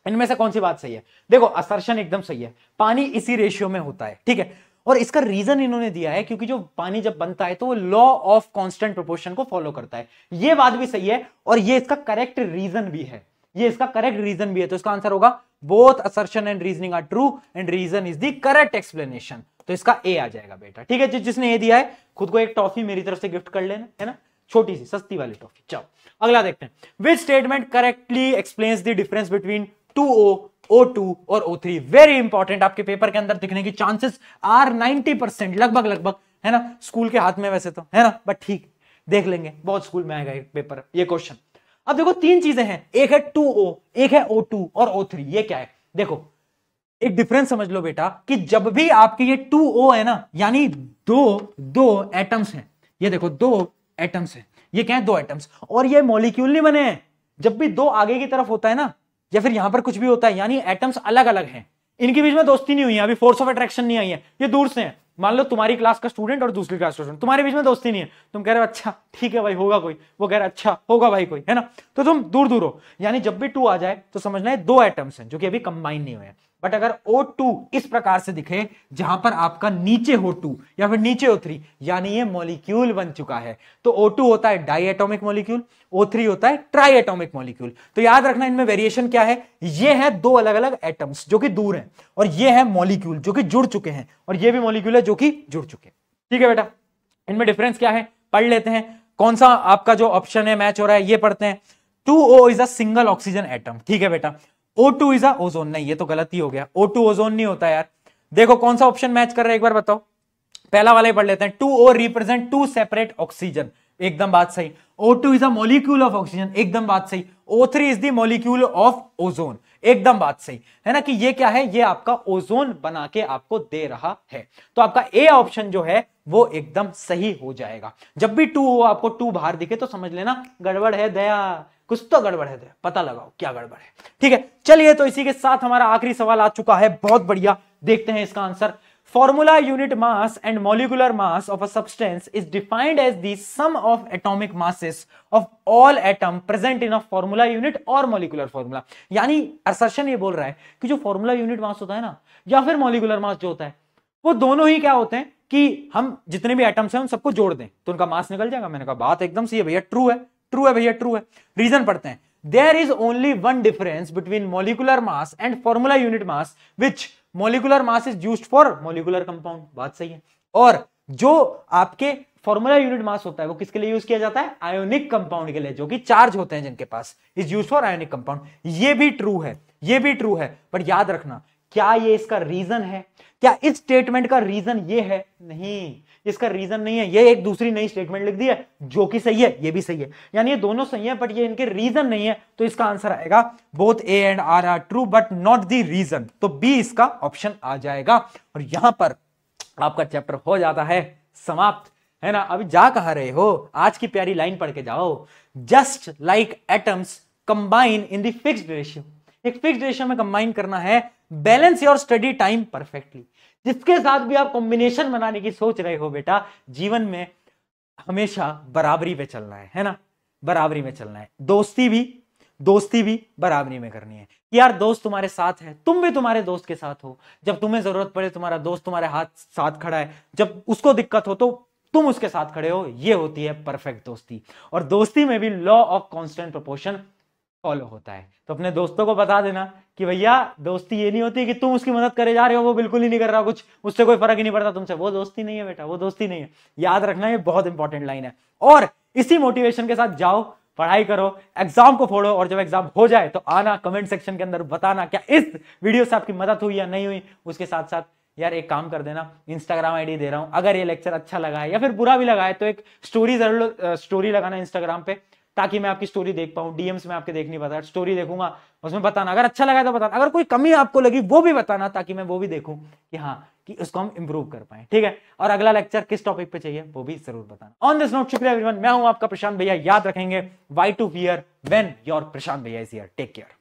इनमें से कौन सी बात सही है? देखो असर्शन एकदम सही है, पानी इसी रेशियो में होता है, ठीक है, और इसका रीजन इन्होंने दिया है क्योंकि जो पानी जब बनता है तो वो लॉ ऑफ कांस्टेंट प्रोपोर्शन को फॉलो करता है। ये बात भी सही है और ये इसका करेक्ट रीजन भी है, तो इसका आंसर होगा both assertion and reasoning are true and reason is the correct explanation, तो इसका ए आ जाएगा बेटा। ठीक है, जिसने ए दिया है खुद को एक टॉफी मेरी तरफ से गिफ्ट कर लेना, है ना, छोटी सी सस्ती वाली टॉफी। चलो अगला देखते हैं। Which statement correctly explains the difference between 2O O2 और O3 वेरी इंपॉर्टेंट, आपके पेपर के अंदर दिखने की चांसेस आर 90%, लगभग है ना, स्कूल के हाथ में वैसे तो है ना, बट ठीक देख लेंगे, बहुत स्कूल में आएगा पेपर ये क्वेश्चन। अब देखो तीन चीजें हैं, एक है 2O, एक है O2 और O3। ये क्या है, देखो एक डिफरेंस समझ लो बेटा कि जब भी आपके ये 2O है ना, यानी दो एटम्स हैं, ये देखो दो एटम्स हैं, ये क्या है, दो एटम्स, और ये मॉलिक्यूल नहीं बने हैं। जब भी दो आगे की तरफ होता है ना, या फिर यहां पर कुछ भी होता है, यानी एटम्स अलग अलग हैं, इनके बीच में दोस्ती नहीं हुई है, अभी फोर्स ऑफ अट्रैक्शन नहीं आई है, ये दूर से है। मान लो तुम्हारी क्लास का स्टूडेंट और दूसरी क्लास का स्टूडेंट, तुम्हारे बीच में दोस्ती नहीं है, तुम कह रहे हो अच्छा ठीक है भाई होगा कोई, वो कह रहा है अच्छा होगा भाई कोई, है ना, तो तुम दूर दूर हो, यानी जब भी 2 आ जाए तो समझना है दो एटम्स हैं जो कि अभी कंबाइन नहीं हुए हैं। बट अगर O2 इस प्रकार से दिखे जहां पर आपका नीचे O2 या फिर नीचे O3, यानी ये मॉलिक्यूल बन चुका है, तो O2 होता है डाई एटॉमिक मॉलिक्यूल, O3 होता है ट्राई एटॉमिक मॉलिक्यूल। तो याद रखना इनमें वेरिएशन क्या है, ये है दो अलग अलग एटम्स जो कि दूर हैं, और ये है मॉलिक्यूल जो कि जुड़ चुके हैं, और ये भी मॉलिक्यूल है जो कि जुड़ चुके हैं। ठीक है बेटा, इनमें डिफरेंस क्या है पढ़ लेते हैं। कौन सा आपका जो ऑप्शन है मैच हो रहा है ये पढ़ते हैं। 2O is a single oxygen atom, ठीक है बेटा। O2 इज अ ओजोन, नहीं ये तो गलत ही हो गया, O2 ओजोन नहीं होता यार। देखो कौन सा ऑप्शन मैच कर रहा है एक बार बताओ, पहला वाला ही पढ़ लेते हैं। 2O represent to separate oxygen, एकदम बात सही। O2 is a molecule of oxygen, एकदम बात सही। O3 is the molecule of ozone, एकदम बात सही है ना, कि ये क्या है, ये आपका ओजोन बना के आपको दे रहा है। तो आपका ए ऑप्शन जो है वो एकदम सही हो जाएगा। जब भी 2O आपको 2 बाहर दिखे तो समझ लेना गड़बड़ है दया, कुछ तो गड़बड़ है दया, पता लगाओ क्या गड़बड़ है। ठीक है चलिए, तो इसी के साथ हमारा आखिरी सवाल आ चुका है, बहुत बढ़िया, देखते हैं इसका answer. Formula unit mass and molecular mass of a substance is defined as the sum of atomic masses of all atom present in a formula unit or molecular formula। यानी assertion ये बोल रहा है कि जो formula unit mass होता है ना, या फिर molecular mass जो होता है, वो दोनों ही क्या होते हैं कि हम जितने भी एटम्स हैं उन सबको जोड़ दें तो उनका मास निकल जाएगा। मैंने कहा बात एकदम सही है भैया, ट्रू है, ट्रू है भैया, ट्रू है। रीजन पढ़ते हैं। There is only one difference between molecular mass and formula unit mass, which molecular mass is used for molecular compound, बात सही है। और जो आपके फॉर्मूला यूनिट मास होता है वो किसके लिए यूज किया जाता है, आयोनिक कंपाउंड के लिए, जो कि चार्ज होते हैं जिनके पास, is use for ionic compound. ये भी ट्रू है, ये भी ट्रू है, पर याद रखना क्या ये इसका रीजन है, क्या इस स्टेटमेंट का रीजन ये है, नहीं इसका रीजन नहीं है। ये एक दूसरी नई स्टेटमेंट लिख दी है जो कि सही है, ये भी सही है, यानी ये दोनों सही है बट ये इनके रीजन नहीं है। तो इसका आंसर आएगा both A and R are true but not the reason, तो बी इसका ऑप्शन आ जाएगा। और यहां पर आपका चैप्टर हो जाता है समाप्त, है ना। अभी जा कहां रहे हो, आज की प्यारी लाइन पढ़ के जाओ। Just like atoms combine in the fixed ratio, एक फिक्स्ड रेशियो में कंबाइन करना है, balance your study time perfectly. जिसके साथ भी आप कॉम्बिनेशन बनाने की सोच रहे हो बेटा, जीवन में हमेशा बराबरी पे चलना है ना, बराबरी में चलना है। दोस्ती भी बराबरी में करनी है। यार दोस्त तुम्हारे साथ है, तुम भी तुम्हारे दोस्त के साथ हो, जब तुम्हें जरूरत पड़े तुम्हारा दोस्त तुम्हारे साथ खड़ा है, जब उसको दिक्कत हो तो तुम उसके साथ खड़े हो, ये होती है परफेक्ट दोस्ती। और दोस्ती में भी law of constant proportion follow होता है। तो अपने दोस्तों को बता देना कि भैया दोस्ती ये नहीं होती कि तुम उसकी मदद करे जा रहे हो, वो बिल्कुल ही नहीं कर रहा कुछ, उससे कोई फर्क ही नहीं पड़ता तुमसे, वो दोस्ती नहीं है बेटा, वो दोस्ती नहीं है। याद रखना ये बहुत इंपॉर्टेंट लाइन है। और इसी मोटिवेशन के साथ जाओ, पढ़ाई करो, एग्जाम को फोड़ो, और जब एग्जाम हो जाए तो आना कमेंट सेक्शन के अंदर बताना क्या इस वीडियो से आपकी मदद हुई या नहीं हुई। उसके साथ साथ यार एक काम कर देना, इंस्टाग्राम आईडी दे रहा हूं, अगर ये लेक्चर अच्छा लगा है या फिर बुरा भी लगा है तो एक स्टोरी जरूर स्टोरी लगाना इंस्टाग्राम पे, ताकि मैं आपकी स्टोरी देख पाऊं। डीएम्स में आपके देख नहीं पाता, स्टोरी देखूंगा, उसमें बताना अगर अच्छा लगा तो बताना, अगर कोई कमी आपको लगी वो भी बताना, ताकि मैं वो भी देखूं कि हाँ कि उसको हम इंप्रूव कर पाए। ठीक है, और अगला लेक्चर किस टॉपिक पे चाहिए वो भी जरूर बताना। ऑन दिस नोट, शुक्रिया एवरीवन, मैं हूं आपका प्रशांत भैया। याद रखेंगे, why to fear when your Prashant भैया इज हियर। Take care.